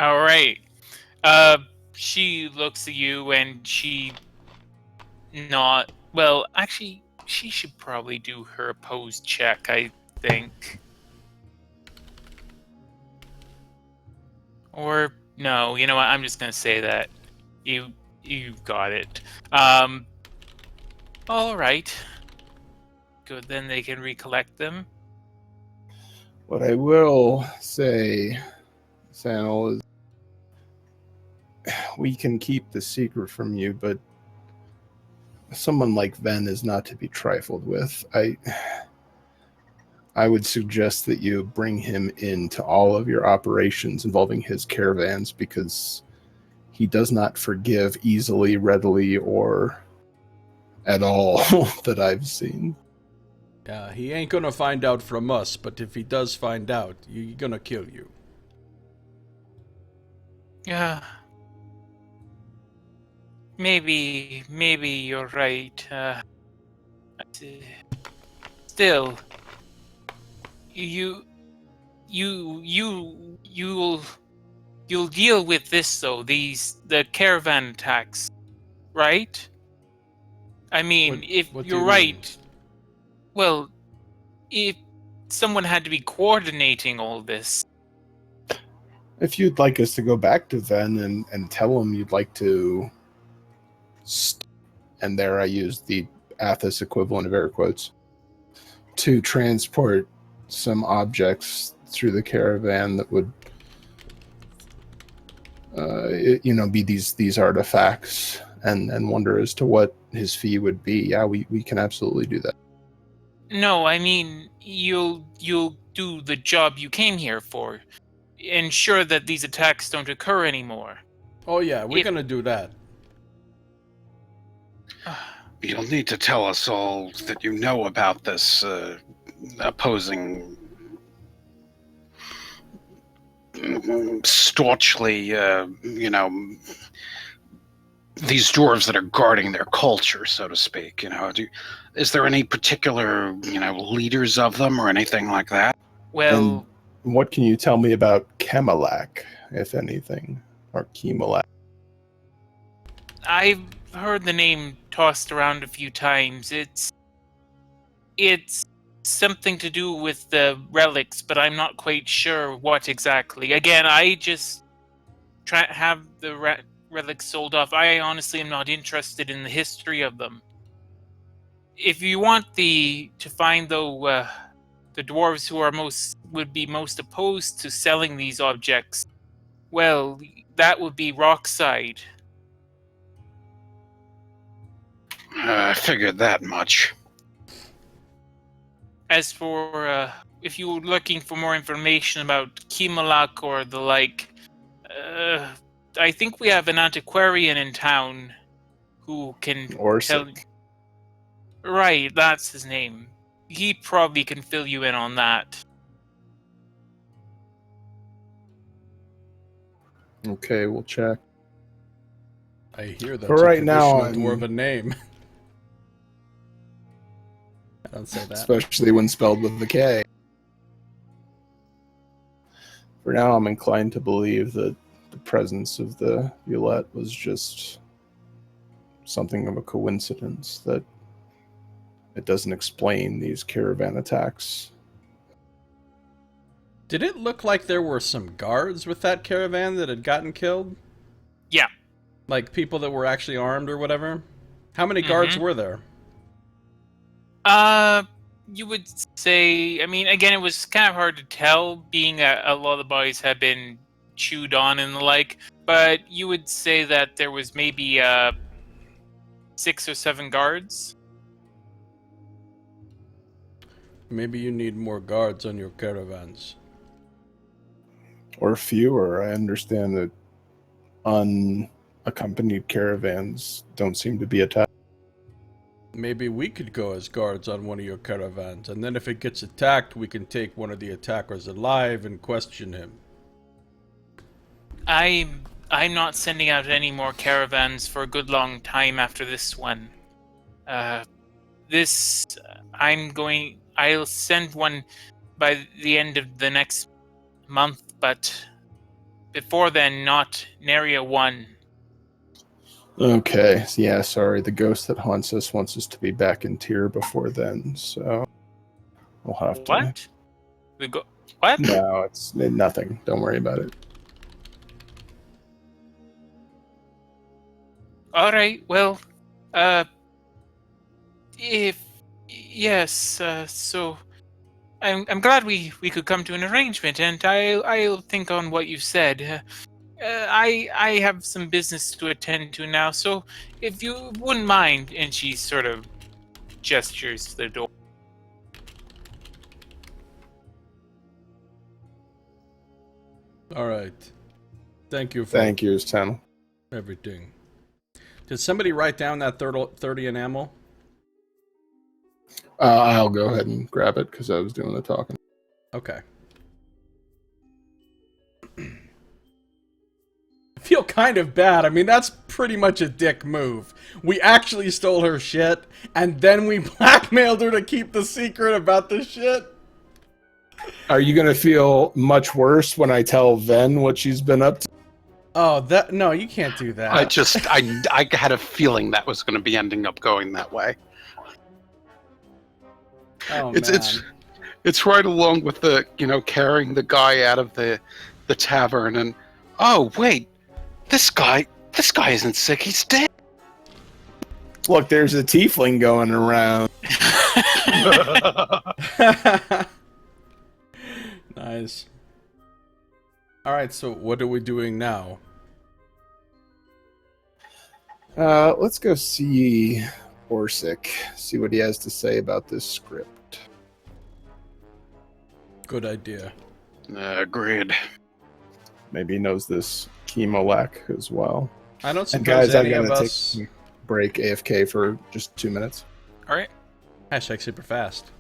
all right. She looks at you and she not well. Actually, she should probably do her opposed check. I think. Or no, you know what? I'm just gonna say that you got it. All right. Good. Then they can recollect them. What I will say, Sanel, is we can keep the secret from you, but someone like Ven is not to be trifled with. I would suggest that you bring him into all of your operations involving his caravans because he does not forgive easily, readily, or at all that I've seen. Yeah, he ain't gonna find out from us, but if he does find out, he's gonna kill you. Yeah. Maybe you're right. Still, you'll deal with this though. The caravan attacks, right? I mean, What do you're you right. mean? Well, if someone had to be coordinating all this, If you'd like us to go back to Ven and tell him you'd like to, and there I use the Athos equivalent of air quotes, to transport some objects through the caravan that would, be these artifacts, and wonder as to what his fee would be. Yeah, we can absolutely do that. no, I mean you'll do the job you came here for. Ensure that these attacks don't occur anymore. Oh yeah, we're If- gonna do that. You'll need to tell us all that you know about this opposing staunchly, these dwarves that are guarding their culture, so to speak. Is there any particular, leaders of them or anything like that? Well, And what can you tell me about Kemalak, if anything, or Kemalak? I've heard the name tossed around a few times. It's something to do with the relics, but I'm not quite sure what exactly. Again, I just try have the relics sold off. I honestly am not interested in the history of them. If you want to find the dwarves who would be most opposed to selling these objects, well, that would be Rockside. I figured that much. As for if you were looking for more information about Kimalak or the like, I think we have an antiquarian in town who can tell. Right, that's his name. He probably can fill you in on that. Okay, we'll check. I hear that's For right a now, traditional dwarven name. I don't say that. Especially when spelled with the K. For now, I'm inclined to believe that the presence of the Violette was just something of a coincidence, that it doesn't explain these caravan attacks. Did it look like there were some guards with that caravan that had gotten killed? Yeah. Like people that were actually armed or whatever? How many guards were there? You would say, I mean, again, it was kind of hard to tell, being a lot of the bodies had been chewed on and the like, but you would say that there was maybe 6 or 7 guards. Maybe you need more guards on your caravans. Or fewer. I understand that unaccompanied caravans don't seem to be attacked. Maybe we could go as guards on one of your caravans, and then if it gets attacked, we can take one of the attackers alive and question him. I'm not sending out any more caravans for a good long time after this one. I'll send one by the end of the next month, but before then, not nary a one. Okay, yeah, sorry. The ghost that haunts us wants us to be back in tier before then, so we'll have to... What? What? No, it's nothing. Don't worry about it. Alright, well, so I'm glad we could come to an arrangement, and I'll think on what you said. I have some business to attend to now, so if you wouldn't mind, and she sort of gestures to the door. All right. Thank you for Stan. everything. Did somebody write down that 30 enamel? I'll go ahead and grab it because I was doing the talking. Okay. I feel kind of bad. I mean, that's pretty much a dick move. We actually stole her shit, and then we blackmailed her to keep the secret about the shit. Are you going to feel much worse when I tell Ven what she's been up to? Oh, no, you can't do that. I had a feeling that was going to be ending up going that way. Oh, it's right along with the, carrying the guy out of the tavern and, oh, wait, this guy isn't sick, he's dead. Look, there's a tiefling going around. Nice. Alright, so what are we doing now? Let's go see Orsic, see what he has to say about this script. Good idea. Agreed. Maybe he knows this Chemolak as well. I don't And suppose guys, I'm any of going to us... take a break AFK for just 2 minutes. Alright. Hashtag super fast.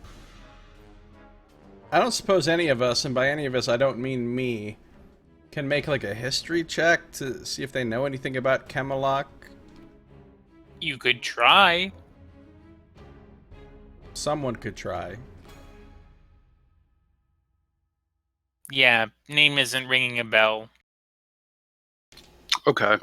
I don't suppose any of us, and by any of us I don't mean me, can make like a history check to see if they know anything about Camelot. You could try. Someone could try. Yeah, name isn't ringing a bell. Okay.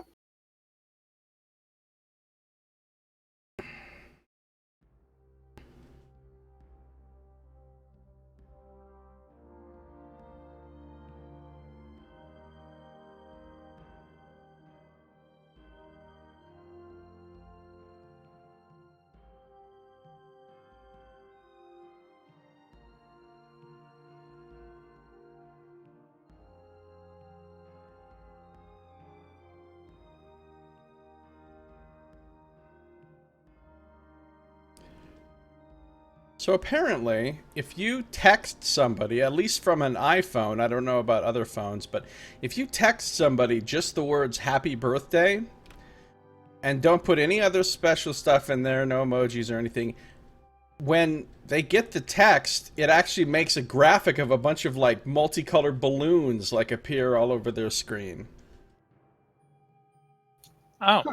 So apparently, if you text somebody, at least from an iPhone, I don't know about other phones, but if you text somebody just the words happy birthday, and don't put any other special stuff in there, no emojis or anything, when they get the text, it actually makes a graphic of a bunch of like multicolored balloons like appear all over their screen. Oh.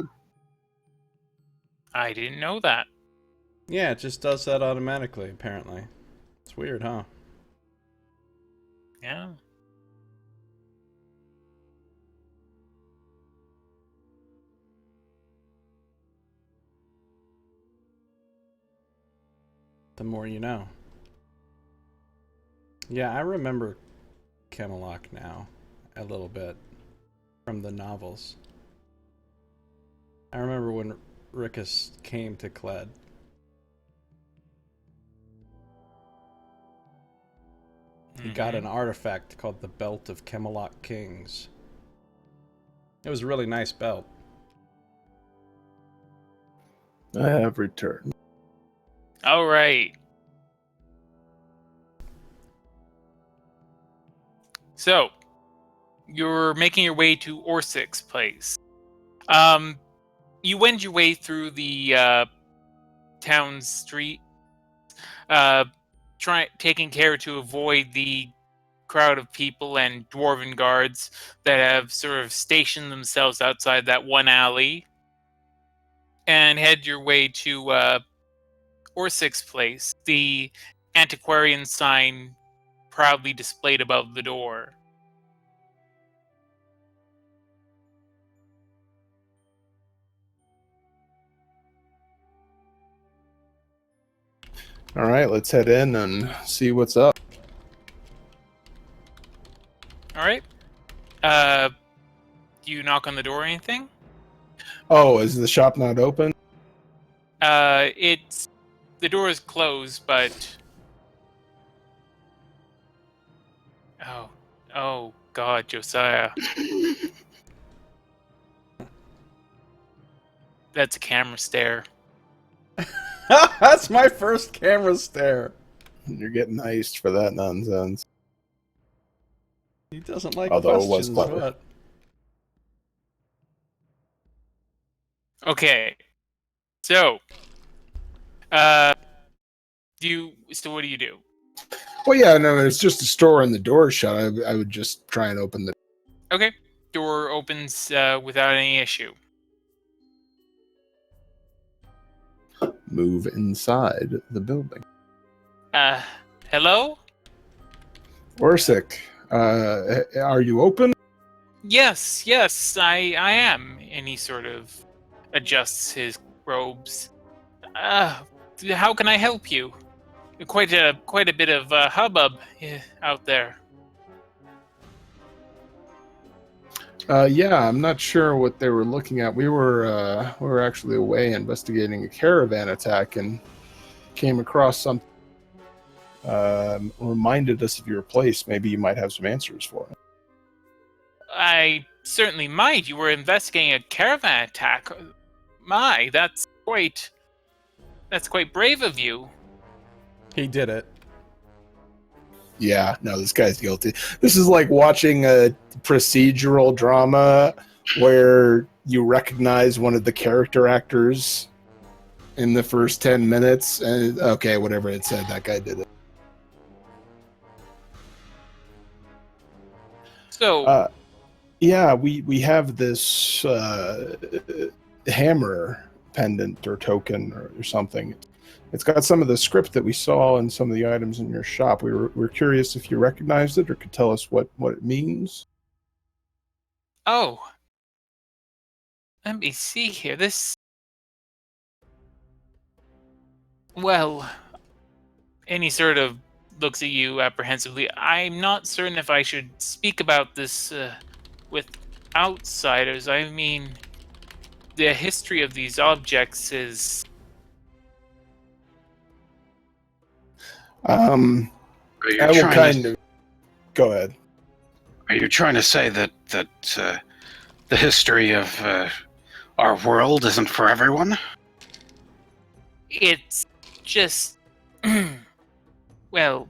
I didn't know that. Yeah, it just does that automatically, apparently. It's weird, huh? Yeah. The more you know. Yeah, I remember Camelot now, a little bit, from the novels. I remember when Rickus came to Cled. He got an artifact called the Belt of Camelot Kings. It was a really nice belt. I have returned. All right. So, you're making your way to Orsik's place. You wend your way through the town street, taking care to avoid the crowd of people and dwarven guards that have sort of stationed themselves outside that one alley, and head your way to Orsik's place, the antiquarian sign proudly displayed above the door. All right, let's head in and see what's up. All right. Do you knock on the door or anything? Oh, is the shop not open? The door is closed, but oh God, Josiah, that's a camera stare. That's my first camera stare. You're getting iced for that nonsense. He doesn't like Although it was questions. clever. What? Okay, so what do you do? Well, yeah, no, it's just a store and the door's shut. I would just try and open the... Okay, door opens without any issue. Move inside the building. Hello? Orsik, are you open? Yes, I am. And he sort of adjusts his robes. How can I help you? Quite a bit of hubbub out there. Yeah, I'm not sure what they were looking at. We were actually away investigating a caravan attack and came across something. Reminded us of your place. Maybe you might have some answers for it. I certainly might. You were investigating a caravan attack. My, that's quite brave of you. He did it. Yeah, no, this guy's guilty. This is like watching a procedural drama where you recognize one of the character actors in the first 10 minutes, and okay, whatever it said, that guy did it. So, Yeah, we have this hammer pendant or token or something. It's got some of the script that we saw and some of the items in your shop. We're curious if you recognized it or could tell us what it means. oh, let me see here. Well, and he sort of looks at you apprehensively. I'm not certain if I should speak about this with outsiders. I mean, the history of these objects is... Are you I will trying kind to, of go ahead. Are you trying to say that the history of our world isn't for everyone? It's just... well,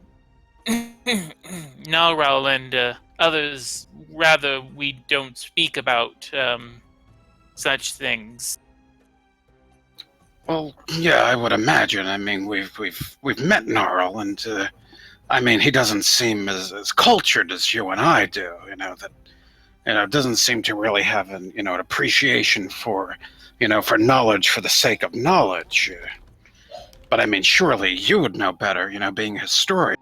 Nalral and others rather we don't speak about such things. Well, yeah, I would imagine. I mean, we've met Gnarl, and I mean, he doesn't seem as cultured as you and I do. Doesn't seem to really have an appreciation for for knowledge for the sake of knowledge. But I mean, surely you would know better. Being a historian.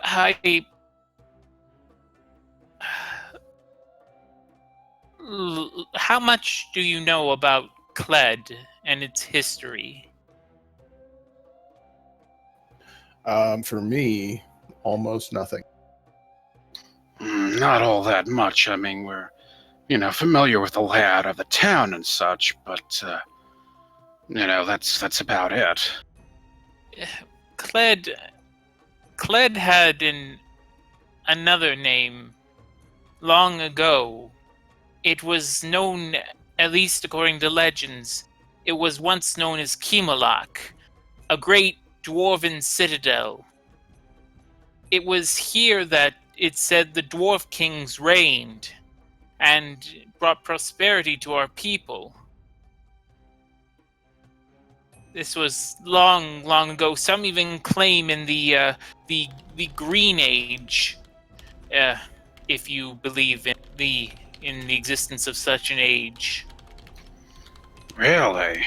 How much do you know about Kled and its history? For me, almost nothing. Not all that much. I mean, we're familiar with the layout of the town and such, but that's about it. Kled had another name long ago. It was known, at least according to legends, it was once known as Kimalak, a great dwarven citadel. It was here that it said the dwarf kings reigned and brought prosperity to our people. This was long, long ago. Some even claim in the Green Age, if you believe in the existence of such an age. Really?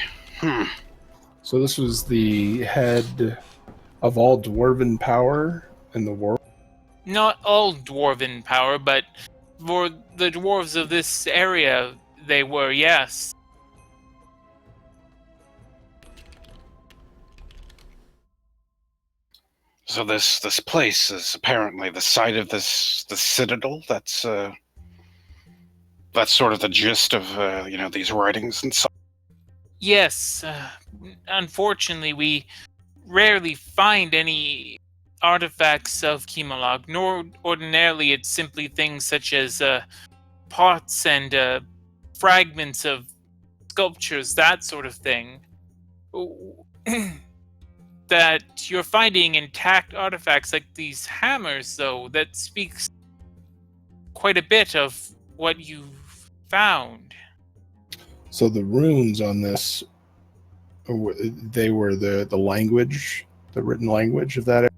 So this was the head of all dwarven power in the world? Not all dwarven power, but for the dwarves of this area, they were, yes. So this place is apparently the site of the citadel. That's sort of the gist of these writings and stuff. Yes, unfortunately, we rarely find any artifacts of Kimalog, nor ordinarily it's simply things such as pots and fragments of sculptures, that sort of thing. That you're finding intact artifacts like these hammers, though, that speaks quite a bit of what you've found. So the runes on this, they were the language, the written language of that area?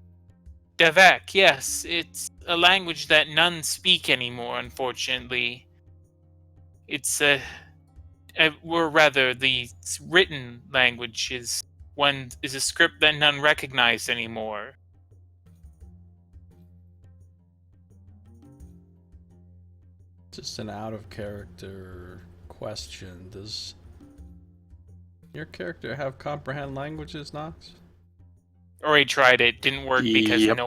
Devek, yes. It's a language that none speak anymore, unfortunately. It's the written language is a script that none recognize anymore. Just an out of character question. Does your character have comprehend languages, Nox? Already tried it, didn't work because Yep. no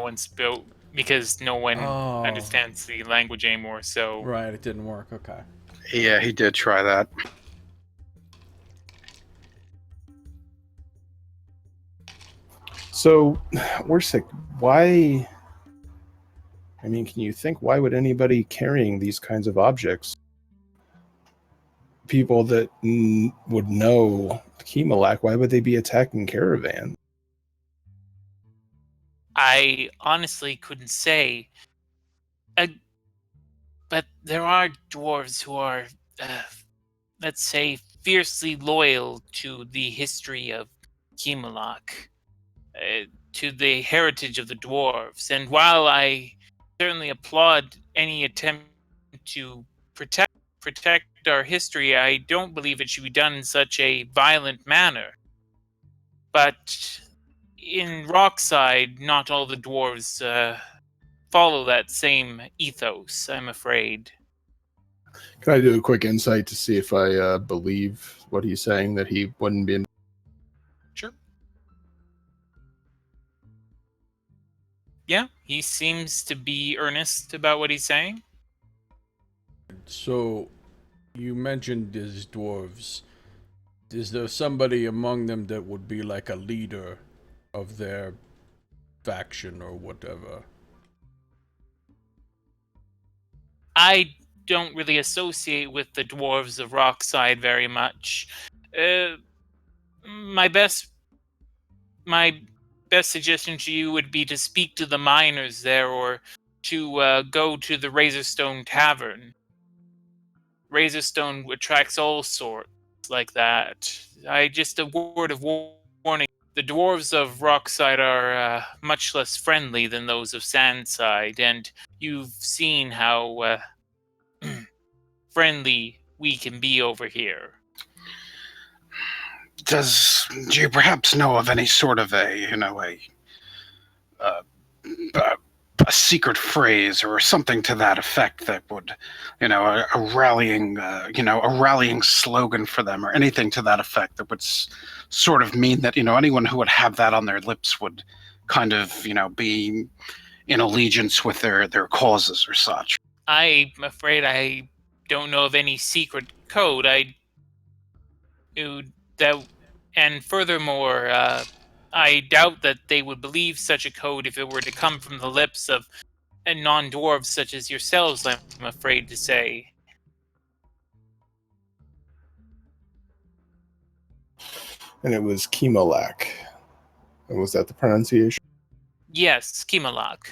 one understands the language anymore, so Right, it didn't work. Okay. Yeah, he did try that. So, Warsick, why? I mean, can you think why would anybody carrying these kinds of objects, people that would know Kimalak, why would they be attacking caravans? I honestly couldn't say. But there are dwarves who are, let's say, fiercely loyal to the history of Kimalak, to the heritage of the dwarves. And while I certainly applaud any attempt to protect our history. I don't believe it should be done in such a violent manner. But in Rockside, not all the dwarves follow that same ethos, I'm afraid. Can I do a quick insight to see if I believe what he's saying, that he wouldn't be in? Sure. Yeah, he seems to be earnest about what he's saying. So, you mentioned these dwarves. Is there somebody among them that would be like a leader of their faction or whatever? I don't really associate with the dwarves of Rockside very much. My best suggestion to you would be to speak to the miners there, or to go to the Razorstone Tavern. Razorstone attracts all sorts like that. Just a word of warning. The dwarves of Rockside are much less friendly than those of Sandside, and you've seen how friendly we can be over here. Do you perhaps know of any sort of a secret phrase or something to that effect that would, a rallying slogan for them, or anything to that effect that would sort of mean that, anyone who would have that on their lips would kind of, be in allegiance with their causes or such? I'm afraid I don't know of any secret code. And furthermore, I doubt that they would believe such a code if it were to come from the lips of non-dwarves such as yourselves, I'm afraid to say. And it was Chemolak. And was that the pronunciation? Yes, Kimalak.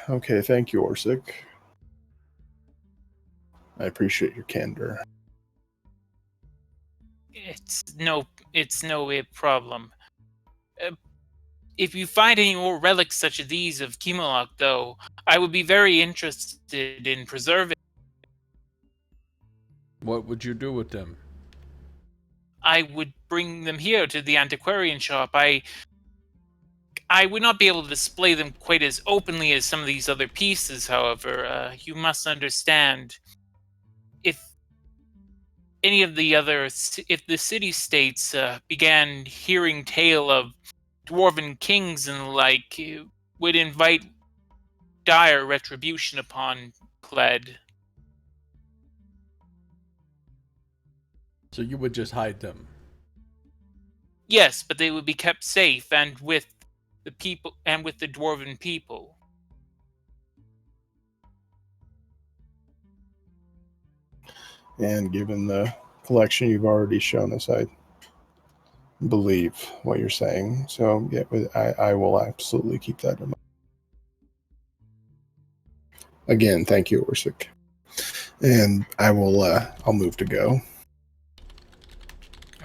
Okay, thank you, Orsic. I appreciate your candor. It's no problem. If you find any more relics such as these of Kimalak, though, I would be very interested in preserving. What would you do with them? I would bring them here to the antiquarian shop. I would not be able to display them quite as openly as some of these other pieces, however. You must understand, if the city-states began hearing tale of dwarven kings and the like, it would invite dire retribution upon Kled. So you would just hide them? Yes, but they would be kept safe and with the people and with the dwarven people. And given the collection you've already shown us, I believe what you're saying. So yeah, I will absolutely keep that in mind. Again, thank you, Orsic. And I'll move to go.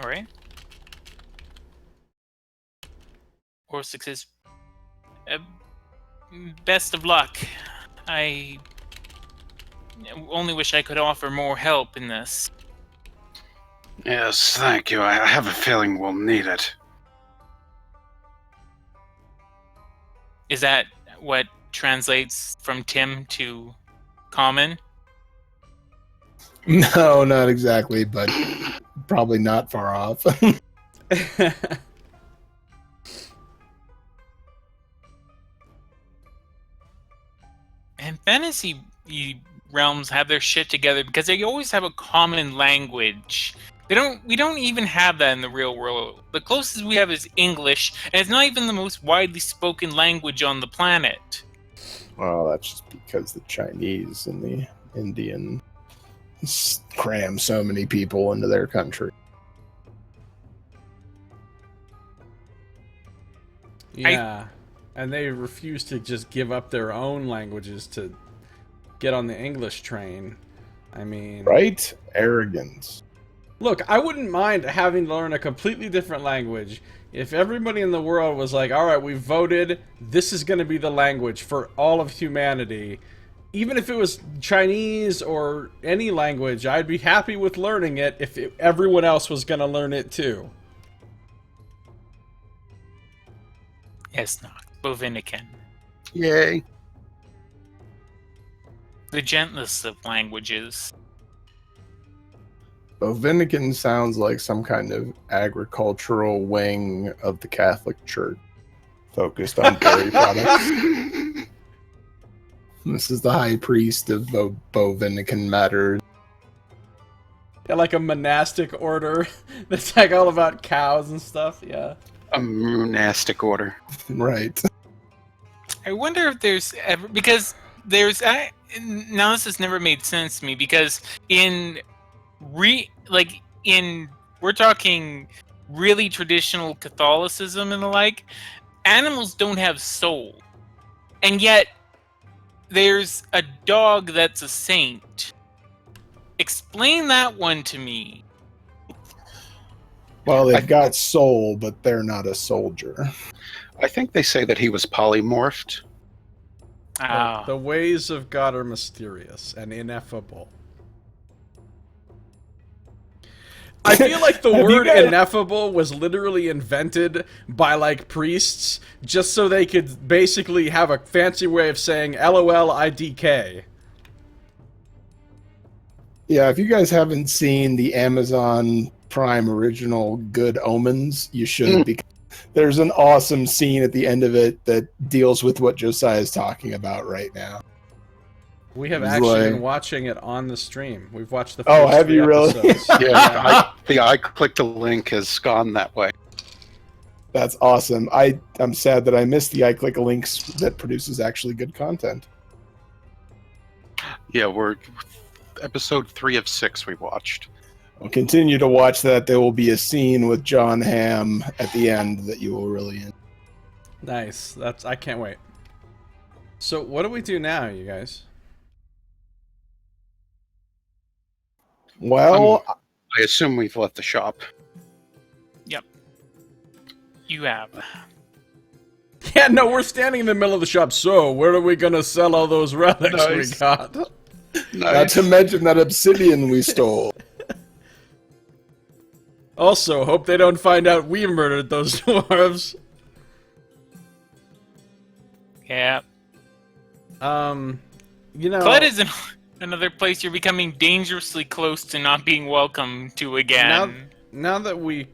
All right. Orsic says, best of luck. I only wish I could offer more help in this. Yes, thank you. I have a feeling we'll need it. Is that what translates from Tim to common? No, not exactly, but probably not far off. And fantasy realms have their shit together because they always have a common language. We don't even have that in the real world. The closest we have is English, and it's not even the most widely spoken language on the planet. Well, that's just because the Chinese and the Indian cram so many people into their country. Yeah, and they refuse to just give up their own languages to get on the English train. I mean... Right? Arrogance. Look, I wouldn't mind having to learn a completely different language if everybody in the world was like, alright, we voted, this is going to be the language for all of humanity. Even if it was Chinese or any language, I'd be happy with learning it if everyone else was going to learn it too. Yes, not Bovinican. Yay. The gentlest of languages. Bovinican sounds like some kind of agricultural wing of the Catholic Church focused on dairy products. This is the high priest of Bovinican matters. Yeah, like a monastic order that's like all about cows and stuff, yeah. A monastic order. Right. I wonder if there's ever, because now this has never made sense to me, because we're talking really traditional Catholicism and the like, animals don't have soul. And yet there's a dog that's a saint. Explain that one to me. Well, they've got soul, but they're not a soldier. I think they say that he was polymorphed. The ways of God are mysterious and ineffable. I feel like the word ineffable was literally invented by, like, priests just so they could basically have a fancy way of saying LOL IDK. Yeah, if you guys haven't seen the Amazon Prime original Good Omens, you should, because there's an awesome scene at the end of it that deals with what Josiah is talking about right now. We have actually been watching it on the stream. We've watched the first Oh, have 3 you really? episodes. Yeah, I clicked the link has gone that way. That's awesome. I'm sad that I missed the iClick links that produces actually good content. Yeah, we're episode 3 of 6 we watched. I'll continue to watch that. There will be a scene with John Hamm at the end that you will really enjoy. Nice. I can't wait. So what do we do now, you guys? Well, I assume we've left the shop. Yep. You have. Yeah, no, we're standing in the middle of the shop. So, where are we gonna sell all those relics we got? not to mention that obsidian we stole. Also, hope they don't find out we murdered those dwarves. Yeah. You know... Cled is another place you're becoming dangerously close to not being welcome to again. Now that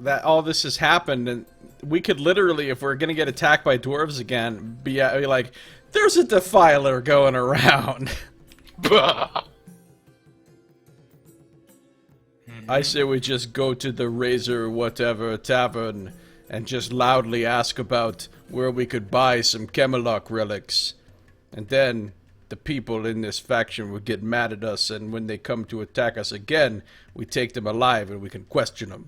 that all this has happened, and we could literally, if we're gonna get attacked by dwarves again, be like, there's a defiler going around. I say we just go to the Razor whatever tavern and just loudly ask about where we could buy some Camelot relics. And then the people in this faction would get mad at us, and when they come to attack us again, we take them alive and we can question them.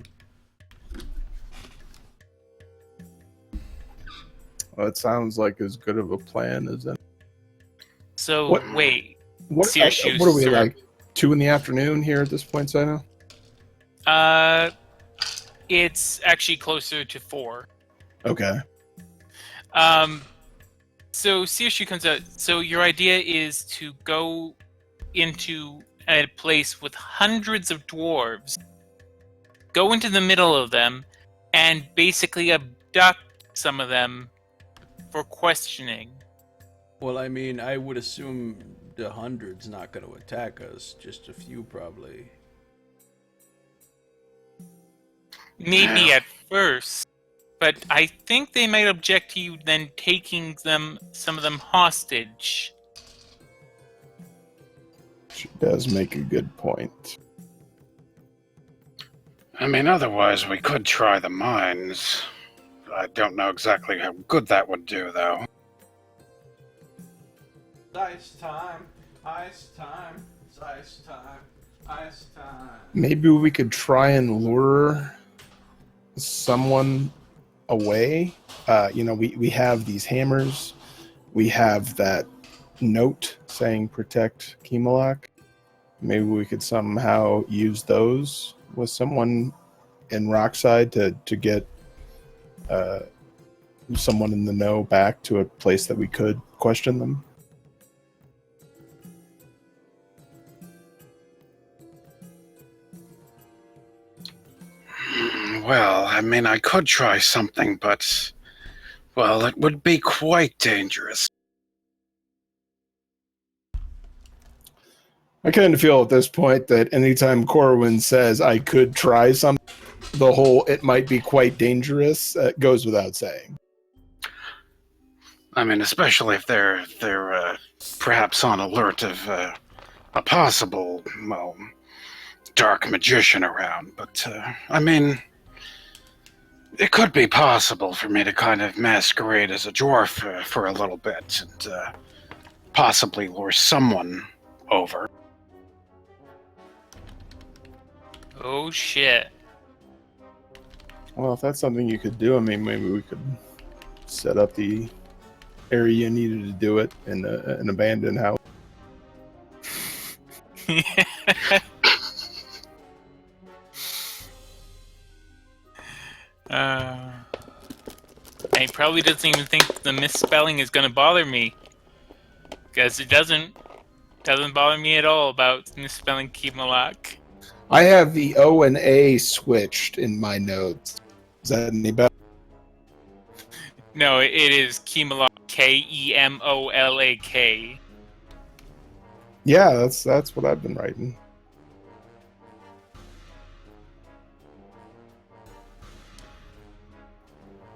Well, it sounds like as good of a plan as any. So, wait. What are we, like, 2 in the afternoon here at this point, Scito? It's actually closer to 4. Okay. So Sirshu comes out. So your idea is to go into a place with hundreds of dwarves, go into the middle of them, and basically abduct some of them for questioning. Well, I mean, I would assume the hundred's not going to attack us. Just a few, probably. Maybe at first, but I think they might object to you then taking some of them hostage. She does make a good point. I mean, otherwise we could try the mines. I don't know exactly how good that would do, though. Ice time, ice time, ice time, ice time. Maybe we could try and lure someone away. We have these hammers. We have that note saying protect Kemalak. maybe we could somehow use those with someone in Rockside to get someone in the know back to a place that we could question them. Well, I mean, I could try something, but, well, it would be quite dangerous. I kind of feel at this point that anytime Corwin says I could try something, the whole "it might be quite dangerous" goes without saying. I mean, especially if they're perhaps on alert of a possible, well, dark magician around. But, I mean, it could be possible for me to kind of masquerade as a dwarf for a little bit and possibly lure someone over. Oh shit. Well, if that's something you could do, I mean, maybe we could set up the area you needed to do it in an abandoned house. He probably doesn't even think the misspelling is going to bother me. Because it doesn't bother me at all about misspelling Kimalak. I have the O and A switched in my notes. Is that any better? No, it is Kemalak, Kemolak. Yeah, that's what I've been writing.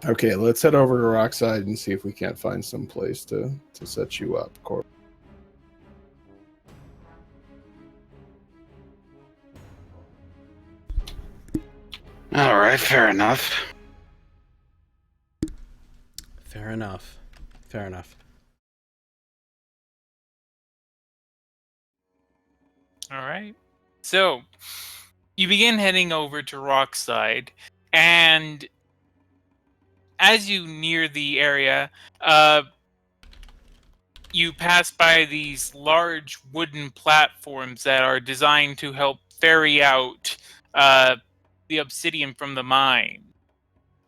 Okay, let's head over to Rockside and see if we can't find some place to set you up, Corp. All right, fair enough. Fair enough. Fair enough. All right. So, you begin heading over to Rockside, and as you near the area, you pass by these large wooden platforms that are designed to help ferry out the obsidian from the mine.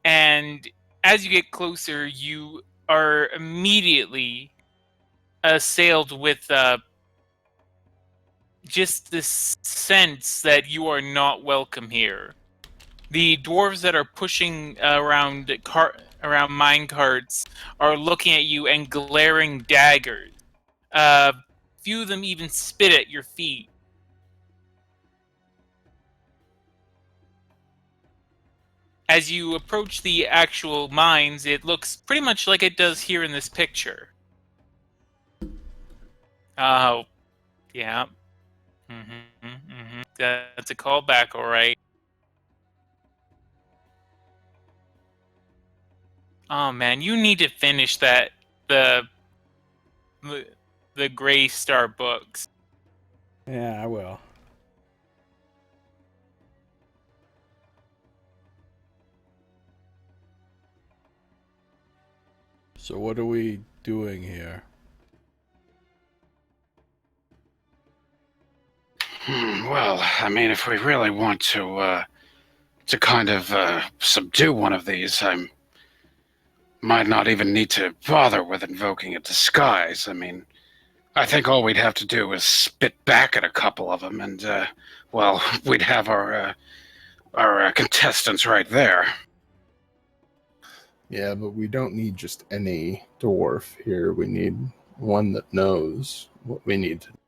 And as you get closer, you are immediately assailed with just this sense that you are not welcome here. The dwarves that are pushing around mine carts are looking at you and glaring daggers. Few of them even spit at your feet. As you approach the actual mines, it looks pretty much like it does here in this picture. Oh, yeah. That's a callback, all right. Oh man, you need to finish that the Gray Star books. Yeah, I will. So what are we doing here? Well, I mean, if we really want to kind of subdue one of these, I might not even need to bother with invoking a disguise. I mean, I think all we'd have to do is spit back at a couple of them, and well, we'd have our contestants right there. Yeah, but we don't need just any dwarf here. We need one that knows what we need to do.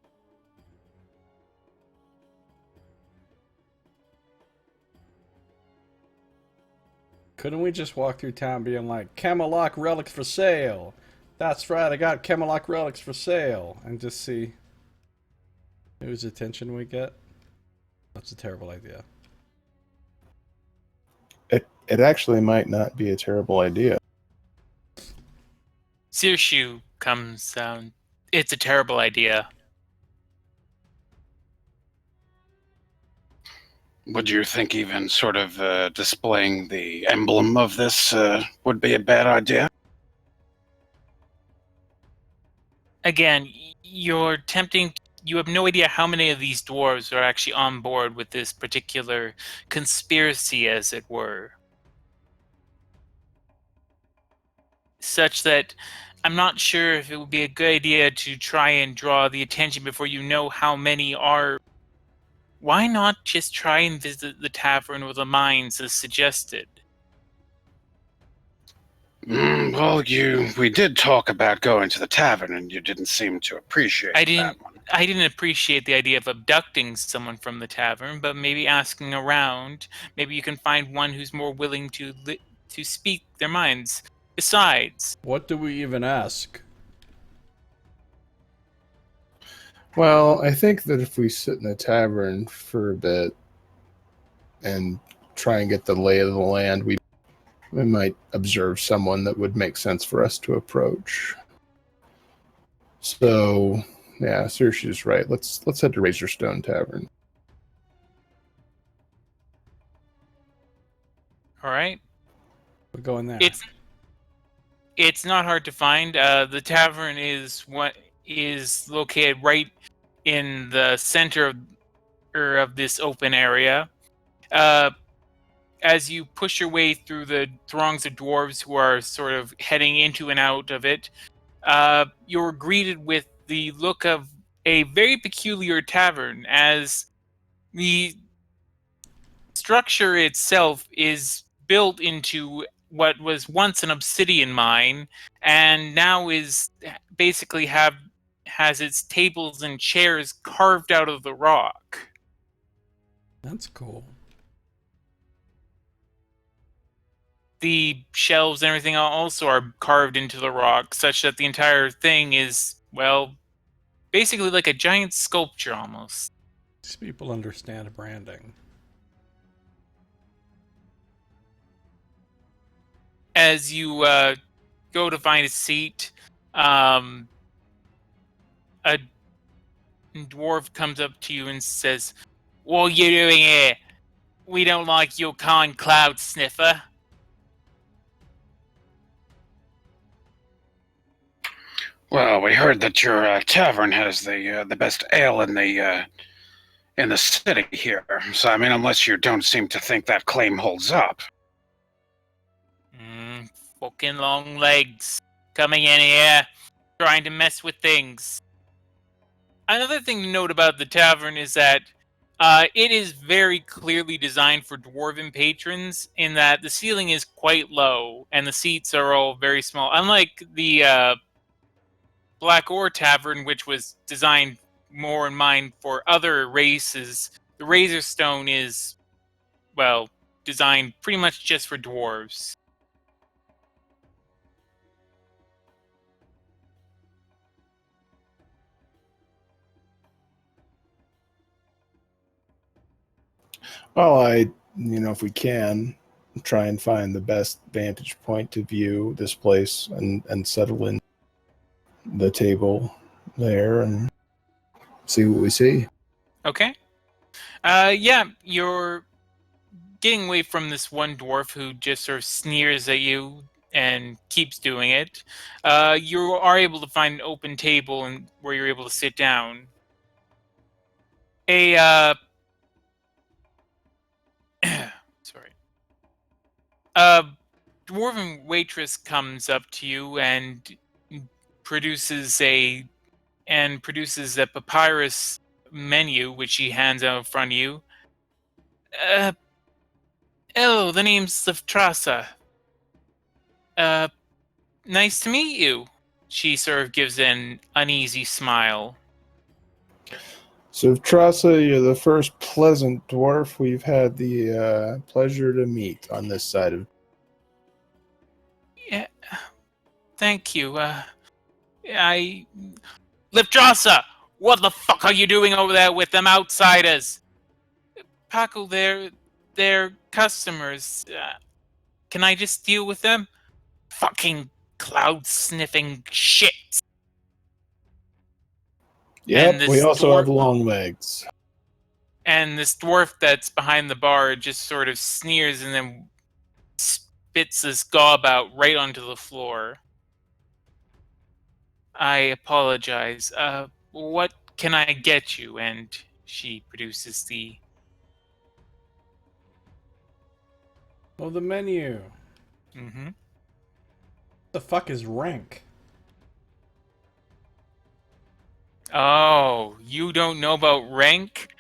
Couldn't we just walk through town being like, Camelot relics for sale? That's right, I got Camelot relics for sale. And just see whose attention we get? That's a terrible idea. It actually might not be a terrible idea. Sirshu comes down. It's a terrible idea. Would you think even sort of displaying the emblem of this would be a bad idea? Again, you're attempting you have no idea how many of these dwarves are actually on board with this particular conspiracy, as it were. Such that I'm not sure if it would be a good idea to try and draw the attention before you know how many are. Why not just try and visit the tavern or the mines as suggested? Well, we did talk about going to the tavern, and you didn't seem to appreciate I that one. didn't appreciate the idea of abducting someone from the tavern, but maybe asking around, maybe you can find one who's more willing to speak their minds. Besides, What do we even ask? Well, I think that if we sit in a tavern for a bit and try and get the lay of the land, we might observe someone that would make sense for us to approach. So, yeah, Saoirse's right. Let's head to Razorstone Tavern. all right. We're going there. It's not hard to find. The tavern is located right in the center of this open area. As you push your way through the throngs of dwarves who are sort of heading into and out of it, you're greeted with the look of a very peculiar tavern, as the structure itself is built into what was once an obsidian mine and now is basically has its tables and chairs carved out of the rock. That's cool. The shelves and everything also are carved into the rock, such that the entire thing is, well, basically like a giant sculpture almost. These people understand branding. As you go to find a seat, a dwarf comes up to you and says, "What are you doing here? We don't like your kind, cloud sniffer." Well, we heard that your tavern has the best ale in the city here. So, I mean, unless you don't seem to think that claim holds up. Fucking long legs coming in here, trying to mess with things. Another thing to note about the tavern is that it is very clearly designed for dwarven patrons, in that the ceiling is quite low and the seats are all very small. Unlike the Black Oar Tavern, which was designed more in mind for other races, the Razorstone is, well, designed pretty much just for dwarves. Well, if we can, try and find the best vantage point to view this place and settle in the table there and see what we see. Okay. Yeah, you're getting away from this one dwarf who just sort of sneers at you and keeps doing it. You are able to find an open table and where you're able to sit down. Sorry. A dwarven waitress comes up to you and produces a papyrus menu, which she hands out in front of you. Hello, the name's Leftrasa. Nice to meet you. She sort of gives an uneasy smile. So, Trasa, you're the first pleasant dwarf we've had the pleasure to meet on this side of. Yeah, thank you. Leftrasa, what the fuck are you doing over there with them outsiders? Paco, they're customers. Can I just deal with them? Fucking cloud-sniffing shit. Yep, we also have long legs. And this dwarf that's behind the bar just sort of sneers and then spits his gob out right onto the floor. I apologize. What can I get you? And she produces the... Oh, the menu. Mm-hmm. The fuck is rank? Oh, you don't know about rank?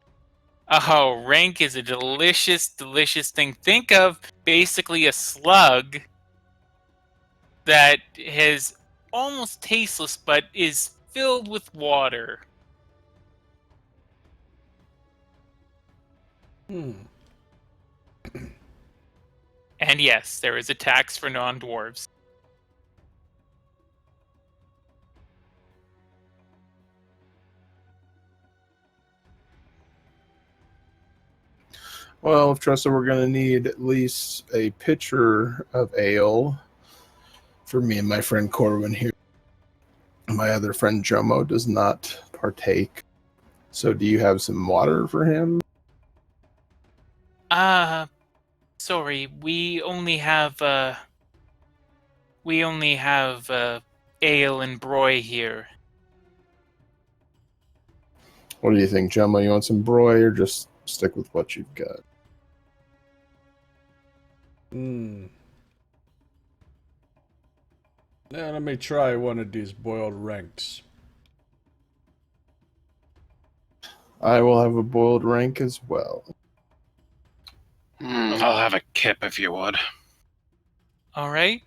Oh, rank is a delicious, delicious thing. Think of basically a slug that is almost tasteless but is filled with water. Hmm. And yes, there is a tax for non-dwarves. Well, Tressa, we're going to need at least a pitcher of ale for me and my friend Corwin here. My other friend Jomo does not partake. So do you have some water for him? Sorry, we only have ale and broy here. What do you think, Jomo? You want some broy or just stick with what you've got? Hmm. Now let me try one of these boiled ranks. I will have a boiled rank as well. I'll have a kip if you would. All right.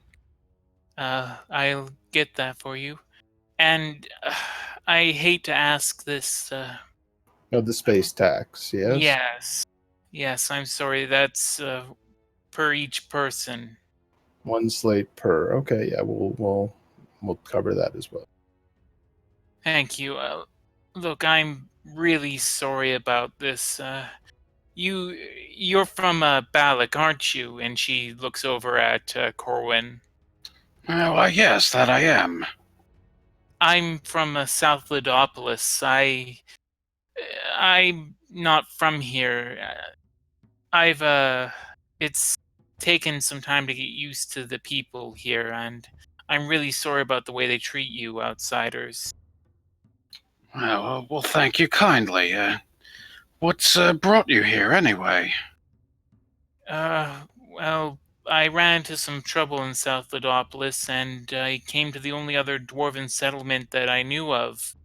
I'll get that for you. And I hate to ask this. Of the space tax, yes? Yes, I'm sorry. That's per each person. One slate per. Okay, yeah, we'll cover that as well. Thank you. Look, I'm really sorry about this. You're from Balak, aren't you? And she looks over at Corwin. Why, yes, that I am. I'm from South Lidopolis. I'm not from here. It's taken some time to get used to the people here, and I'm really sorry about the way they treat you outsiders. Well, thank you kindly. What's brought you here anyway? Well, I ran into some trouble in South Lidopolis, and I came to the only other dwarven settlement that I knew of.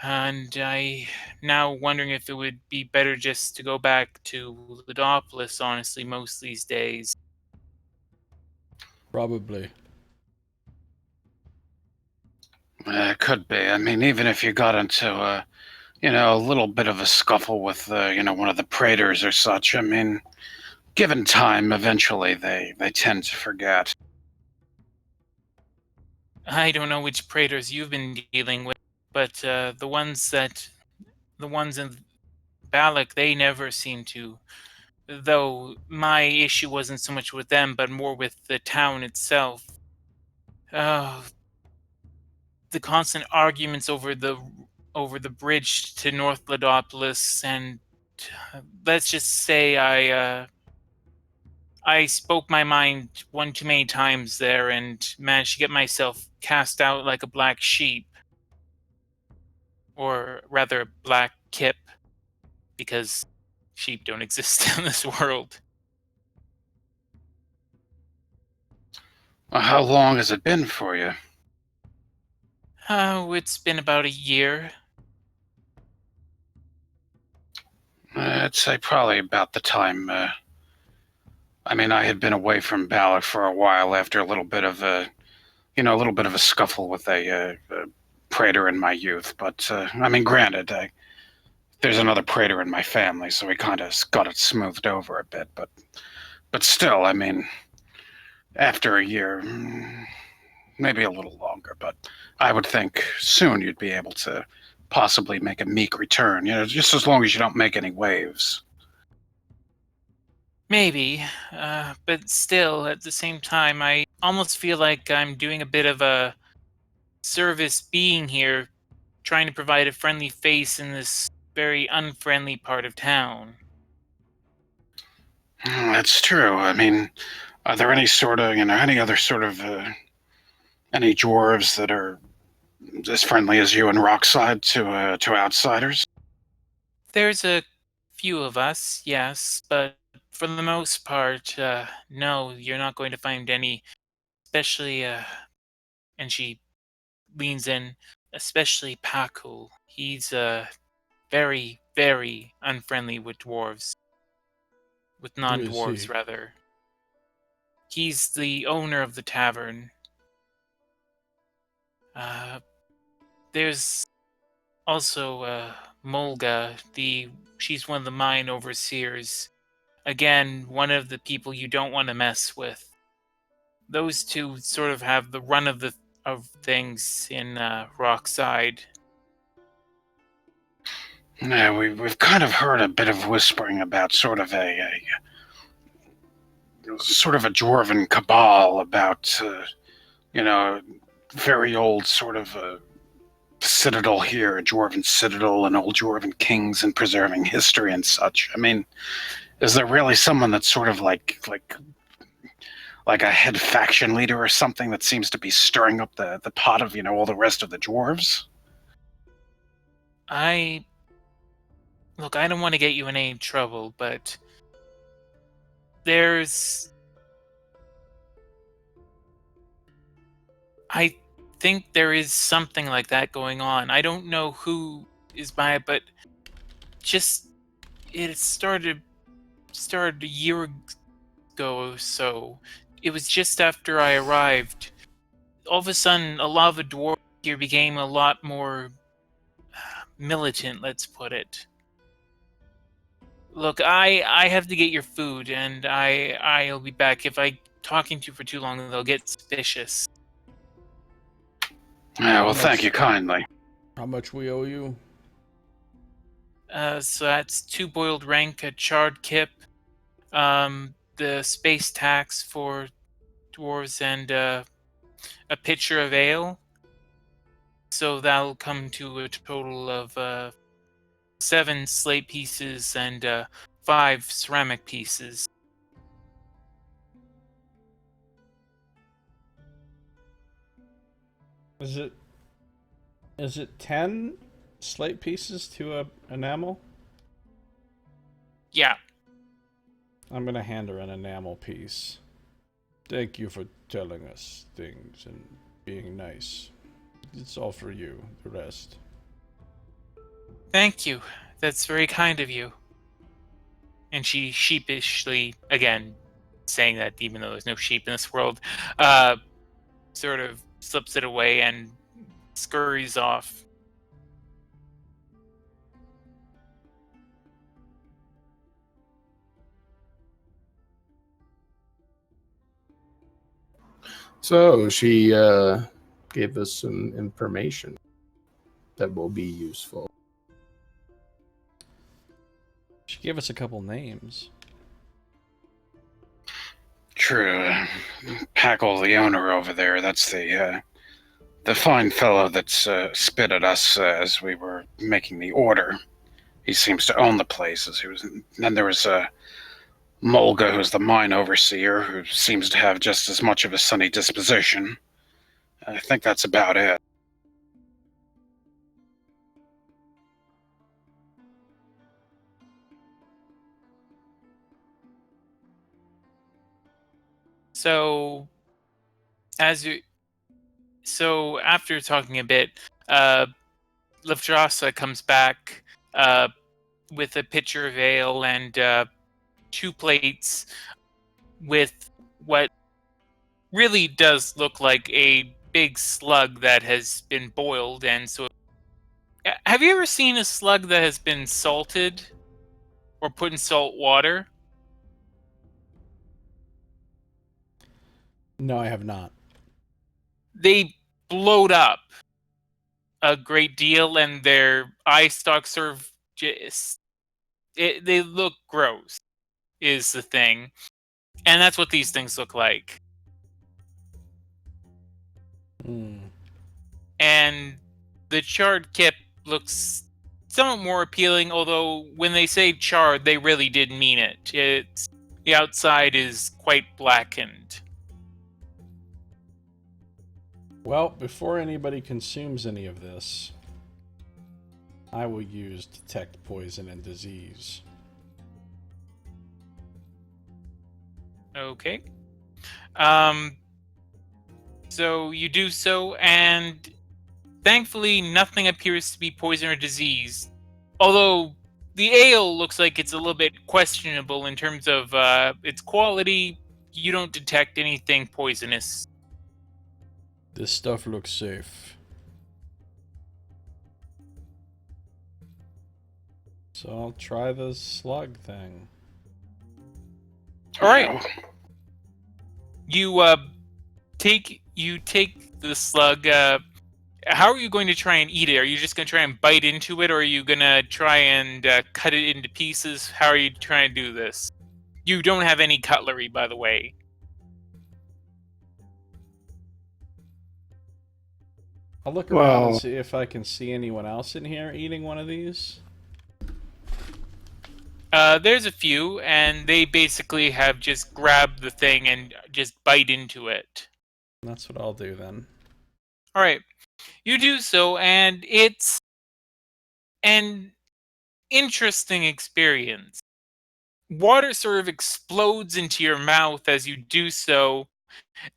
And I now wondering if it would be better just to go back to Lidopolis, honestly, most these days. Probably. Could be. I mean, even if you got into a little bit of a scuffle with, one of the praetors or such, I mean, given time, eventually they tend to forget. I don't know which praetors you've been dealing with, but the ones in Balak, they never seem to. Though my issue wasn't so much with them, but more with the town itself. Uh, the constant arguments over the bridge to North Ladopolis, and let's just say I spoke my mind one too many times there and managed to get myself cast out like a black sheep. Or rather, a black kip, because sheep don't exist in this world. How long has it been for you? Oh, it's been about a year. I'd say probably about the time. I mean, I had been away from Ballard for a while after a little bit of a scuffle with a praetor in my youth. But I mean, granted, there's another praetor in my family, so we kind of got it smoothed over a bit. But still, I mean, after a year, maybe a little longer. But I would think soon you'd be able to possibly make a meek return. Just as long as you don't make any waves. Maybe, but still, at the same time, I almost feel like I'm doing a bit of a service being here, trying to provide a friendly face in this very unfriendly part of town. That's true. I mean, are there any sort of, any other sort of, any dwarves that are as friendly as you and Rockside to outsiders? There's a few of us, yes, but for the most part, no, you're not going to find any, especially, and she leans in, especially Paku. He's, very, very unfriendly with dwarves. With Who is non-dwarves, he? rather. He's the owner of the tavern. There's also, Molga, she's one of the mine overseers. Again, one of the people you don't want to mess with. Those two sort of have the run of things in Rockside. Yeah, we've kind of heard a bit of whispering about sort of a dwarven cabal about very old sort of citadel here, a dwarven citadel, and old dwarven kings, and preserving history and such. I mean, is there really someone that's sort of like a head faction leader or something that seems to be stirring up the pot of all the rest of the dwarves? Look, I don't want to get you in any trouble, but there's... I think there is something like that going on. I don't know who is by it, but it started a year ago or so. It was just after I arrived. All of a sudden, a lot of the dwarves here became a lot more militant, let's put it. Look, I have to get your food, and I'll be back. If I talking to you for too long, they'll get suspicious. Yeah, well, thank you kindly. How much we owe you? So that's 2 boiled rank, a charred kip, the space tax for dwarves, and a pitcher of ale. So that'll come to a total of 7 slate pieces and 5 ceramic pieces. Is it 10 slate pieces to a enamel? Yeah. I'm gonna hand her an enamel piece. Thank you for telling us things and being nice. It's all for you, the rest. Thank you. That's very kind of you. And she sheepishly, again, saying that even though there's no sheep in this world, sort of slips it away and scurries off. So she gave us some information that will be useful. She gave us a couple names. True. Packle, the owner over there, that's the fine fellow that's spit at us as we were making the order. He seems to own the place. Then there was Molga, who's the mine overseer, who seems to have just as much of a sunny disposition. I think that's about it. So, after talking a bit, Lefdrasa comes back with a pitcher of ale and 2 plates with what really does look like a big slug that has been boiled. And so, have you ever seen a slug that has been salted or put in salt water? No, I have not. They bloat up a great deal, and their eye stalks sort of they look gross, is the thing. And that's what these things look like. And the charred kip looks somewhat more appealing, although when they say charred, they really did mean it. The outside is quite blackened. Well, before anybody consumes any of this, I will use detect poison and disease. Okay. So you do so, and thankfully nothing appears to be poison or disease. Although the ale looks like it's a little bit questionable in terms of its quality, you don't detect anything poisonous. This stuff looks safe. So I'll try the slug thing. All right. You take the slug. How are you going to try and eat it? Are you just going to try and bite into it, or are you going to try and cut it into pieces? How are you trying to do this? You don't have any cutlery, by the way. I'll look around and see if I can see anyone else in here eating one of these. There's a few, and they basically have just grabbed the thing and just bite into it. That's what I'll do then. All right. You do so, and it's an interesting experience. Water sort of explodes into your mouth as you do so,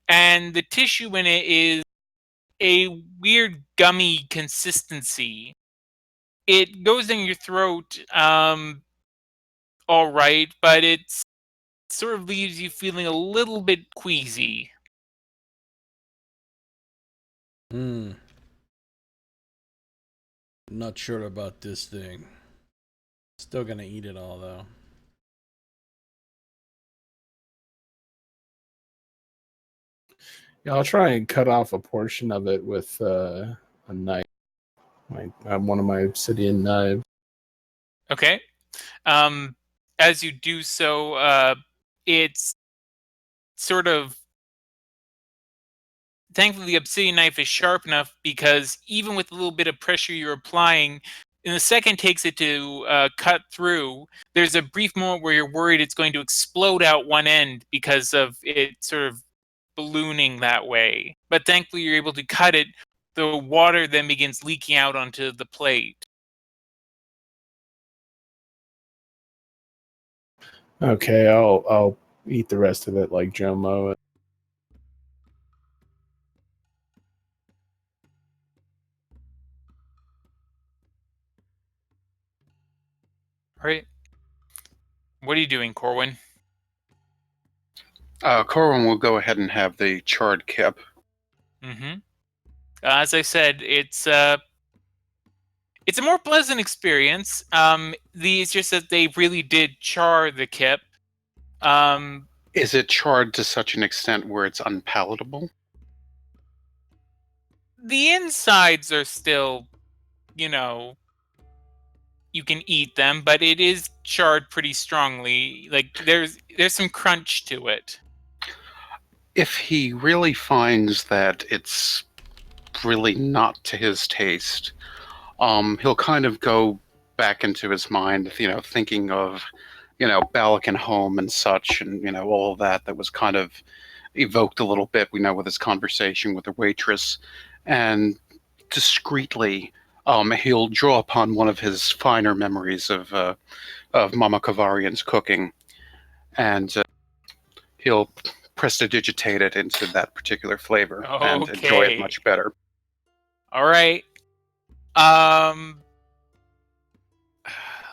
and the tissue in it is a weird gummy consistency. It goes in your throat, all right, but it sort of leaves you feeling a little bit queasy. Not sure about this thing. Still gonna eat it all though. Yeah, I'll try and cut off a portion of it with a knife. One of my obsidian knives. Okay. As you do so, it's sort of. Thankfully, the obsidian knife is sharp enough because even with a little bit of pressure you're applying, in the second it takes it to cut through, there's a brief moment where you're worried it's going to explode out one end because of it sort of ballooning that way. But thankfully, you're able to cut it. The water then begins leaking out onto the plate. Okay, I'll eat the rest of it like Jomo. All right. What are you doing, Corwin? Corwin will go ahead and have the charred kip. Mm-hmm. As I said, it's a more pleasant experience. It's just that they really did char the kip. Is it charred to such an extent where it's unpalatable? The insides are still, you can eat them, but it is charred pretty strongly. Like there's some crunch to it. If he really finds that it's really not to his taste, he'll kind of go back into his mind, thinking of, Balakan home and such, and, all of that was kind of evoked a little bit, with his conversation with the waitress. And discreetly, he'll draw upon one of his finer memories of Mama Kavarian's cooking, and he'll prestidigitate it into that particular flavor and enjoy it much better. All right.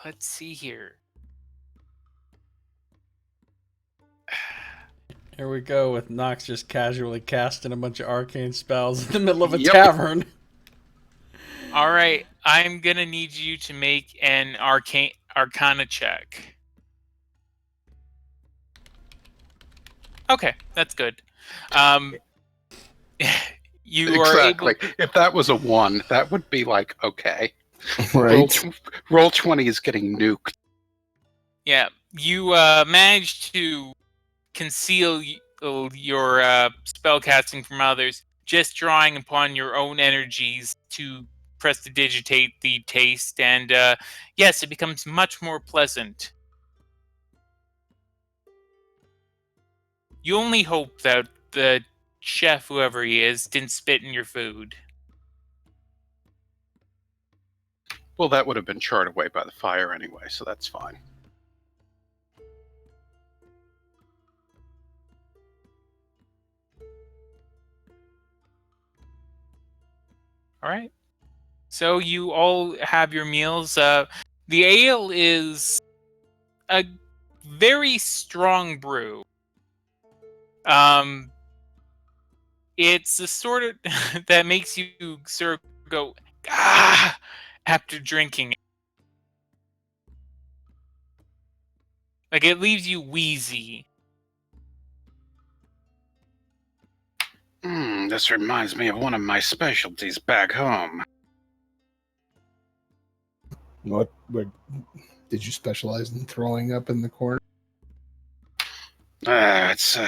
Let's see here. Here we go with Nox just casually casting a bunch of arcane spells in the middle of a tavern. All right, I'm gonna need you to make an Arcana check. Okay, that's good. You exactly. are able. If that was a 1, that would be like okay. Right. Roll20 is getting nuked. Yeah, you managed to conceal your spellcasting from others, just drawing upon your own energies to prestidigitate the taste, and yes, it becomes much more pleasant. You only hope that the chef, whoever he is, didn't spit in your food. Well, that would have been charred away by the fire anyway, so that's fine. All right. So you all have your meals. The ale is a very strong brew. It's the sort of that makes you sort of go after drinking it. Like it leaves you wheezy. This reminds me of one of my specialties back home. What did you specialize in throwing up in the corner? It's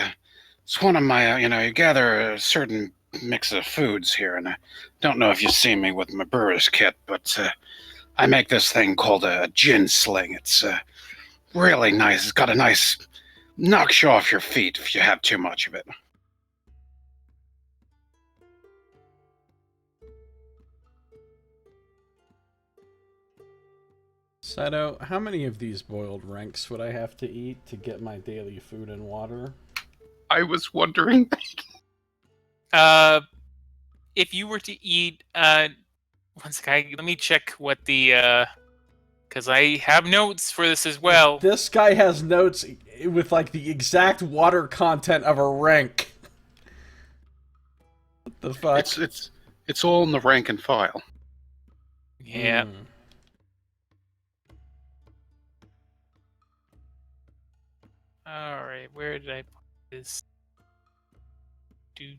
one of my, you gather a certain mix of foods here, and I don't know if you've seen me with my brewer's kit, but I make this thing called a gin sling. It's really nice. It's got a nice, knocks you off your feet if you have too much of it. Scito, how many of these boiled ranks would I have to eat to get my daily food and water? I was wondering. If you were to eat, one second, let me check what the, because I have notes for this as well. This guy has notes with like the exact water content of a rank. What the fuck? It's all in the rank and file. Yeah. All right, where did I put this? Dude.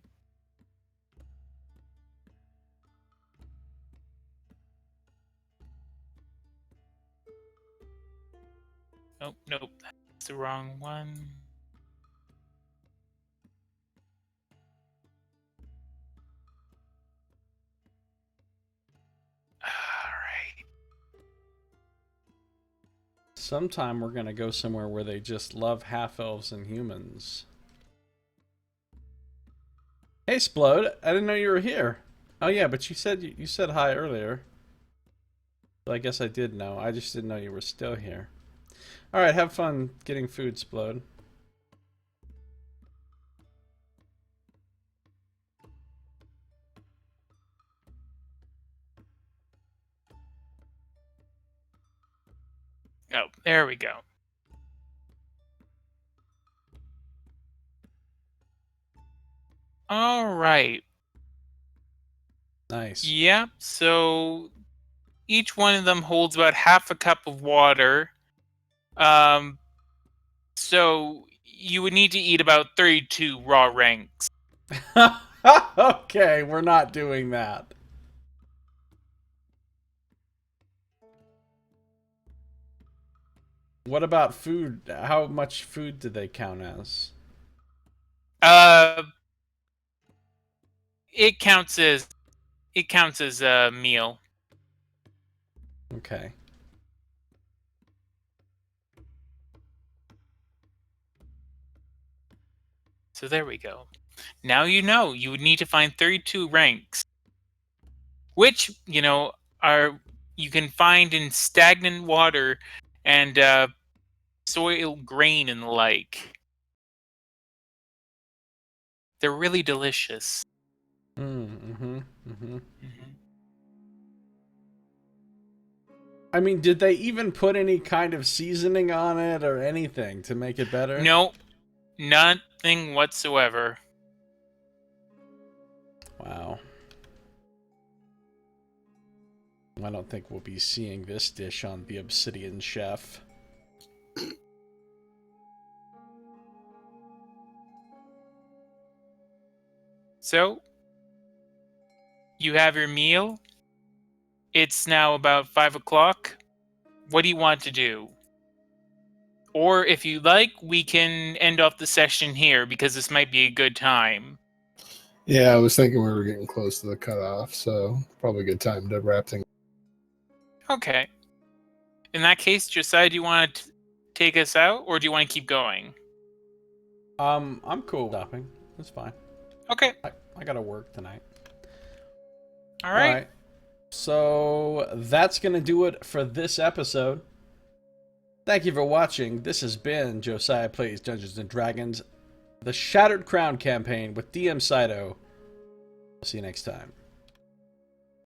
Oh, nope, that's the wrong one. Alright. Sometime we're gonna go somewhere where they just love half-elves and humans. Hey, Splode, I didn't know you were here. Oh yeah, but you said hi earlier. So I guess I did know. I just didn't know you were still here. Alright, have fun getting food, Splode. Oh, there we go. All right. Nice. Yep. So each one of them holds about half a cup of water. So you would need to eat about 32 raw ranks. Okay, we're not doing that. What about food? How much food do they count as? It counts as a meal. Okay. So there we go. Now you know you would need to find 32 ranks, which you can find in stagnant water and soil grain and the like. They're really delicious. I mean, did they even put any kind of seasoning on it or anything to make it better? No, nothing whatsoever. Wow. I don't think we'll be seeing this dish on the Obsidian Chef. So, you have your meal. It's now about 5 o'clock. What do you want to do? Or if you like, we can end off the session here because this might be a good time. Yeah, I was thinking we were getting close to the cutoff, so probably a good time to wrap things. Okay. In that case, Josiah, do you want to take us out or do you want to keep going? I'm cool stopping. That's fine. Okay. I gotta work tonight. All right. So that's going to do it for this episode. Thank you for watching. This has been Josiah Plays Dungeons & Dragons, the Shattered Crown campaign with DM Scito. See you next time.